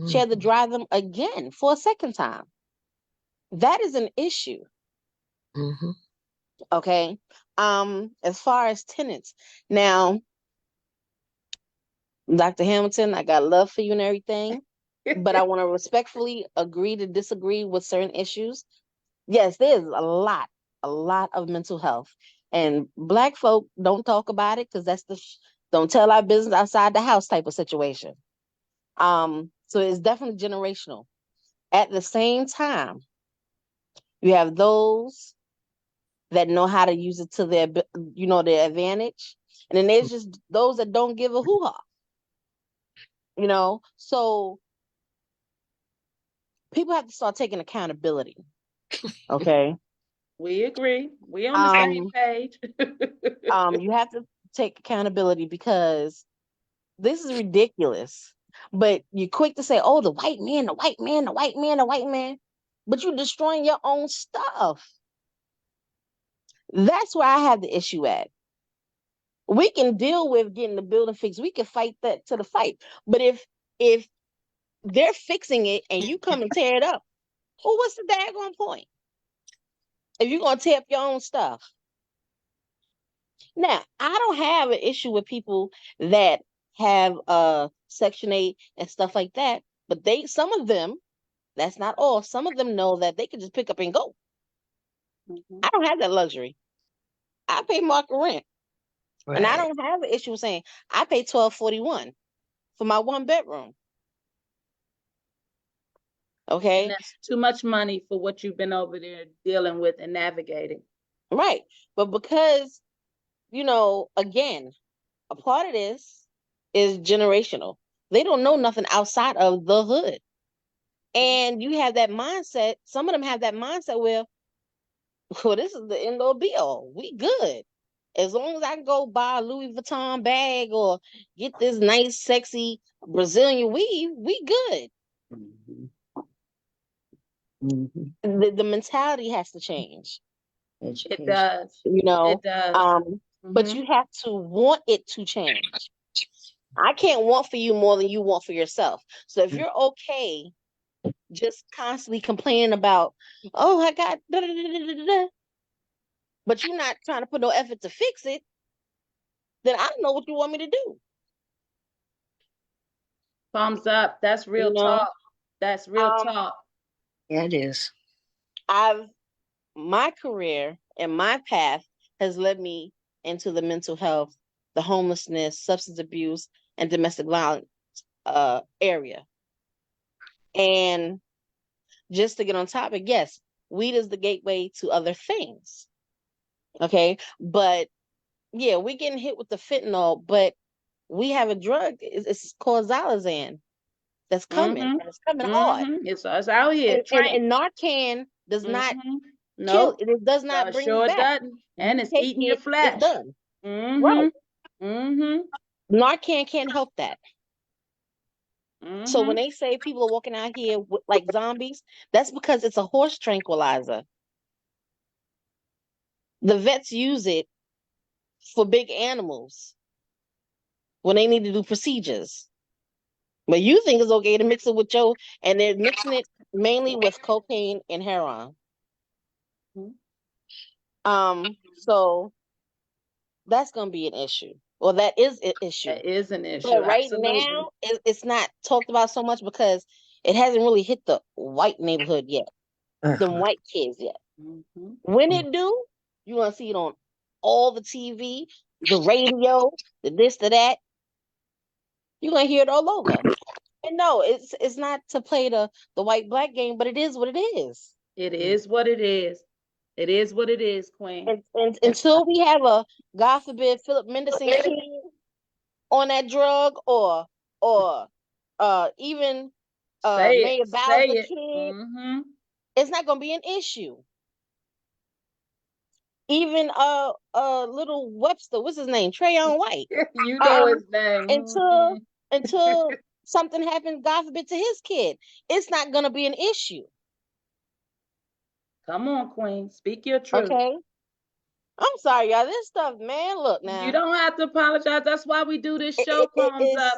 Speaker 8: She had to dry them again for a second time. That is an issue. Okay. As far as tenants, now, Dr. Hamilton, I got love for you and everything, but I want to respectfully agree to disagree with certain issues. Yes, there's a lot of mental health, and Black folk don't talk about it because that's don't tell our business outside the house type of situation. So it's definitely generational. At the same time, you have those that know how to use it to their advantage, and then there's just those that don't give a hoo-ha. So people have to start taking accountability. Okay.
Speaker 1: We agree. We on the same page.
Speaker 8: You have to take accountability because this is ridiculous. But you're quick to say, oh, the white man, the white man, the white man, the white man. But you're destroying your own stuff. That's where I have the issue at. We can deal with getting the building fixed. We can fight that to the fight. But if they're fixing it and you come and tear it up, well, what's the daggone point? If you're going to tear up your own stuff. Now, I don't have an issue with people that have Section 8 and stuff like that, but some of them, that's not all, some of them know that they can just pick up and go. I don't have that luxury. I pay market rent. Right. And I don't have an issue with saying I pay $12.41 for my 1 bedroom. Okay.
Speaker 1: And that's too much money for what you've been over there dealing with and navigating.
Speaker 8: Right. But because, again, a part of this is generational. They don't know nothing outside of the hood. And you have that mindset. Some of them have that mindset where, well, this is the end all be all. We good. As long as I can go buy a Louis Vuitton bag or get this nice, sexy Brazilian weave, we good. The mentality has to change.
Speaker 1: It does.
Speaker 8: It
Speaker 1: does.
Speaker 8: But you have to want it to change. I can't want for you more than you want for yourself. So if you're okay just constantly complaining about, oh, I got da-da-da-da-da-da, but you're not trying to put no effort to fix it, then I don't know what you want me to do.
Speaker 1: Thumbs up. That's real talk. That's real talk.
Speaker 6: Yeah, it is.
Speaker 8: My career and my path has led me into the mental health, the homelessness, substance abuse, and domestic violence area. And just to get on topic, yes, weed is the gateway to other things. Okay, but yeah, we're getting hit with the fentanyl, but we have a drug. It's called Xylazine that's coming.
Speaker 1: Mm-hmm.
Speaker 8: And it's coming hard.
Speaker 1: Mm-hmm. It's out here.
Speaker 8: And Narcan does not
Speaker 1: Mm-hmm.
Speaker 8: kill.
Speaker 1: Nope.
Speaker 8: It does not bring you
Speaker 1: Sure
Speaker 8: back.
Speaker 1: doesn't.
Speaker 8: You
Speaker 1: And it's
Speaker 8: take
Speaker 1: eating your
Speaker 8: it, it's
Speaker 1: flesh.
Speaker 8: done.
Speaker 1: Mm-hmm.
Speaker 8: Right.
Speaker 1: Mm-hmm.
Speaker 8: Narcan can't help that. So
Speaker 1: Mm-hmm.
Speaker 8: when they say people are walking out here like zombies, that's because it's a horse tranquilizer. The vets use it for big animals when they need to do procedures. But you think it's okay to mix it with Joe, and they're mixing it mainly with cocaine and heroin. So that's gonna be an issue. Well, that is an issue.
Speaker 1: That is an issue.
Speaker 8: But right
Speaker 1: Absolutely.
Speaker 8: now, it's not talked about so much because it hasn't really hit the white neighborhood yet, the white kids yet.
Speaker 1: Mm-hmm.
Speaker 8: When it do, you gonna see it on all the TV, the radio, the this, the that. You're gonna hear it all over. And no, it's not to play the white black game, but it is what it is.
Speaker 1: It is what it is. It is what it is, Queen.
Speaker 8: And until we have a, God forbid, Philip Mendelssohn King on that drug, or even
Speaker 1: Say
Speaker 8: Mayor
Speaker 1: it. Say
Speaker 8: Bowser
Speaker 1: it.
Speaker 8: kid,
Speaker 1: Mm-hmm.
Speaker 8: it's not gonna be an issue. Even little Webster, what's his name? Trayon White.
Speaker 1: You know his name.
Speaker 8: Until something happens, God forbid, to his kid, it's not gonna be an issue.
Speaker 1: Come on, Queen. Speak your truth.
Speaker 8: Okay. I'm sorry, y'all. This stuff, man. Look now.
Speaker 1: You don't have to apologize. That's why we do this show, Palms Up.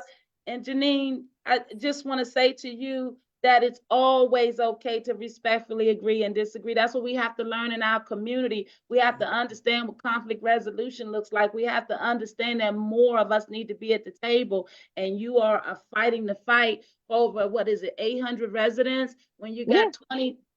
Speaker 1: And Janine, I just want to say to you that it's always okay to respectfully agree and disagree. That's what we have to learn in our community. We have to understand what conflict resolution looks like. We have to understand that more of us need to be at the table. And you are fighting the fight over, what is it, 800 residents? When you got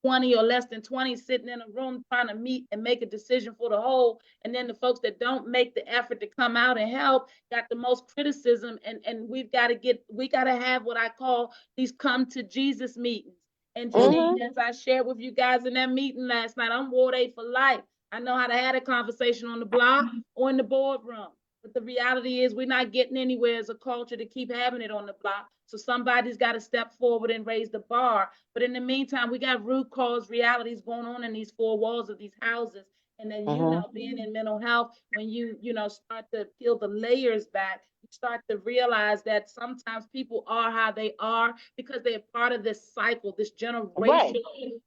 Speaker 1: 20 or less than 20 sitting in a room trying to meet and make a decision for the whole. And then the folks that don't make the effort to come out and help got the most criticism. And we've got to have what I call these come to Jesus meetings. And Janine, as I shared with you guys in that meeting last night, I'm Ward 8 for life. I know how to have a conversation on the block or in the boardroom. But the reality is we're not getting anywhere as a culture to keep having it on the block. So somebody's got to step forward and raise the bar. But in the meantime, we got root cause realities going on in these four walls of these houses. And then, being in mental health, when you start to peel the layers back, you start to realize that sometimes people are how they are because they're part of this cycle, this generational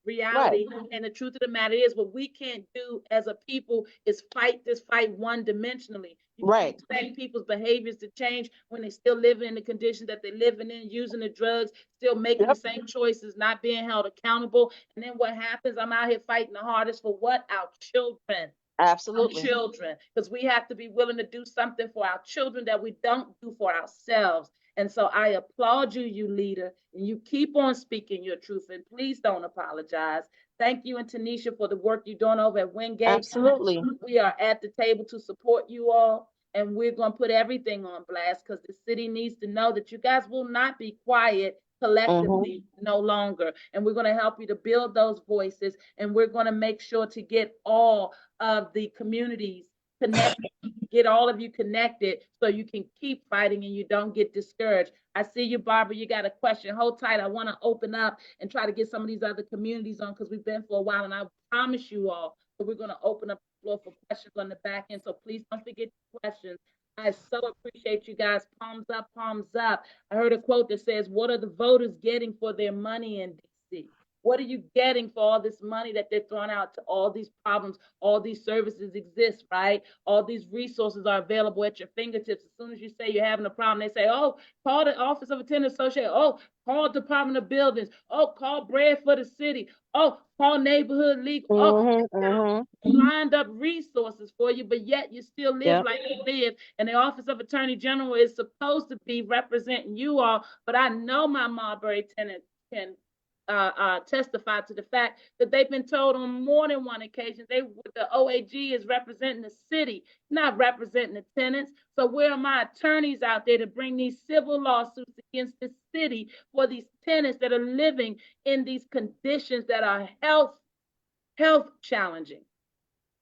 Speaker 1: reality. Right. And the truth of the matter is, what we can't do as a people is fight this fight one-dimensionally. You can't expect people's behaviors to change when they still living in the conditions that they're living in, using the drugs, still making the same choices, not being held accountable. And then what happens? I'm out here fighting the hardest for what? Our children. Absolutely. Our children. Because we have to be willing to do something for our children that we don't do for ourselves. And so I applaud you, you leader, and you keep on speaking your truth. And please don't apologize. Thank you and Tanisha for the work you're doing over at Wingate.
Speaker 8: Absolutely.
Speaker 1: We are at the table to support you all. And we're going to put everything on blast because the city needs to know that you guys will not be quiet collectively no longer. And we're going to help you to build those voices. And we're going to make sure to get all of the communities connected, get all of you connected so you can keep fighting and you don't get discouraged. I see you, Barbara. You got a question. Hold tight. I want to open up and try to get some of these other communities on because we've been for a while. And I promise you all that we're going to open up the floor for questions on the back end. So please don't forget your questions. I so appreciate you guys. Palms up, palms up. I heard a quote that says, what are the voters getting for their money in DC? What are you getting for all this money that they're throwing out to all these problems? All these services exist, right? All these resources are available at your fingertips. As soon as you say you're having a problem, they say, oh, call the Office of Attendant Association. Oh, call Department of Buildings. Oh, call Bread for the City. Oh, call Neighborhood League. Lined up resources for you, but yet you still live like you live. And the Office of Attorney General is supposed to be representing you all. But I know my Marbury tenants can testify to the fact that they've been told on more than one occasion the OAG is representing the city, not representing the tenants. So where are my attorneys out there to bring these civil lawsuits against the city for these tenants that are living in these conditions that are health challenging?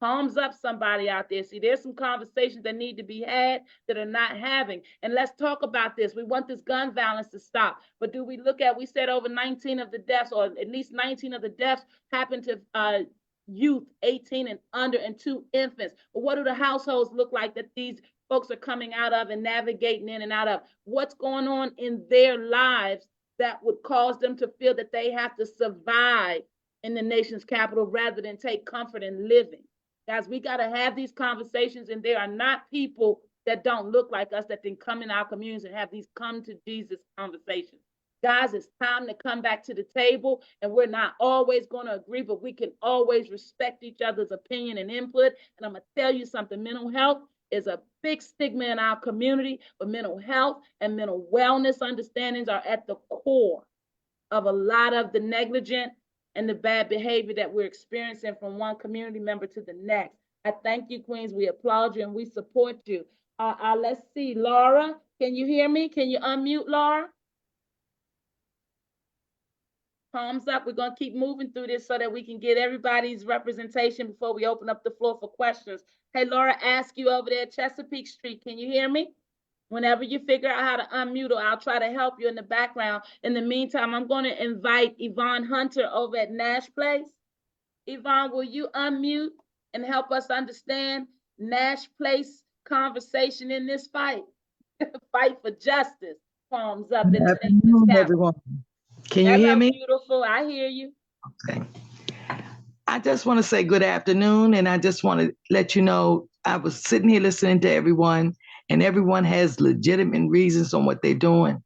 Speaker 1: Palms up, somebody out there. See, there's some conversations that need to be had that are not having. And let's talk about this. We want this gun violence to stop. But do we look at, we said over 19 of the deaths, or at least 19 of the deaths happened to youth 18 and under, and 2 infants. But what do the households look like that these folks are coming out of and navigating in and out of? What's going on in their lives that would cause them to feel that they have to survive in the nation's capital rather than take comfort in living? Guys, we got to have these conversations, and there are not people that don't look like us that can come in our communities and have these come to Jesus conversations. Guys, it's time to come back to the table, and we're not always going to agree, but we can always respect each other's opinion and input. And I'm going to tell you something, mental health is a big stigma in our community, but mental health and mental wellness understandings are at the core of a lot of the negligent and the bad behavior that we're experiencing from one community member to the next. I thank you, Queens. We applaud you and we support you. Let's see, Laura, can you hear me? Can you unmute, Laura? Palms up. We're going to keep moving through this so that we can get everybody's representation before we open up the floor for questions. Hey, Laura, ask you over there at Chesapeake Street. Can you hear me? Whenever you figure out how to unmute, or I'll try to help you in the background. In the meantime, I'm going to invite Yvonne Hunter over at Nash Place. Yvonne, will you unmute and help us understand Nash Place conversation in this fight? Fight for justice. Palms up.
Speaker 9: Good afternoon, everyone. Can you hear me?
Speaker 1: Beautiful. I hear you.
Speaker 9: Okay. I just want to say good afternoon, and I just want to let you know I was sitting here listening to everyone, and everyone has legitimate reasons on what they're doing.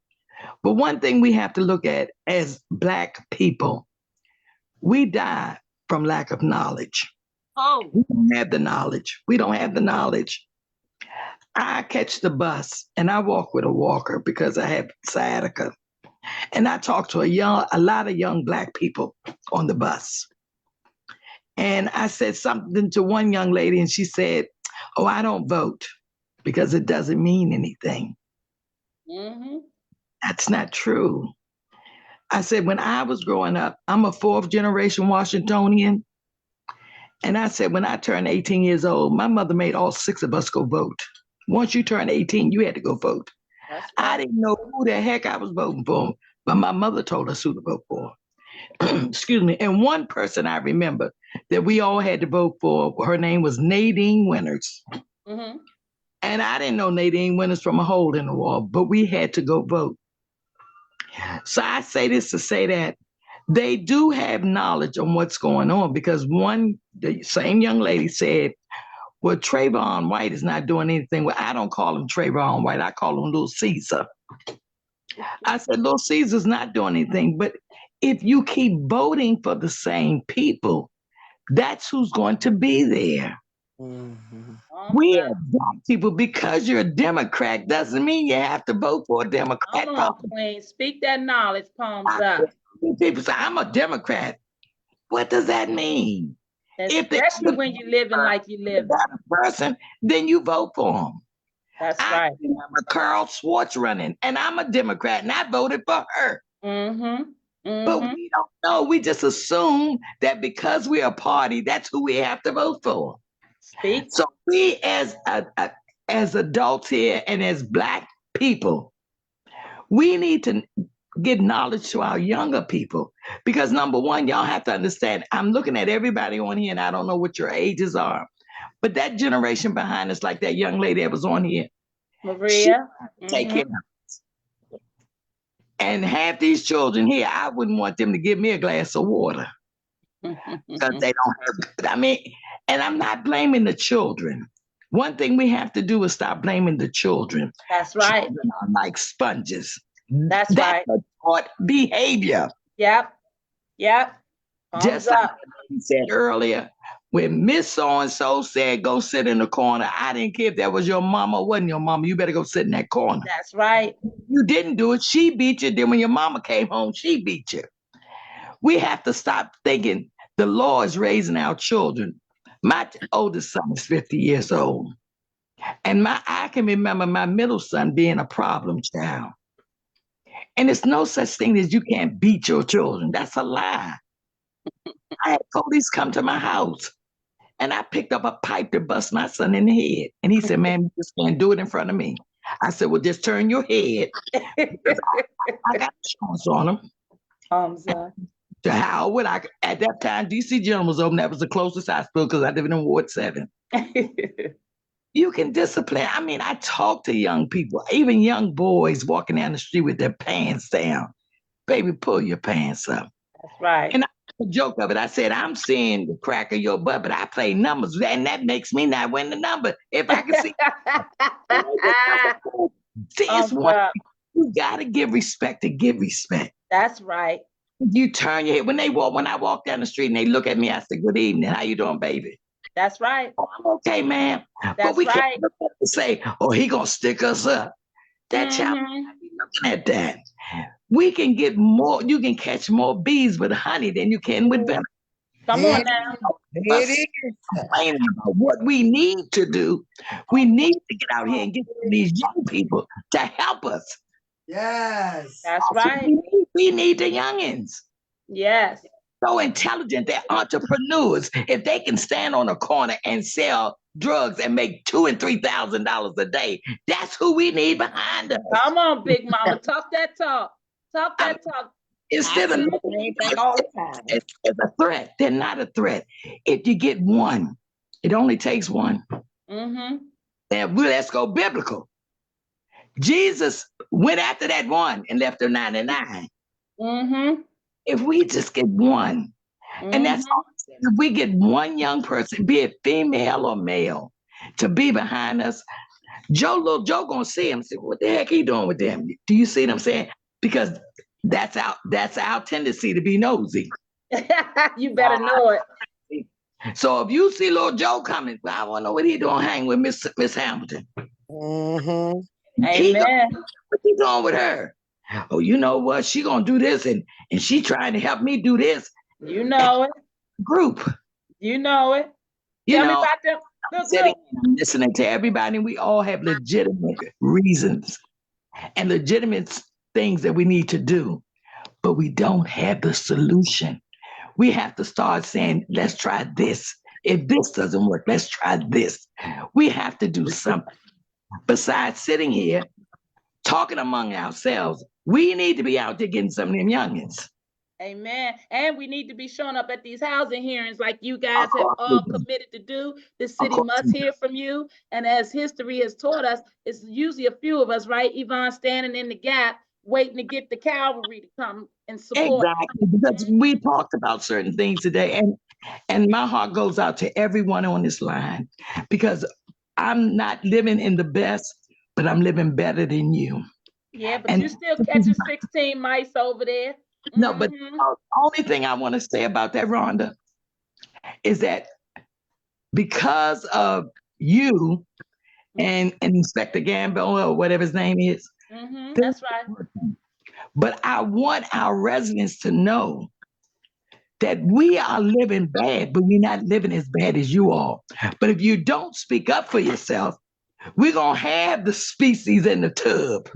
Speaker 9: But one thing we have to look at as Black people, we die from lack of knowledge.
Speaker 1: Oh.
Speaker 9: We don't have the knowledge. We don't have the knowledge. I catch the bus and I walk with a walker because I have sciatica. And I talk to a lot of young Black people on the bus. And I said something to one young lady, and she said, "Oh, I don't vote because it doesn't mean anything."
Speaker 1: Mm-hmm.
Speaker 9: That's not true. I said, when I was growing up, I'm a 4th generation Washingtonian. And I said, when I turned 18 years old, my mother made all 6 of us go vote. Once you turn 18, you had to go vote.
Speaker 1: That's
Speaker 9: I
Speaker 1: right.
Speaker 9: didn't know who the heck I was voting for, but my mother told us who to vote for. Excuse me. And one person I remember that we all had to vote for, her name was Nadine Winters.
Speaker 1: Mm-hmm.
Speaker 9: And I didn't know Nadine Winters from a hole in the wall, but we had to go vote. So I say this to say that they do have knowledge on what's going on, because the same young lady said, well, Trayvon White is not doing anything. Well, I don't call him Trayvon White. I call him Little Caesar. I said, Little Caesar's not doing anything. But if you keep voting for the same people, that's who's going to be there.
Speaker 4: Mm-hmm.
Speaker 9: We are Black people. Because you're a Democrat doesn't mean you have to vote for a Democrat.
Speaker 1: Come on, Queen. Speak that knowledge. Palms up.
Speaker 9: People say, I'm a Democrat. What does that mean?
Speaker 1: Especially when you're living like you live.
Speaker 9: That person, then you vote for them.
Speaker 1: That's
Speaker 9: I
Speaker 1: right.
Speaker 9: remember Carl Schwartz running, and I'm a Democrat, and I voted for her.
Speaker 1: Mm-hmm. Mm-hmm.
Speaker 9: But we don't know. We just assume that because we're a party, that's who we have to vote for.
Speaker 1: Speak.
Speaker 9: So we as adults here and as Black people, we need to get knowledge to our younger people, because number one, y'all have to understand, I'm looking at everybody on here and I don't know what your ages are, but that generation behind us, like that young lady that was on here,
Speaker 1: Maria.
Speaker 9: take care of us. And half these children here, I wouldn't want them to give me a glass of water because they don't have, and I'm not blaming the children. One thing we have to do is stop blaming the children.
Speaker 1: That's right.
Speaker 9: Children are like sponges.
Speaker 1: That's right.
Speaker 9: a taught behavior.
Speaker 1: Yep.
Speaker 9: Just like I said earlier, when Miss So-and-so said, go sit in the corner, I didn't care if that was your mama or wasn't your mama. You better go sit in that corner.
Speaker 1: That's right.
Speaker 9: You didn't do it. She beat you. Then when your mama came home, she beat you. We have to stop thinking the law is raising our children. My oldest son is 50 years old. And I can remember my middle son being a problem child. And it's no such thing as you can't beat your children. That's a lie. I had police come to my house And I picked up a pipe to bust my son in the head. And he said, "Man, you just can't do it in front of me." I said, "Well, just turn your head." I got insurance on him. To Howard, at that time, DC General was open. That was the closest hospital because I live in Ward 7. You can discipline. I mean, I talk to young people, even young boys walking down the street with their pants down. Baby, pull your pants up.
Speaker 1: That's right.
Speaker 9: And I joke of it. I said, "I'm seeing the crack of your butt, but I play numbers, and that makes me not win the number. If I can see, see, it's one. You gotta give respect to give respect."
Speaker 1: That's right.
Speaker 9: You turn your head when I walk down the street and they look at me. I say, "Good evening. How you doing, baby?"
Speaker 1: That's right.
Speaker 9: "Oh, I'm okay, ma'am." But
Speaker 1: That's
Speaker 9: we
Speaker 1: right.
Speaker 9: can't look at and say, "Oh, he gonna stick us up." That child not be looking at that. We can get more. You can catch more bees with honey than you can with venom.
Speaker 1: Come on now.
Speaker 4: It is.
Speaker 9: Complaining about what we need to do. We need to get out here and get these young people to help us.
Speaker 4: Yes.
Speaker 1: That's right.
Speaker 9: We need the youngins.
Speaker 1: Yes.
Speaker 9: So intelligent, they're entrepreneurs. If they can stand on a corner and sell drugs and make $2,000 and $3,000 a day, that's who we need behind us.
Speaker 1: Come on, Big Mama. Talk that talk. Talk that talk.
Speaker 9: Instead of
Speaker 7: all the time.
Speaker 9: it's a threat, they're not a threat. If you get one, it only takes one.
Speaker 1: Mm-hmm.
Speaker 9: And let's go biblical. Jesus went after that one and left her 99.
Speaker 1: Mm-hmm.
Speaker 9: If we just get one, and that's all I'm saying, if we get one young person, be it female or male, to be behind us, little Joe gonna see him and say, "What the heck he doing with them?" Do you see what I'm saying? Because that's our tendency to be nosy.
Speaker 1: You better know it.
Speaker 9: So if you see little Joe coming, "Well, I want to know what he doing hang with Miss Hamilton."
Speaker 4: Mm-hmm.
Speaker 1: Amen.
Speaker 9: What you doing with her? "Oh, you know what? She gonna do this, and she trying to help me do this."
Speaker 1: You know it.
Speaker 9: Group.
Speaker 1: You know it.
Speaker 9: You
Speaker 1: Tell me
Speaker 9: know,
Speaker 1: about them.
Speaker 9: I'm sitting here, I'm listening to everybody, and we all have legitimate reasons and legitimate things that we need to do, but we don't have the solution. We have to start saying, "Let's try this. If this doesn't work, let's try this." We have to do something. Besides sitting here talking among ourselves, we need to be out there getting some of them youngins.
Speaker 1: Amen. And we need to be showing up at these housing hearings like you guys have all committed to do. The city must hear from you. And as history has taught us, it's usually a few of us, right, Yvonne, standing in the gap, waiting to get the cavalry to come and support.
Speaker 9: Exactly, because we talked about certain things today, and my heart goes out to everyone on this line, because I'm not living in the best, but I'm living better than you.
Speaker 1: Yeah, but
Speaker 9: And
Speaker 1: you still catching 16 mice over there.
Speaker 9: No, but the only thing I want to say about that, Rhonda, is that because of you and Inspector Gamble or whatever his name is,
Speaker 1: that's right.
Speaker 9: But I want our residents to know that we are living bad, but we're not living as bad as you all. But if you don't speak up for yourself, we're going to have the species in the tub.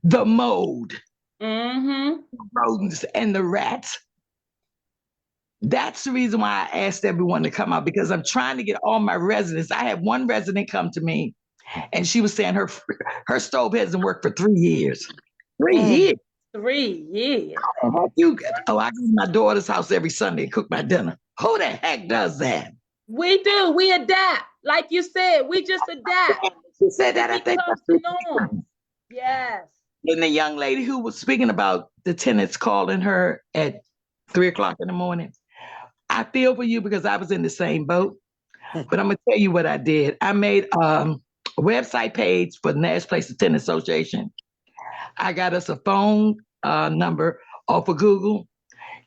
Speaker 9: The mold, the rodents, and the rats. That's the reason why I asked everyone to come out, because I'm trying to get all my residents. I had one resident come to me, and she was saying her stove hasn't worked for 3 years. 3 years.
Speaker 1: 3 years.
Speaker 9: I go to my daughter's house every Sunday and cook my dinner. Who the heck does that?
Speaker 1: We do. We adapt. Like you said, we just adapt.
Speaker 9: She said that, I think that's
Speaker 1: the norm. Yes.
Speaker 9: And the young lady who was speaking about the tenants calling her at 3 o'clock in the morning. I feel for you because I was in the same boat. But I'm going to tell you what I did. I made a website page for the Nash Place Tenant Association. I got us a phone number off of Google.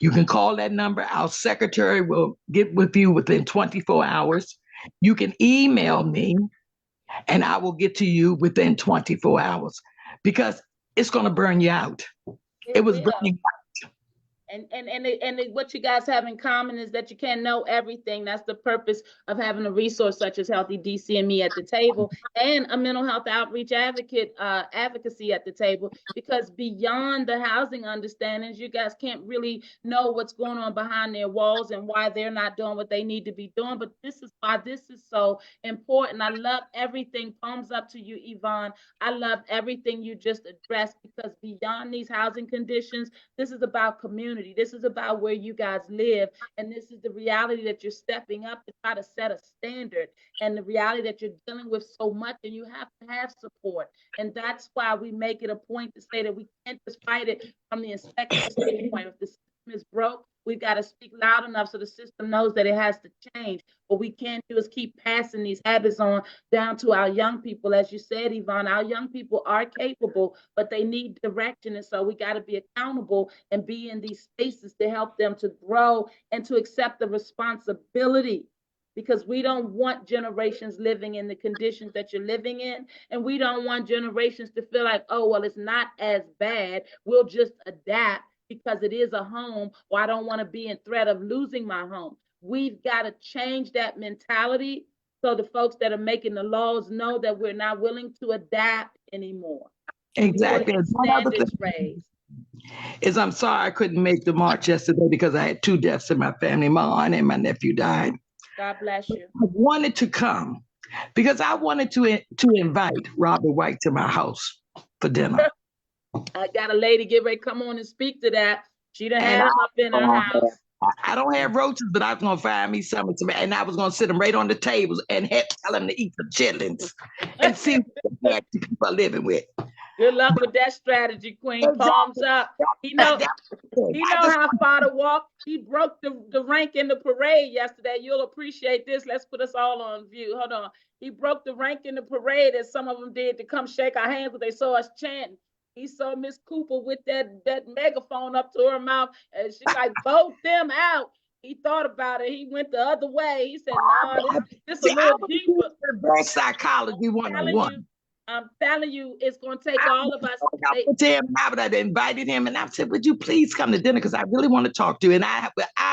Speaker 9: You can call that number. Our secretary will get with you within 24 hours. You can email me, and I will get to you within 24 hours, because it's going to burn you out. It was burning out.
Speaker 1: What you guys have in common is that you can't know everything. That's the purpose of having a resource such as Healthy DC and me at the table, and a mental health outreach advocacy at the table. Because beyond the housing understandings, you guys can't really know what's going on behind their walls and why they're not doing what they need to be doing. But this is why this is so important. I love everything. Palms up to you, Yvonne. I love everything you just addressed, because beyond these housing conditions, this is about community. This is about where you guys live. And this is the reality that you're stepping up to try to set a standard, and the reality that you're dealing with so much, and you have to have support. And that's why we make it a point to say that we can't just fight it from the inspector standpoint. If the system is broke, we've got to speak loud enough so the system knows that it has to change. What we can't do is keep passing these habits on down to our young people. As you said, Yvonne, our young people are capable, but they need direction. And so we got to be accountable and be in these spaces to help them to grow and to accept the responsibility, because we don't want generations living in the conditions that you're living in. And we don't want generations to feel like, oh, well, it's not as bad. We'll just adapt because it is a home, or I don't want to be in threat of losing my home. We've got to change that mentality so the folks that are making the laws know that we're not willing to adapt anymore.
Speaker 9: Exactly.
Speaker 1: Standards raised.
Speaker 9: I'm sorry I couldn't make the march yesterday because I had 2 deaths in my family. My aunt and my nephew died.
Speaker 1: God bless you.
Speaker 9: I wanted to come because I wanted to invite Robert White to my house for dinner.
Speaker 1: I got a lady get ready to come on and speak to that. She done had him up in her house.
Speaker 9: I don't have roaches, but I was gonna find me something and I was gonna sit them right on the tables and tell them to eat the chitlins and see what the nasty people are living with.
Speaker 1: Good luck with that strategy, Queen. Palms up. He know how far to walk. He broke the rank in the parade yesterday. You'll appreciate this. Let's put us all on view. Hold on. He broke the rank in the parade, as some of them did, to come shake our hands when they saw us chanting. He saw Miss Cooper with that megaphone up to her mouth, and she's like, vote them out. He thought about it. He went the other way. He said, no, this is a little deeper.
Speaker 9: Reverse psychology 101.
Speaker 1: I'm telling you, it's going to take all of us.
Speaker 9: I invited him, and I said, would you please come to dinner? Because I really want to talk to you. And I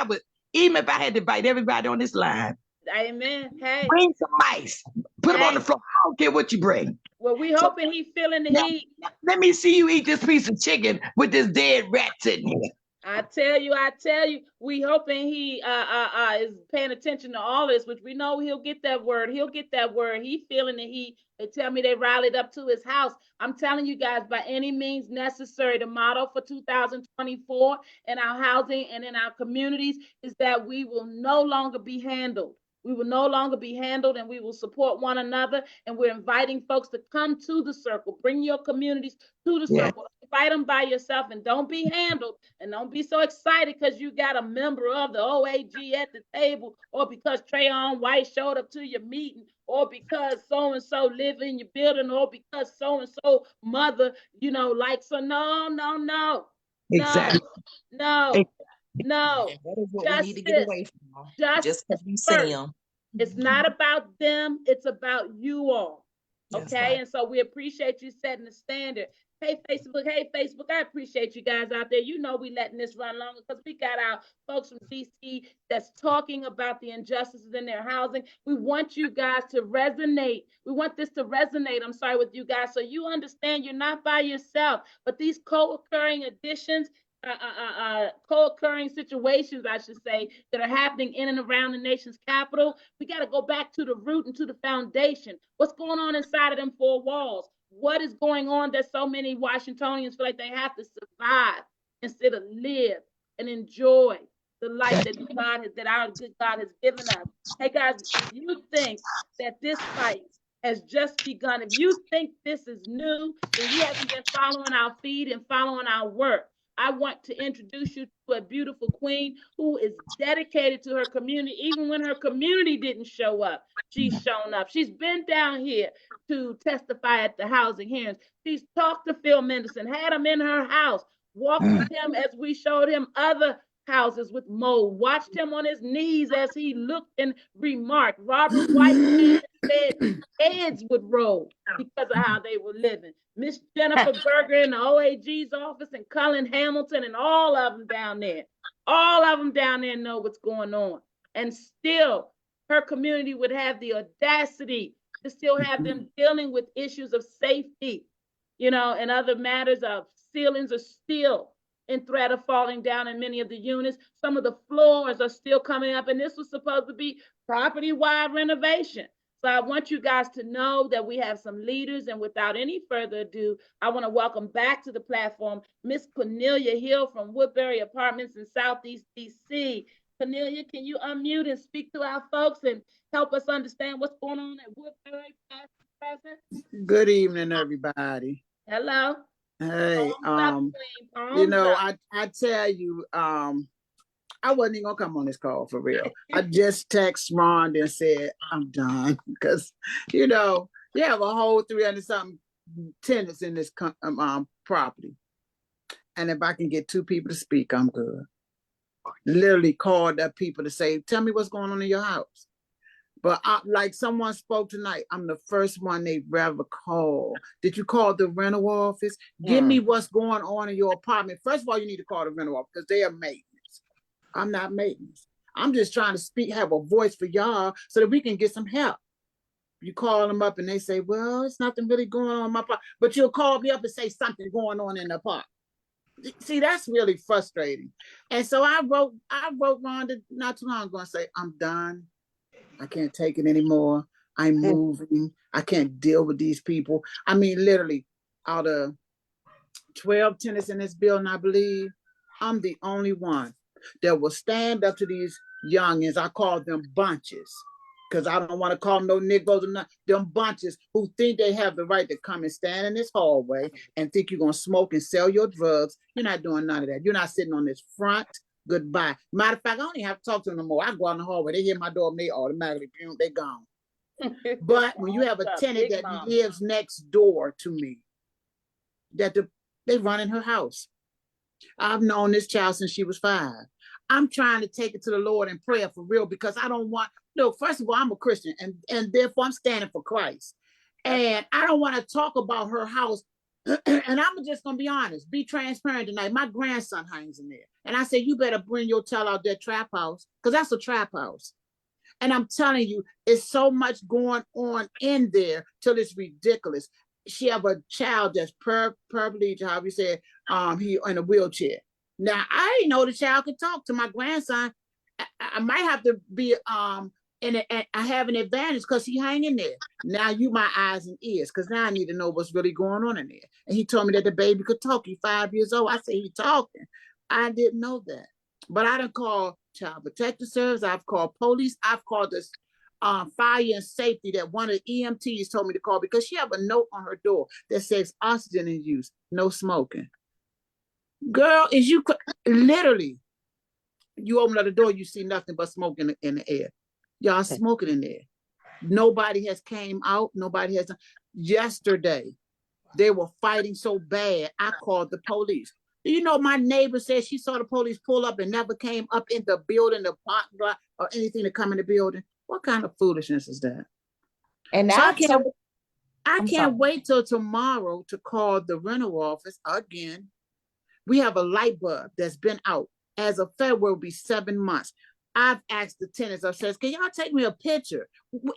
Speaker 9: would, even if I had to invite everybody on this line.
Speaker 1: Amen. Hey.
Speaker 9: Bring some mice. Put them on the floor. I don't care what you bring.
Speaker 1: Well, we hoping he feeling the heat.
Speaker 9: Let me see you eat this piece of chicken with this dead rat sitting here.
Speaker 1: I tell you, we hoping he is paying attention to all this, which we know he'll get that word. He feeling the heat. They tell me they rallied up to his house. I'm telling you guys, by any means necessary, the motto for 2024 in our housing and in our communities is that we will no longer be handled. We will no longer be handled, and we will support one another. And we're inviting folks to come to the circle. Bring your communities to the circle. Invite them by yourself, and don't be handled. And don't be so excited because you got a member of the OAG at the table, or because Trayon White showed up to your meeting, or because so-and-so live in your building, or because so-and-so mother, likes her. No.
Speaker 9: Exactly.
Speaker 1: No.
Speaker 7: That is what we need to get away from. Just because we see them.
Speaker 1: It's not about them. It's about you all. Okay.
Speaker 7: Right.
Speaker 1: And so we appreciate you setting the standard. Hey, Facebook. I appreciate you guys out there. We letting this run longer because we got our folks from DC that's talking about the injustices in their housing. We want you guys to resonate. We want this to resonate, with you guys. So you understand you're not by yourself, but these co-occurring additions, co-occurring situations, I should say, that are happening in and around the nation's capital, we got to go back to the root and to the foundation. What's going on inside of them 4 walls? What is going on that so many Washingtonians feel like they have to survive instead of live and enjoy the life that our good God has given us? Hey guys, if you think that this fight has just begun, if you think this is new, and you haven't been following our feed and following our work, I want to introduce you to a beautiful queen who is dedicated to her community. Even when her community didn't show up, she's shown up. She's been down here to testify at the housing hearings. She's talked to Phil Mendelssohn, had him in her house, walked with him as we showed him other houses with mold, watched him on his knees as he looked and remarked. Robert White heads would roll because of how they were living. Miss Jennifer Berger in the OAG's office and Cullen Hamilton and all of them down there. All of them down there know what's going on. And still, her community would have the audacity to still have them dealing with issues of safety, you know, and other matters of ceilings are still in threat of falling down in many of the units. Some of the floors are still coming up, and this was supposed to be property-wide renovation. So I want you guys to know that we have some leaders, and without any further ado, I want to welcome back to the platform Miss Cornelia Hill from Woodbury Apartments in Southeast DC. Cornelia, can you unmute and speak to our folks and help us understand what's going on at Woodbury past and present?
Speaker 10: Good evening, everybody.
Speaker 1: Hello.
Speaker 10: Hey,
Speaker 1: Palms up,
Speaker 10: you know,
Speaker 1: up.
Speaker 10: I tell you, I wasn't even gonna come on this call for real. I just text Rhonda and said I'm done because, you know, you have a whole 300-something tenants in this property, and if I can get 2 people to speak, I'm good. Literally called up people to say, tell me what's going on in your house. But like someone spoke tonight, I'm the first one they've ever called. Did you call the rental office? Give me what's going on in your apartment. First of all, you need to call the rental office because they are maintenance. I'm not maintenance. I'm just trying to speak, have a voice for y'all so that we can get some help. You call them up and they say, well, it's nothing really going on in my apartment. But you'll call me up and say something going on in the apartment. See, that's really frustrating. And so I wrote Rhonda not too long ago and say, I'm done. I can't take it anymore. I'm moving. I can't deal with these people. I mean, literally, out of 12 tenants in this building, I believe, I'm the only one that will stand up to these youngins. I call them bunches because I don't want to call them no niggas or nothing. Them bunches who think they have the right to come and stand in this hallway and think you're going to smoke and sell your drugs. You're not doing none of that. You're not sitting on this front. Goodbye. Matter of fact, I don't even have to talk to them no more. I go out in the hallway. They hear my door and they automatically, they're gone. But when you have a tenant that lives next door to me, that they run in her house. I've known this child since she was 5. I'm trying to take it to the Lord in prayer for real because I don't want, no, first of all, I'm a Christian and therefore I'm standing for Christ. And I don't want to talk about her house. And I'm just going to be honest, be transparent tonight. My grandson hangs in there. And I said, you better bring your child out that trap house because that's a trap house. And I'm telling you, it's so much going on in there till it's ridiculous. She have a child that's paraplegic, how you said, he in a wheelchair. Now, I didn't know the child could talk to my grandson. I might have to be and I have an advantage because he hanging there. Now you my eyes and ears because now I need to know what's really going on in there. And he told me that the baby could talk. He's 5 years old. I said, he talking. I didn't know that. But I done called Child Protective Service. I've called police. I've called this fire and safety that one of the EMTs told me to call because she have a note on her door that says oxygen in use, no smoking. Girl, is you literally, you open up the door, you see nothing but smoke in the air. Y'all smoking in there. Nobody has came out. Nobody has. Yesterday, they were fighting so bad, I called the police. Do you know my neighbor said she saw the police pull up and never came up in the building, the parking lot, or anything to come in the building? What kind of foolishness is that?
Speaker 7: And
Speaker 10: so I
Speaker 7: I'm
Speaker 10: can't
Speaker 7: sorry.
Speaker 10: wait till tomorrow to call the rental office again. We have a light bulb that's been out. As of February, will be 7 months. I've asked the tenants, I says, can y'all take me a picture?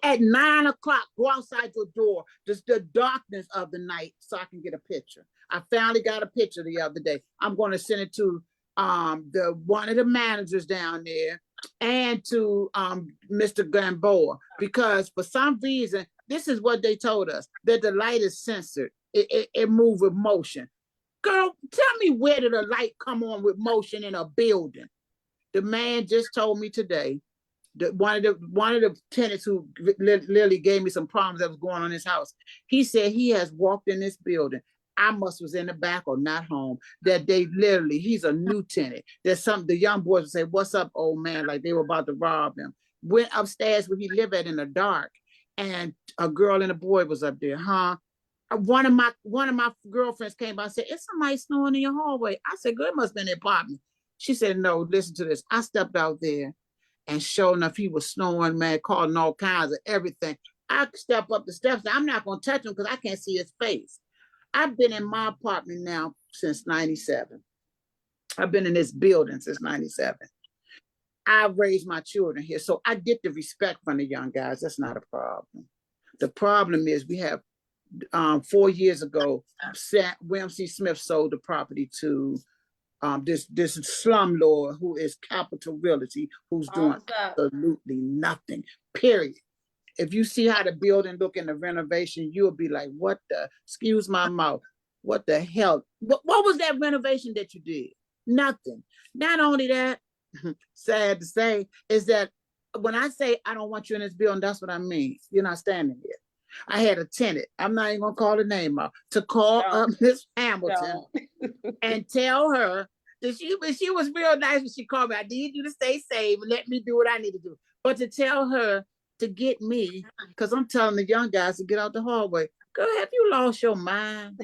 Speaker 10: At 9 o'clock, go outside your door, just the darkness of the night so I can get a picture. I finally got a picture the other day. I'm going to send it to one of the managers down there and to Mr. Gamboa because for some reason, this is what they told us, that the light is censored. It moves with motion. Girl, tell me where did a light come on with motion in a building? The man just told me today that one of the tenants who literally gave me some problems that was going on in his house. He said he has walked in this building. I must was in the back or not home. That they literally, he's a new tenant. There's the young boys would say, "What's up, old man?" Like they were about to rob him. Went upstairs where he lived at in the dark, and a girl and a boy was up there, huh? One of my girlfriends came by and said, "It's somebody snoring in your hallway." I said, "Good, it must have been the apartment." She said, "No, listen to this." I stepped out there and sure enough, he was snoring, man, calling all kinds of everything. I step up the steps. I'm not going to touch him because I can't see his face. I've been in my apartment now since 97. I've been in this building since 97. I raised my children here, so I get the respect from the young guys. That's not a problem. The problem is we have 4 years ago, William C. Smith sold the property to this slumlord who is Capital Realty, who's doing absolutely nothing, period. If you see how the building look in the renovation, you'll be like, what the, excuse my mouth, what the hell? What was that renovation that you did? Nothing. Not only that, sad to say, is that when I say I don't want you in this building, that's what I mean. You're not standing here. I had a tenant, I'm not even gonna call the name out, to call up Miss Hamilton and tell her that she was real nice when she called me. I need you to stay safe and let me do what I need to do. But to tell her to get me, because I'm telling the young guys to get out the hallway. Girl, have you lost your mind?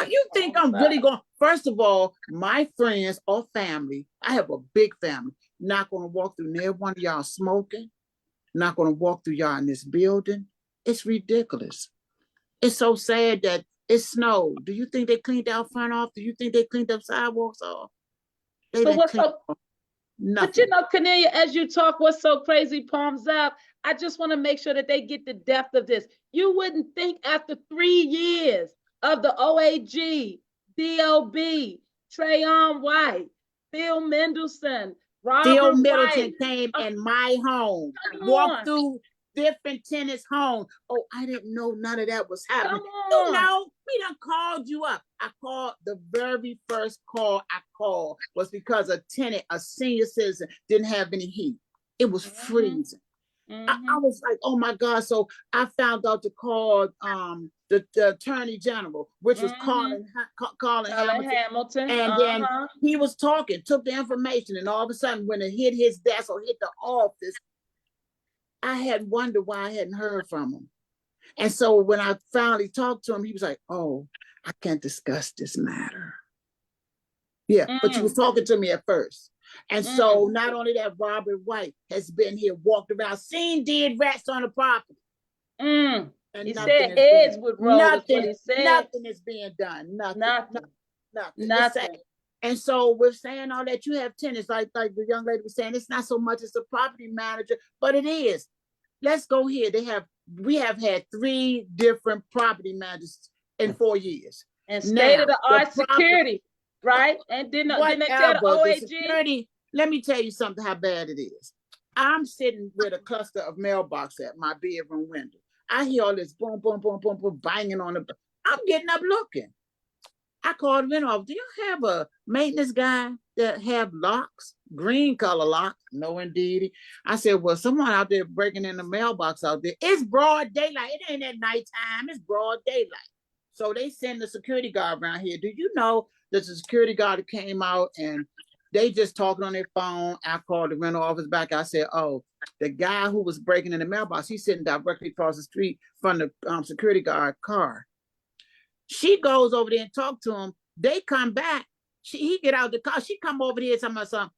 Speaker 10: You think I'm really going? First of all, my friends or family, I have a big family, not going to walk through near one of y'all smoking, not going to walk through y'all in this building. It's ridiculous. It's so sad that it snowed. Do you think they cleaned out front off? Do you think they cleaned up sidewalks off? They
Speaker 1: So
Speaker 10: didn't
Speaker 1: what's
Speaker 10: clean
Speaker 1: up?
Speaker 10: up
Speaker 1: But you
Speaker 10: nothing.
Speaker 1: know, Cornelia, as you talk, what's so crazy, palms up. I just want to make sure that they get the depth of this. You wouldn't think after 3 years of the OAG, DOB, Trayon White, Phil Mendelssohn,
Speaker 10: Phil
Speaker 1: Robert
Speaker 10: Middleton
Speaker 1: White.
Speaker 10: came in my home,
Speaker 1: Come
Speaker 10: walked
Speaker 1: on,
Speaker 10: through different tenants' homes. Oh, I didn't know none of that was happening.
Speaker 1: come
Speaker 10: You
Speaker 1: on.
Speaker 10: know, we done called you up. I called, the very first call I called was because a tenant, a senior citizen, didn't have any heat. It was freezing. I was like, oh my God. So I found out to call the Attorney General, which was Colin Hamilton.
Speaker 1: Hamilton.
Speaker 10: And then he was talking, took the information, and all of a sudden, when it hit his desk or hit the office, I had wondered why I hadn't heard from him. And so when I finally talked to him, he was like, oh, I can't discuss this matter. Yeah, but you was talking to me at first. And so not only that, Robert White has been here, walked around, seen dead rats on the property. And
Speaker 1: he said heads would roll.
Speaker 10: Nothing,
Speaker 1: That's what he said.
Speaker 10: nothing is being done. Nothing.
Speaker 1: Nothing.
Speaker 10: And so we're saying all that, you have tenants, like the young lady was saying, it's not so much as a property manager, but it is. Let's go here. We have had 3 different property managers in 4 years.
Speaker 1: And state-of-the-art security, right? And didn't they tell the OAG?
Speaker 10: Security, let me tell you something, how bad it is. I'm sitting with a cluster of mailbox at my bedroom window. I hear all this boom, boom, boom, boom, boom, banging on the. I'm getting up looking. I called him off. Do you have a maintenance guy that have locks, green color locks? No, indeed. I said, well, someone out there breaking in the mailbox out there. It's broad daylight. It ain't at nighttime. It's broad daylight. So they send the security guard around here. Do you know that the security guard came out and they just talking on their phone? I called the rental office back. I said, oh, the guy who was breaking in the mailbox, he's sitting directly across the street from the security guard car. She goes over there and talk to him. They come back. He get out the car. She come over there and tell me something.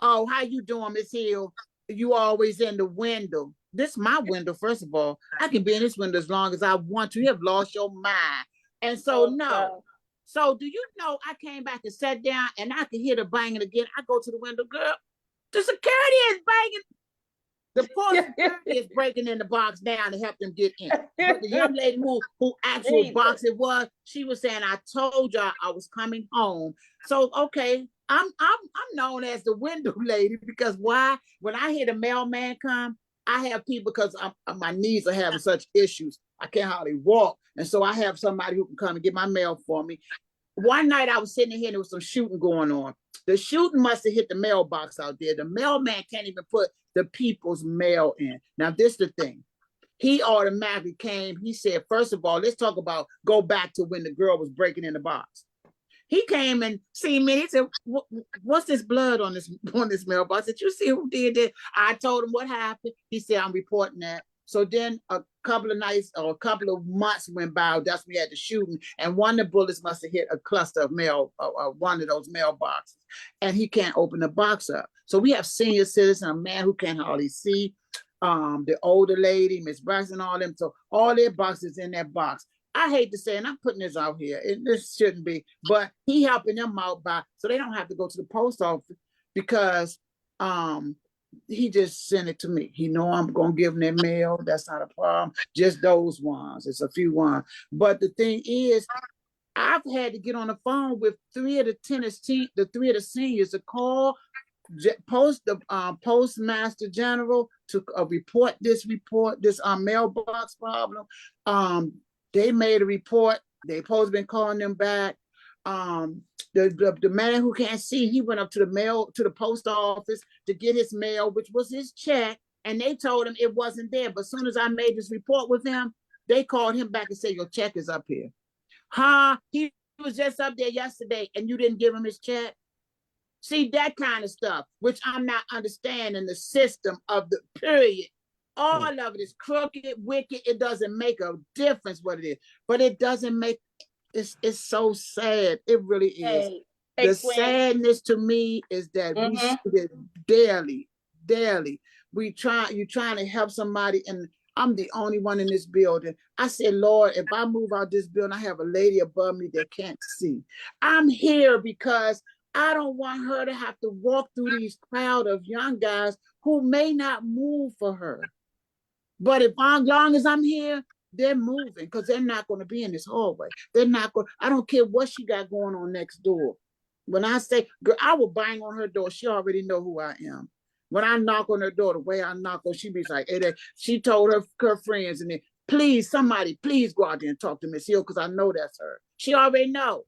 Speaker 10: Oh, how you doing, Miss Hill? You always in the window. This is my window, first of all. I can be in this window as long as I want to. You have lost your mind. And so, no. So do you know, I came back and sat down and I could hear the banging again. I go to the window, girl. The security is banging. The poor security is breaking in the box down to help them get in. But the young lady who actual box it was, she was saying, I told y'all I was coming home. So, okay, I'm known as the window lady because why? When I hear the mailman come, I have people because my knees are having such issues. I can't hardly walk. And so I have somebody who can come and get my mail for me. One night I was sitting here and there was some shooting going on. The shooting must have hit the mailbox out there. The mailman can't even put the people's mail in. Now, this is the thing. He automatically came. He said, first of all, let's talk about go back to when the girl was breaking in the box. He came and seen me. He said, what's this blood on this mailbox? Did you see who did that? I told him what happened. He said, I'm reporting that. So then a couple of nights or a couple of months went by. That's when we had the shooting. And one of the bullets must have hit a cluster of mail, one of those mailboxes. And he can't open the box up. So we have senior citizen, a man who can't hardly see, the older lady, Miss Bryson, all them. So all their boxes in that box. I hate to say, and I'm putting this out here, this shouldn't be, but he helping them out so they don't have to go to the post office because he just sent it to me. He know I'm gonna give them their mail. That's not a problem. Just those ones. It's a few ones. But the thing is, I've had to get on the phone with three of the seniors to call the postmaster general to report this mailbox problem. They made a report. They supposed to been calling them back. The man who can't see, he went up to the post office to get his mail, which was his check, and they told him it wasn't there. But as soon as I made this report with him, they called him back and said, your check is up here. He was just up there yesterday and you didn't give him his check? See, that kind of stuff, which I'm not understanding the system of the period. All of it is crooked, wicked. It doesn't make a difference what it is, but it doesn't make, it's so sad. It really is. The sadness to me is that we see it daily. You're trying to help somebody, and I'm the only one in this building. I said, Lord, if I move out this building, I have a lady above me that can't see. I'm here because I don't want her to have to walk through these crowd of young guys who may not move for her. But as long as I'm here, they're moving because they're not going to be in this hallway. They're not going. I don't care what she got going on next door. When I say, girl, I will bang on her door. She already know who I am. When I knock on her door, the way I knock on, she be like, hey, she told her friends, and then, please, somebody, please go out there and talk to Miss Hill because I know that's her. She already know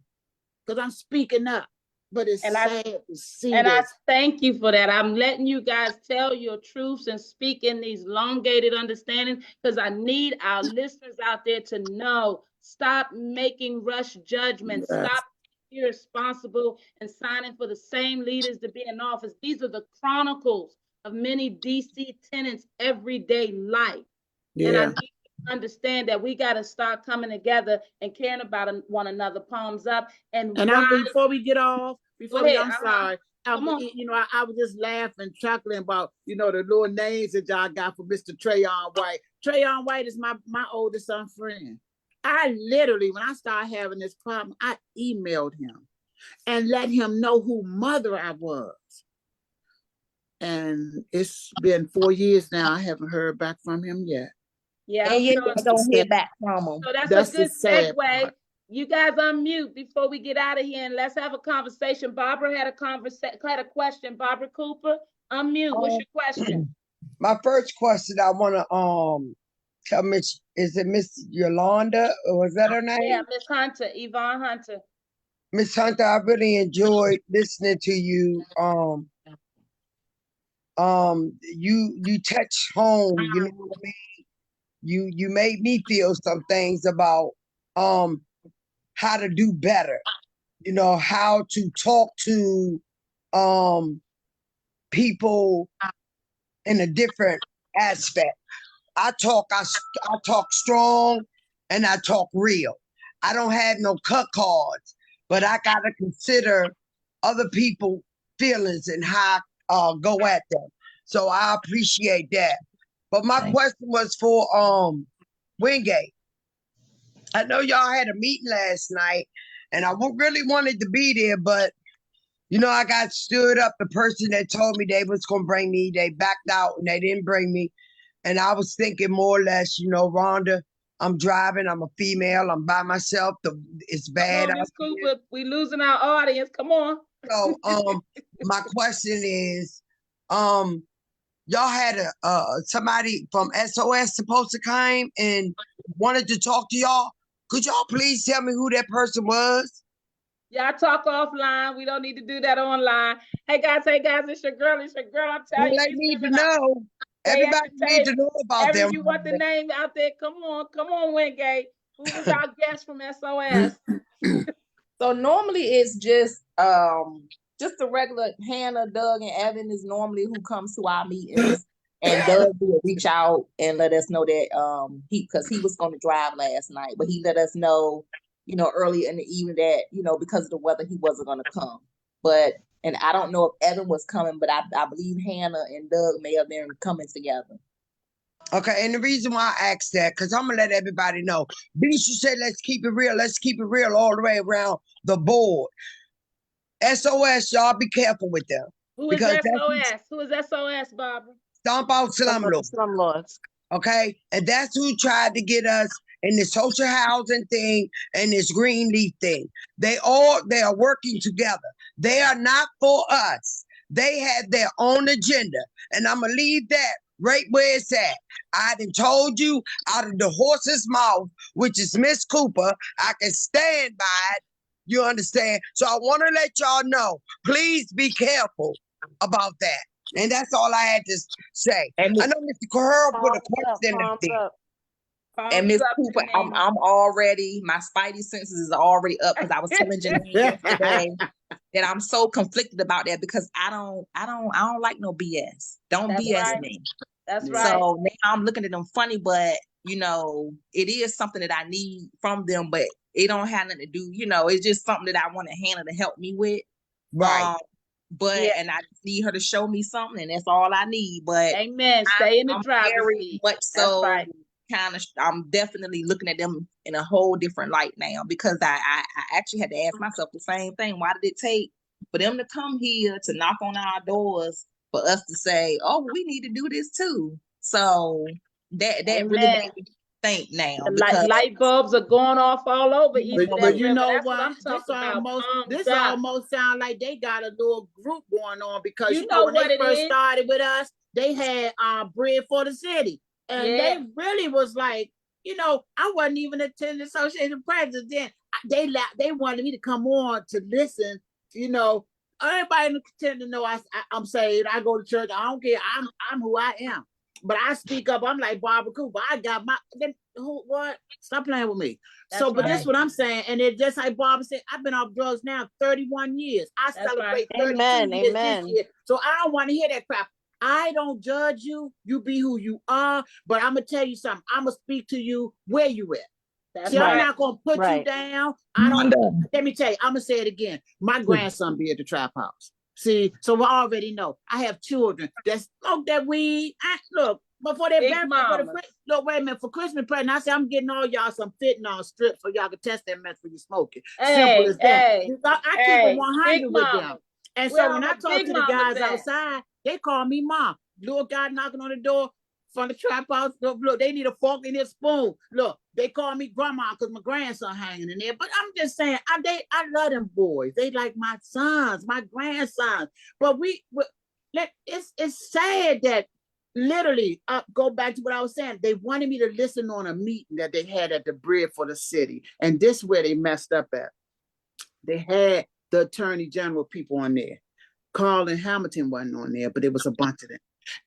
Speaker 10: because I'm speaking up. But it's sad to see
Speaker 1: and
Speaker 10: this.
Speaker 1: I thank you for that. I'm letting you guys tell your truths and speak in these elongated understandings because I need our listeners out there to know. Stop making rush judgments.
Speaker 10: Yes.
Speaker 1: Stop being irresponsible and signing for the same leaders to be in office. These are the chronicles of many DC tenants' everyday life.
Speaker 10: Yeah.
Speaker 1: And I need you to understand that we got to start coming together and caring about one another. Palms up. And
Speaker 10: before we get off, I'm sorry. I was just laughing, chuckling about, the little names that y'all got for Mr. Trayon White. Trayon White is my oldest son friend. I literally, when I started having this problem, I emailed him and let him know who mother I was. And it's been 4 years now. I haven't heard back from him yet.
Speaker 1: Yeah,
Speaker 7: don't hear back from him.
Speaker 1: So that's a good segue. You guys unmute before we get out of here and let's have a conversation. Barbara had a question. Barbara Cooper, unmute. What's your question?
Speaker 4: My first question I want to tell Miss, is it Miss Yolanda or was that her name?
Speaker 1: Yeah, Miss Hunter, Yvonne Hunter.
Speaker 4: Miss Hunter, I really enjoyed listening to you. You touch home. You know what I mean. You made me feel some things about how to do better, how to talk to people in a different aspect. I talk strong and I talk real. I don't have no cut cards, but I gotta consider other people's feelings and how I go at them. So I appreciate that. But my question was for Wingate. I know y'all had a meeting last night, and I really wanted to be there, but I got stood up. The person that told me they was gonna bring me, they backed out and they didn't bring me. And I was thinking more or less, Rhonda, I'm driving, I'm a female, I'm by myself. It's bad.
Speaker 1: Miss Cooper, we losing our audience. Come on.
Speaker 4: So my question is, y'all had somebody from SOS supposed to come and wanted to talk to y'all. Could y'all please tell me who that person was?
Speaker 1: Y'all talk offline. We don't need to do that online. Hey guys, it's your girl. I'm telling you.
Speaker 4: They need to know. Everybody needs to know about them.
Speaker 1: You want the name out there? Come on, Wingate. Who was our guest from SOS?
Speaker 7: So normally it's just the regular Hannah, Doug, and Evan is normally who comes to our meetings. And Doug will reach out and let us know that because he was going to drive last night, but he let us know, early in the evening that, because of the weather, he wasn't going to come. And I don't know if Evan was coming, but I believe Hannah and Doug may have been coming together.
Speaker 4: Okay, and the reason why I asked that, because I'm gonna let everybody know. Bisha said, let's keep it real. Let's keep it real all the way around the board. SOS, y'all be careful with them.
Speaker 1: Who is
Speaker 4: Because that's
Speaker 1: SOS? Who is SOS, Barbara?
Speaker 4: Stomp Out Slumlords.
Speaker 8: Slumlords.
Speaker 4: Okay, and that's who tried to get us in the social housing thing and this Greenleaf thing. They are working together. They are not for us. They have their own agenda, and I'm gonna leave that right where it's at. I done told you out of the horse's mouth, which is Miss Cooper. I can stand by it. You understand? So I want to let y'all know. Please be careful about that. And that's all I had to say.
Speaker 7: And
Speaker 4: I know Mr. Carrera put a
Speaker 8: Palms up,
Speaker 4: question up
Speaker 8: palms
Speaker 4: there.
Speaker 8: up.
Speaker 7: And Miss
Speaker 1: Palms up,
Speaker 7: Cooper,
Speaker 1: Janine.
Speaker 7: I'm already, my spidey senses is already up because I was telling Janine yesterday that I'm so conflicted about that because I don't like no BS. Don't
Speaker 1: That's
Speaker 7: BS
Speaker 1: right.
Speaker 7: me.
Speaker 1: That's right.
Speaker 7: So now I'm looking at them funny, but you know, it is something that I need from them, but it don't have nothing to do, you know, it's just something that I want Hannah to help me with.
Speaker 4: Right.
Speaker 7: But
Speaker 1: Yeah.
Speaker 7: and I just need her to show me something, and that's all I need. But
Speaker 1: Amen. Stay in the
Speaker 7: I'm
Speaker 1: driver's
Speaker 7: very
Speaker 1: seat.
Speaker 7: much
Speaker 1: That's
Speaker 7: so
Speaker 1: right.
Speaker 7: kind of, I'm definitely looking at them in a whole different light now because I actually had to ask myself the same thing. Why did it take for them to come here to knock on our doors for us to say, oh, we need to do this too? So that really
Speaker 1: Amen.
Speaker 7: made me think now
Speaker 1: The
Speaker 7: because
Speaker 1: light bulbs are going off all over East of
Speaker 10: But
Speaker 1: that
Speaker 10: you
Speaker 1: river.
Speaker 10: know
Speaker 1: That's what
Speaker 10: what?
Speaker 1: I'm talking about. Palms
Speaker 10: This
Speaker 1: up.
Speaker 10: almost sound like they got a little group going on because
Speaker 1: You
Speaker 10: you
Speaker 1: know
Speaker 10: know when
Speaker 1: what
Speaker 10: they
Speaker 1: it
Speaker 10: first
Speaker 1: is?
Speaker 10: started with us, they had Bread for the City. And
Speaker 1: Yeah.
Speaker 10: they really was like, you know, I wasn't even attending the Association of Presidents then. They wanted me to come on to listen, you know. Everybody tend to know I'm saved. I go to church. I don't care. I'm who I am. But I speak up. I'm like Barbara Cooper. I got my what? Stop playing with me.
Speaker 1: That's
Speaker 10: So, but
Speaker 1: right.
Speaker 10: that's what I'm saying. And it just like Barbara said, I've been off drugs now 31 years. I
Speaker 1: That's
Speaker 10: celebrate
Speaker 1: right.
Speaker 10: 32
Speaker 8: Amen,
Speaker 10: years
Speaker 8: amen.
Speaker 10: this year. So I don't want to hear that crap. I don't judge you. You be who you are. But I'm gonna tell you something. I'm gonna speak to you where you at.
Speaker 1: That's
Speaker 10: See, I'm
Speaker 1: right.
Speaker 10: not gonna put you
Speaker 8: Right.
Speaker 10: down. I don't.
Speaker 9: Rhonda,
Speaker 10: Let me tell you. I'm gonna say it again. My grandson be at the trap house. See, so I already know. I have children that smoke that weed. Look, before they
Speaker 1: Big
Speaker 10: been
Speaker 1: mamas.
Speaker 10: look, wait a minute. For Christmas present, I say I'm getting all y'all some fentanyl strips so y'all can test that mess when you smoke it. Simple as that.
Speaker 1: Hey,
Speaker 10: I keep
Speaker 1: hey,
Speaker 10: it 100
Speaker 1: big
Speaker 10: with them.
Speaker 1: mamas.
Speaker 10: And
Speaker 1: Where
Speaker 10: so
Speaker 1: all
Speaker 10: when
Speaker 1: the
Speaker 10: I talk
Speaker 1: big
Speaker 10: to the
Speaker 1: mamas
Speaker 10: guys
Speaker 1: at?
Speaker 10: outside, they call me mom. Little guy knocking on the door from the trap house. Look, they need a fork and a spoon. Look, they call me grandma because my grandson hanging in there. But I'm just saying, I love them boys. They like my sons, my grandsons. But it's sad that literally, go back to what I was saying. They wanted me to listen on a meeting that they had at the Bread for the City. And this is where they messed up at. They had the Attorney General people on there. Carlin Hamilton wasn't on there, but there was a bunch of them.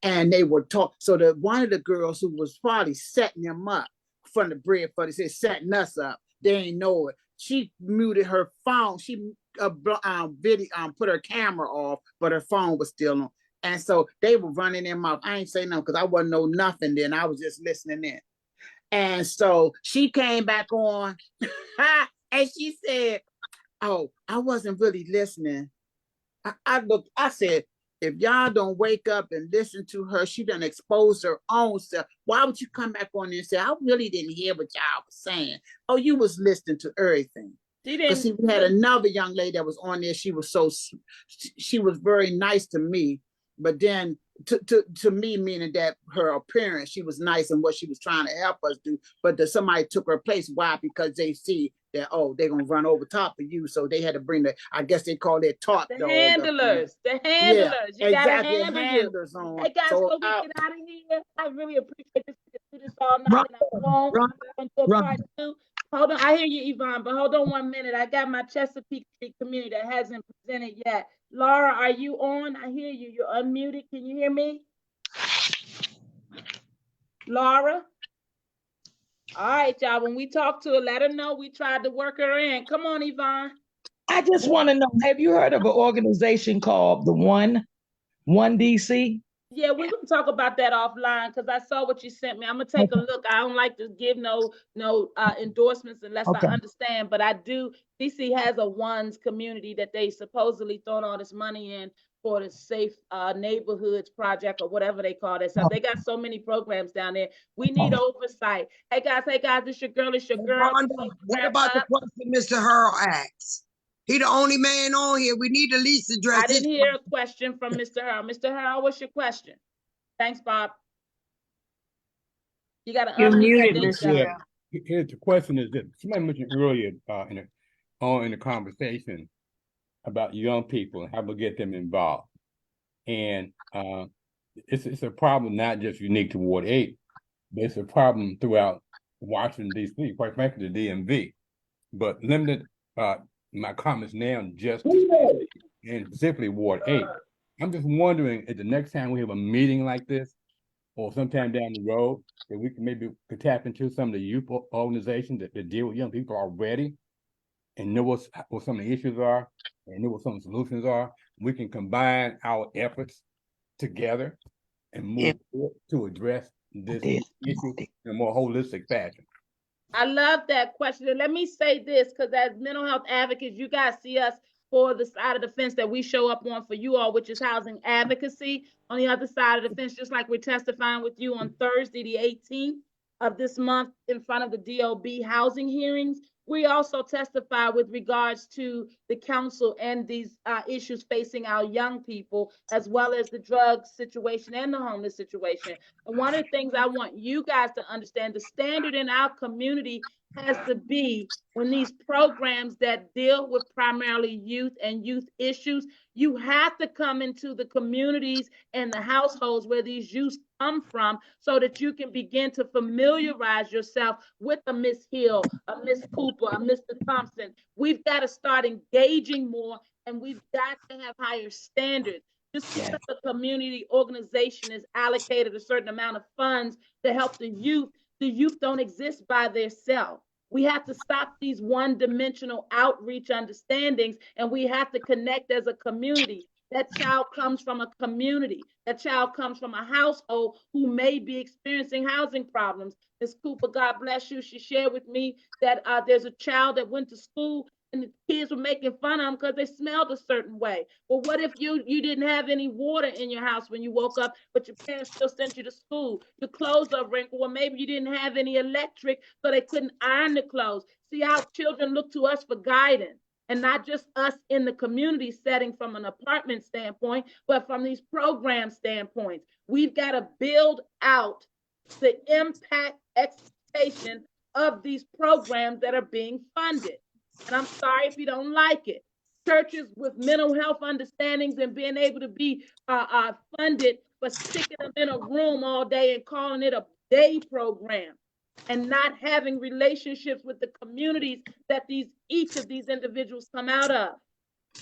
Speaker 10: And they were talking. So one of the girls who was probably setting them up from the Bread for the City, setting us up, they ain't know it. She muted her phone. She put her camera off, but her phone was still on. And so they were running their mouth. I ain't saying nothing because I wasn't know nothing then. I was just listening in. And so she came back on and she said, oh, I wasn't really listening. I said, if y'all don't wake up and listen to her, she done exposed her own self. Why would you come back on there and say, I really didn't hear what y'all was saying? Oh, you was listening to everything. Because see, we had another young lady that was on there. She was very nice to me, but then to me, meaning that her appearance, she was nice in what she was trying to help us do, but somebody took her place. Why? Because they see that, oh, they're gonna run over top of you, so they had to bring I guess they call it top
Speaker 1: The
Speaker 10: dog.
Speaker 1: handlers. The handlers.
Speaker 10: Yeah,
Speaker 1: You gotta
Speaker 10: exactly.
Speaker 1: handle
Speaker 10: Handlers
Speaker 1: you.
Speaker 10: on.
Speaker 1: Hey guys,
Speaker 10: So
Speaker 1: so we get out of here. I really appreciate this. We do this all night and I won't go into a part two. Hold on, I hear you, Yvonne, but hold on 1 minute. I got my Chesapeake Street community that hasn't presented yet. Laura, are you on? I hear you. You're unmuted. Can you hear me? Laura? All right, y'all. When we talk to her, let her know we tried to work her in. Come on, Yvonne.
Speaker 9: I just want to know, have you heard of an organization called the One DC?
Speaker 1: Yeah, we're gonna talk about that offline because I saw what you sent me. I'm gonna take a look. I don't like to give no endorsements unless I understand, but I do. DC has a ones community that they supposedly throwing all this money in for the Safe Neighborhoods Project or whatever they call that stuff. They got so many programs down there. We need oversight. Hey guys, it's your girl,
Speaker 4: Rhonda, what about the question Mr. Hurl asked? He the only man on here. We need to at least address
Speaker 1: I
Speaker 4: this.
Speaker 1: didn't hear a question from Mr. Hurl. Mr. Hurl, what's your question? Thanks, Bob. You got to unmute that thing,
Speaker 5: Yeah. Here's the question is that somebody mentioned earlier in the conversation about young people and how we get them involved. And it's a problem not just unique to Ward 8, but it's a problem throughout Washington, D.C., quite frankly, the DMV. But limited my comments now just and specifically Ward 8. I'm just wondering if the next time we have a meeting like this, or sometime down the road, that we can could tap into some of the youth organizations that deal with young people already and know what some of the issues are and know what some of the solutions are. We can combine our efforts together and move forward to address this issue in a more holistic fashion.
Speaker 1: I love that question. And let me say this, because as mental health advocates, you guys see us for the side of the fence that we show up on for you all, which is housing advocacy. On the other side of the fence, just like we're testifying with you on Thursday, the 18th of this month in front of the DOB housing hearings, we also testify with regards to the council and these issues facing our young people, as well as the drug situation and the homeless situation. And one of the things I want you guys to understand, the standard in our community has to be when these programs that deal with primarily youth and youth issues, you have to come into the communities and the households where these youth come from so that you can begin to familiarize yourself with a Miss Hill, a Miss Cooper, a Mr. Thompson. We've got to start engaging more, and we've got to have higher standards. Just because a community organization is allocated a certain amount of funds to help the youth don't exist by themselves. We have to stop these one-dimensional outreach understandings, and we have to connect as a community. That child comes from a community. That child comes from a household who may be experiencing housing problems. Ms. Cooper, God bless you. She shared with me that there's a child that went to school and the kids were making fun of them because they smelled a certain way. Well, what if you didn't have any water in your house when you woke up, but your parents still sent you to school? Your clothes are wrinkled, or maybe you didn't have any electric, so they couldn't iron the clothes. See how children look to us for guidance, and not just us in the community setting from an apartment standpoint, but from these program standpoints. We've got to build out the impact expectation of these programs that are being funded. And I'm sorry if you don't like it. Churches with mental health understandings and being able to be funded, but sticking them in a room all day and calling it a day program, and not having relationships with the communities that each of these individuals come out of.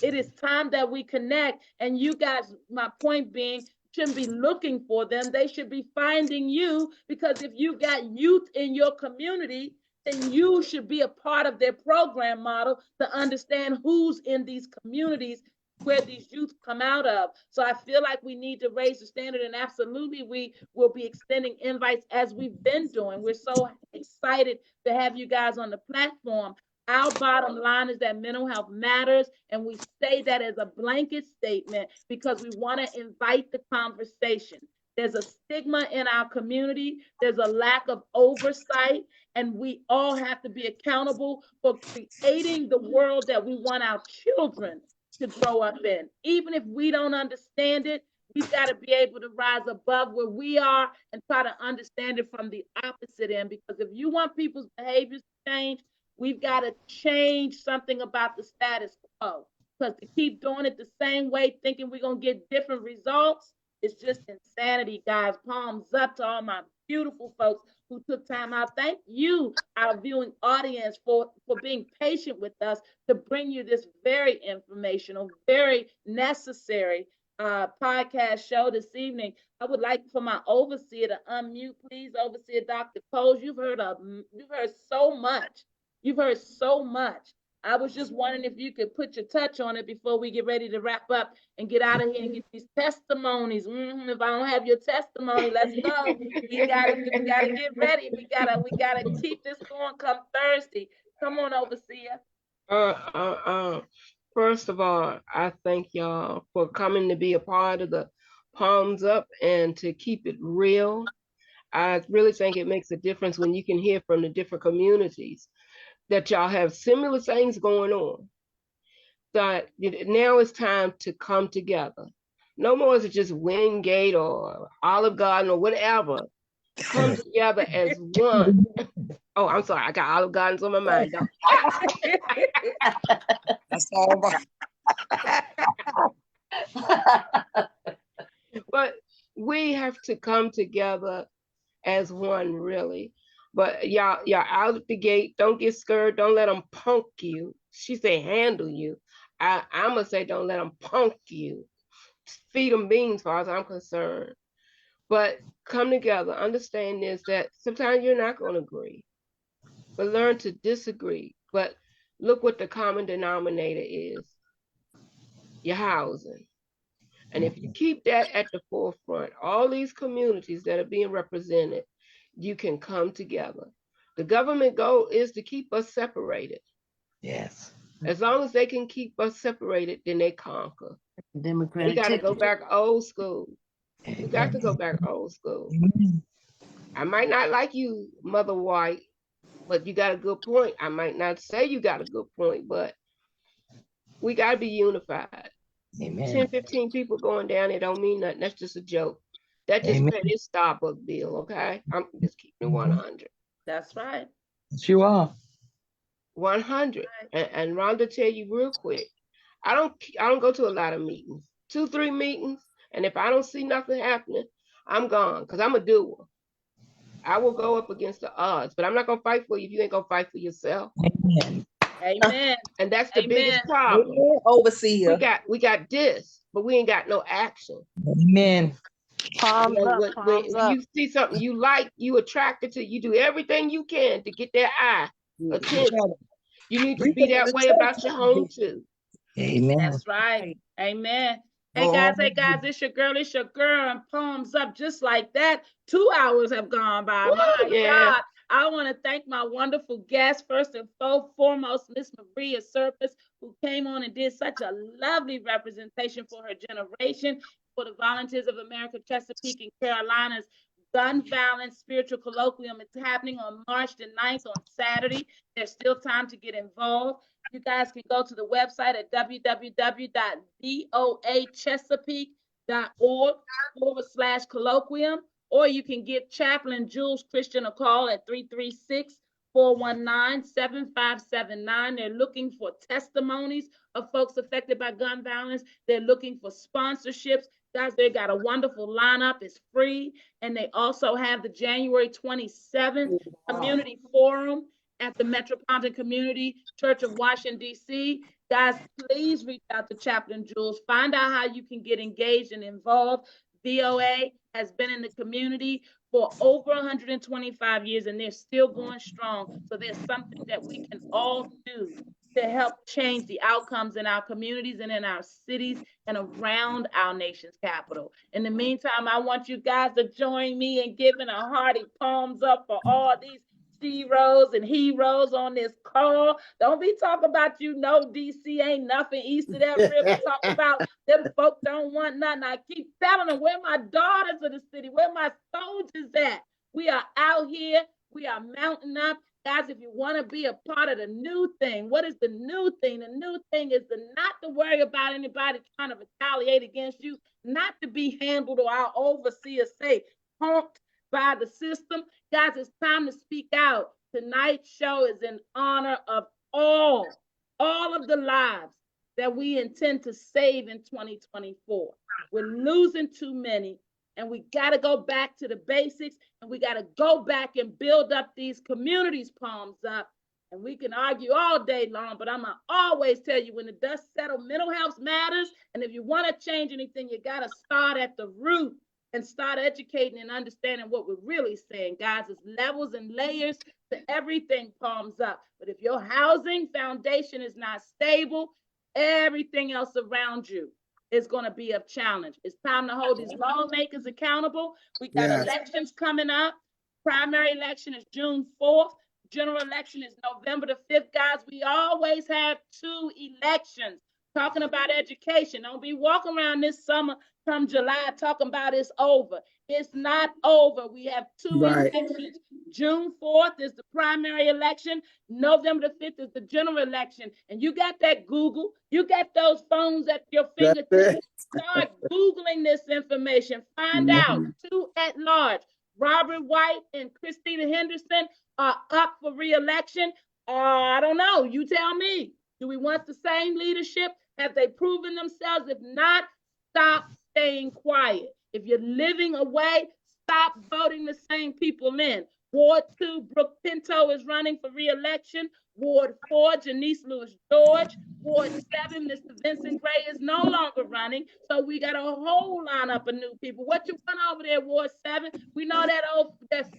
Speaker 1: It is time that we connect, and you guys, my point being, shouldn't be looking for them. They should be finding you, because if you got youth in your community, then you should be a part of their program model to understand who's in these communities where these youth come out of. So I feel like we need to raise the standard, and absolutely we will be extending invites as we've been doing. We're so excited to have you guys on the platform. Our bottom line is that mental health matters, and we say that as a blanket statement because we want to invite the conversation. There's a stigma in our community. There's a lack of oversight, and we all have to be accountable for creating the world that we want our children to grow up in. Even if we don't understand it, we've got to be able to rise above where we are and try to understand it from the opposite end. Because if you want people's behaviors to change, we've got to change something about the status quo. Because to keep doing it the same way, thinking we're going to get different results, it's just insanity, guys. Palms up to all my beautiful folks who took time out. Thank you, our viewing audience, for being patient with us to bring you this very informational, very necessary podcast show this evening. I would like for my overseer to unmute, please. Overseer Dr. Coles, you've heard so much. You've heard so much. I was just wondering if you could put your touch on it before we get ready to wrap up and get out of here and get these testimonies. If I don't have your testimony, let's go. We gotta get ready. We gotta keep this going come Thursday. Come on, overseer.
Speaker 3: First of all, I thank y'all for coming to be a part of the Palms Up and to keep it real. I really think it makes a difference when you can hear from the different communities that y'all have similar things going on. That now it's time to come together. No more is it just Wingate or Olive Garden or whatever. Come together as one. Oh, I'm sorry. I got Olive Gardens on my mind.
Speaker 4: That's all right.
Speaker 3: But we have to come together as one, really. But y'all out the gate. Don't get scared. Don't let them punk you. She said handle you. I'm going to say don't let them punk you. Feed them beans, as far as I'm concerned. But come together. Understand this, that sometimes you're not going to agree. But learn to disagree. But look what the common denominator is. Your housing. And if you keep that at the forefront, all these communities that are being represented, you can come together. The government goal is to keep us separated.
Speaker 9: Yes.
Speaker 3: As long as they can keep us separated, then they conquer.
Speaker 6: Democratic
Speaker 3: We got to
Speaker 6: ticket.
Speaker 3: go back old school. We got to go back old school. I might not like you, Mother White, but you got a good point. I might not say you got a good point, but we got to be unified.
Speaker 9: Amen.
Speaker 3: 10, 15 people going down there don't mean nothing. That's just a joke. That just
Speaker 9: Amen.
Speaker 3: paid his Starbucks bill, okay? I'm just keeping it 100.
Speaker 1: That's right.
Speaker 9: Yes, you are.
Speaker 3: 100. And Rhonda tell you real quick, I don't go to a lot of meetings. 2, 3 meetings, and if I don't see nothing happening, I'm gone, because I'm a doer. I will go up against the odds, but I'm not gonna fight for you if you ain't gonna fight for yourself.
Speaker 9: Amen.
Speaker 1: Amen.
Speaker 3: And that's the biggest
Speaker 1: Amen.
Speaker 3: problem.
Speaker 7: Overseer.
Speaker 3: We got this, but we ain't got no action.
Speaker 9: Amen.
Speaker 8: Palms up,
Speaker 3: When
Speaker 8: palms up.
Speaker 3: you see something you like, you attracted to, you do everything you can to get their eye attention. You need to be that way about your home too.
Speaker 9: Amen.
Speaker 1: That's right. Amen. Hey guys, it's your girl, and Palms Up just like that. 2 hours have gone by.
Speaker 3: Woo,
Speaker 1: My
Speaker 3: yeah.
Speaker 1: God. I want to thank my wonderful guest, first and foremost, Miss Maria Surface, who came on and did such a lovely representation for her generation, for the Volunteers of America, Chesapeake and Carolinas Gun Violence Spiritual Colloquium. It's happening on March the 9th on Saturday. There's still time to get involved. You guys can go to the website at www.voachesappeake.org/colloquium, or you can give Chaplain Jules Christian a call at 336-419-7579. They're looking for testimonies of folks affected by gun violence. They're looking for sponsorships. Guys, they got a wonderful lineup. It's free. And they also have the January 27th Community Forum at the Metropolitan Community Church of Washington, D.C. Guys, please reach out to Chaplain Jules. Find out how you can get engaged and involved. VOA has been in the community for over 125 years, and they're still going strong. So there's something that we can all do to help change the outcomes in our communities and in our cities and around our nation's capital. In the meantime, I want you guys to join me in giving a hearty palms up for all these sheroes and heroes on this call. Don't be talking about, DC ain't nothing east of that river. Talk about them folk don't want nothing. I keep telling them, where my daughters of the city, where my soldiers at? We are out here. We are mounting up. Guys, if you want to be a part of the new thing, what is the new thing? The new thing is not to worry about anybody trying to retaliate against you, not to be handled or our overseers say, punked by the system. Guys, it's time to speak out. Tonight's show is in honor of all of the lives that we intend to save in 2024. We're losing too many, and we got to go back to the basics, and we got to go back and build up these communities, palms up. And we can argue all day long, but I'm going to always tell you, when the dust settles, mental health matters. And if you want to change anything, you got to start at the root and start educating and understanding what we're really saying. Guys, there's levels and layers to everything, palms up. But if your housing foundation is not stable, everything else around you is going to be a challenge. It's time to hold these lawmakers accountable. We got elections coming up. Primary election is June 4th. General election is November the 5th. Guys, we always have 2 elections. talking about education. Don't be walking around this summer come July talking about it's over. It's not over. We have two
Speaker 10: Right.
Speaker 1: elections. June 4th is the primary election. November the 5th is the general election. And you got that Google. You got those phones at your
Speaker 10: That's
Speaker 1: fingertips.
Speaker 10: it.
Speaker 1: Start Googling this information. Find out. Two at large, Robert White and Christina Henderson, are up for re-election. I don't know. You tell me. Do we want the same leadership? Have they proven themselves? If not, stop staying quiet. If you're living away, stop voting the same people in. Ward 2, Brooke Pinto is running for re-election. Ward 4, Janice Lewis George. Ward 7, Mr. Vincent Gray is no longer running. So we got a whole lineup of new people. What you want over there, Ward 7? We know that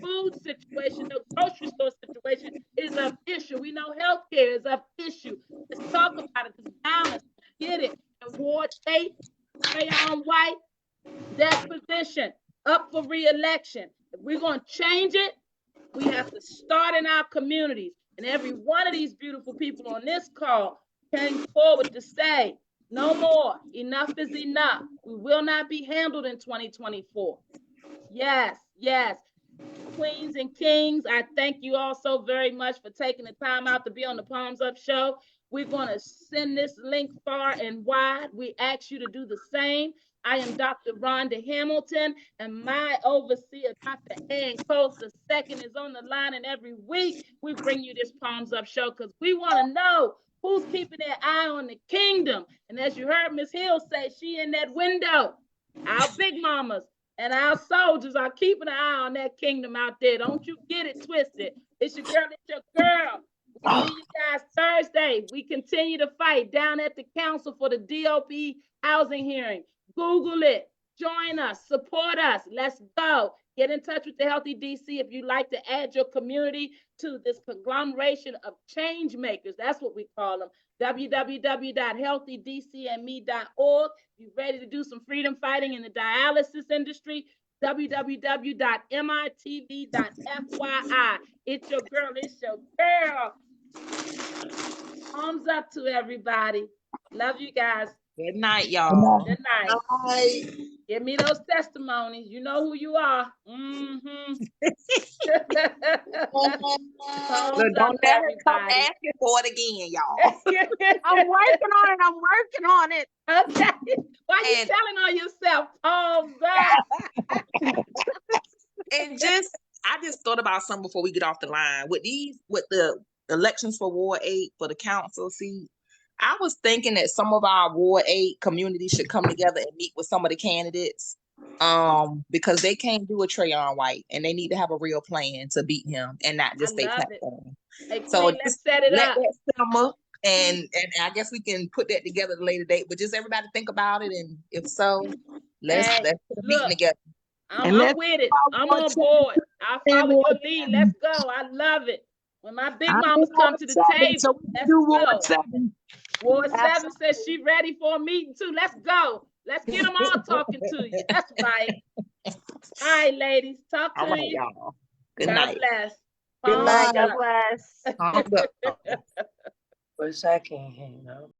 Speaker 1: food situation, the grocery store situation is an issue. We know healthcare is an issue. Let's talk about it. It's balance. Get it. And Ward 8, Trayon White, that position up for re-election. If we're going to change it, we have to start in our communities. And every one of these beautiful people on this call came forward to say, no more. Enough is enough. We will not be handled in 2024. Yes, yes. Queens and kings, I thank you all so very much for taking the time out to be on the Palms Up Show. We're going to send this link far and wide. We ask you to do the same. I am Dr. Rhonda Hamilton, and my overseer, Dr. Ann Coates II, is on the line, and every week we bring you this Palms Up Show because we want to know who's keeping their eye on the kingdom. And as you heard Ms. Hill say, she in that window. Our big mamas and our soldiers are keeping an eye on that kingdom out there. Don't you get it twisted. It's your girl, it's your girl. We see you guys Thursday. We continue to fight down at the council for the DOP housing hearing. Google it. Join us. Support us. Let's go. Get in touch with the Healthy DC if you'd like to add your community to this conglomeration of change makers. That's what we call them. www.healthydcandme.org. You're ready to do some freedom fighting in the dialysis industry. www.mitv.fyi. It's your girl. It's your girl. Thumbs up to everybody. Love you guys.
Speaker 7: Good night, y'all.
Speaker 1: Good night.
Speaker 4: Bye.
Speaker 1: Give me those testimonies. You know who you are.
Speaker 7: Look, don't never stop asking for it again, y'all.
Speaker 8: I'm working on it.
Speaker 1: Okay. Why you
Speaker 7: And-
Speaker 1: telling on yourself?
Speaker 7: And I just thought about something before we get off the line. With the elections for Ward 8 for the council seat, I was thinking that some of our Ward 8 communities should come together and meet with some of the candidates. Because they can't do a Trayon White and they need to have a real plan to beat him and not just
Speaker 1: I
Speaker 7: stay
Speaker 1: love it.
Speaker 7: platform.
Speaker 1: Hey,
Speaker 7: So
Speaker 1: Queen, let's set it
Speaker 7: let
Speaker 1: up.
Speaker 7: that simmer, and I guess we can put that together at a later date, but just everybody think about it, and if so, let's
Speaker 1: Hey,
Speaker 7: put a meeting
Speaker 1: look.
Speaker 7: together.
Speaker 1: I'm
Speaker 9: And let's
Speaker 1: with it.
Speaker 9: follow
Speaker 1: I'm
Speaker 9: Ward
Speaker 1: on
Speaker 9: 7.
Speaker 1: board. I'll follow your
Speaker 9: Ward
Speaker 1: lead.
Speaker 9: 7.
Speaker 1: Let's go. I love it. When my big
Speaker 9: I'm
Speaker 1: mamas
Speaker 9: in
Speaker 1: come
Speaker 9: Ward
Speaker 1: to the
Speaker 9: 7,
Speaker 1: table,
Speaker 9: so we can
Speaker 1: let's
Speaker 9: do Ward
Speaker 1: go.
Speaker 9: 7.
Speaker 1: Ward 7 says she ready for a meeting too. Let's go. Let's get them all talking to you. That's right. All right, ladies. Talk
Speaker 7: All
Speaker 1: to
Speaker 7: right,
Speaker 1: you.
Speaker 7: y'all. Good
Speaker 1: God
Speaker 7: night.
Speaker 1: bless.
Speaker 8: Good night.
Speaker 1: Thumbs
Speaker 8: God
Speaker 1: up.
Speaker 8: bless.
Speaker 7: Thumbs up.
Speaker 11: For a second, you know.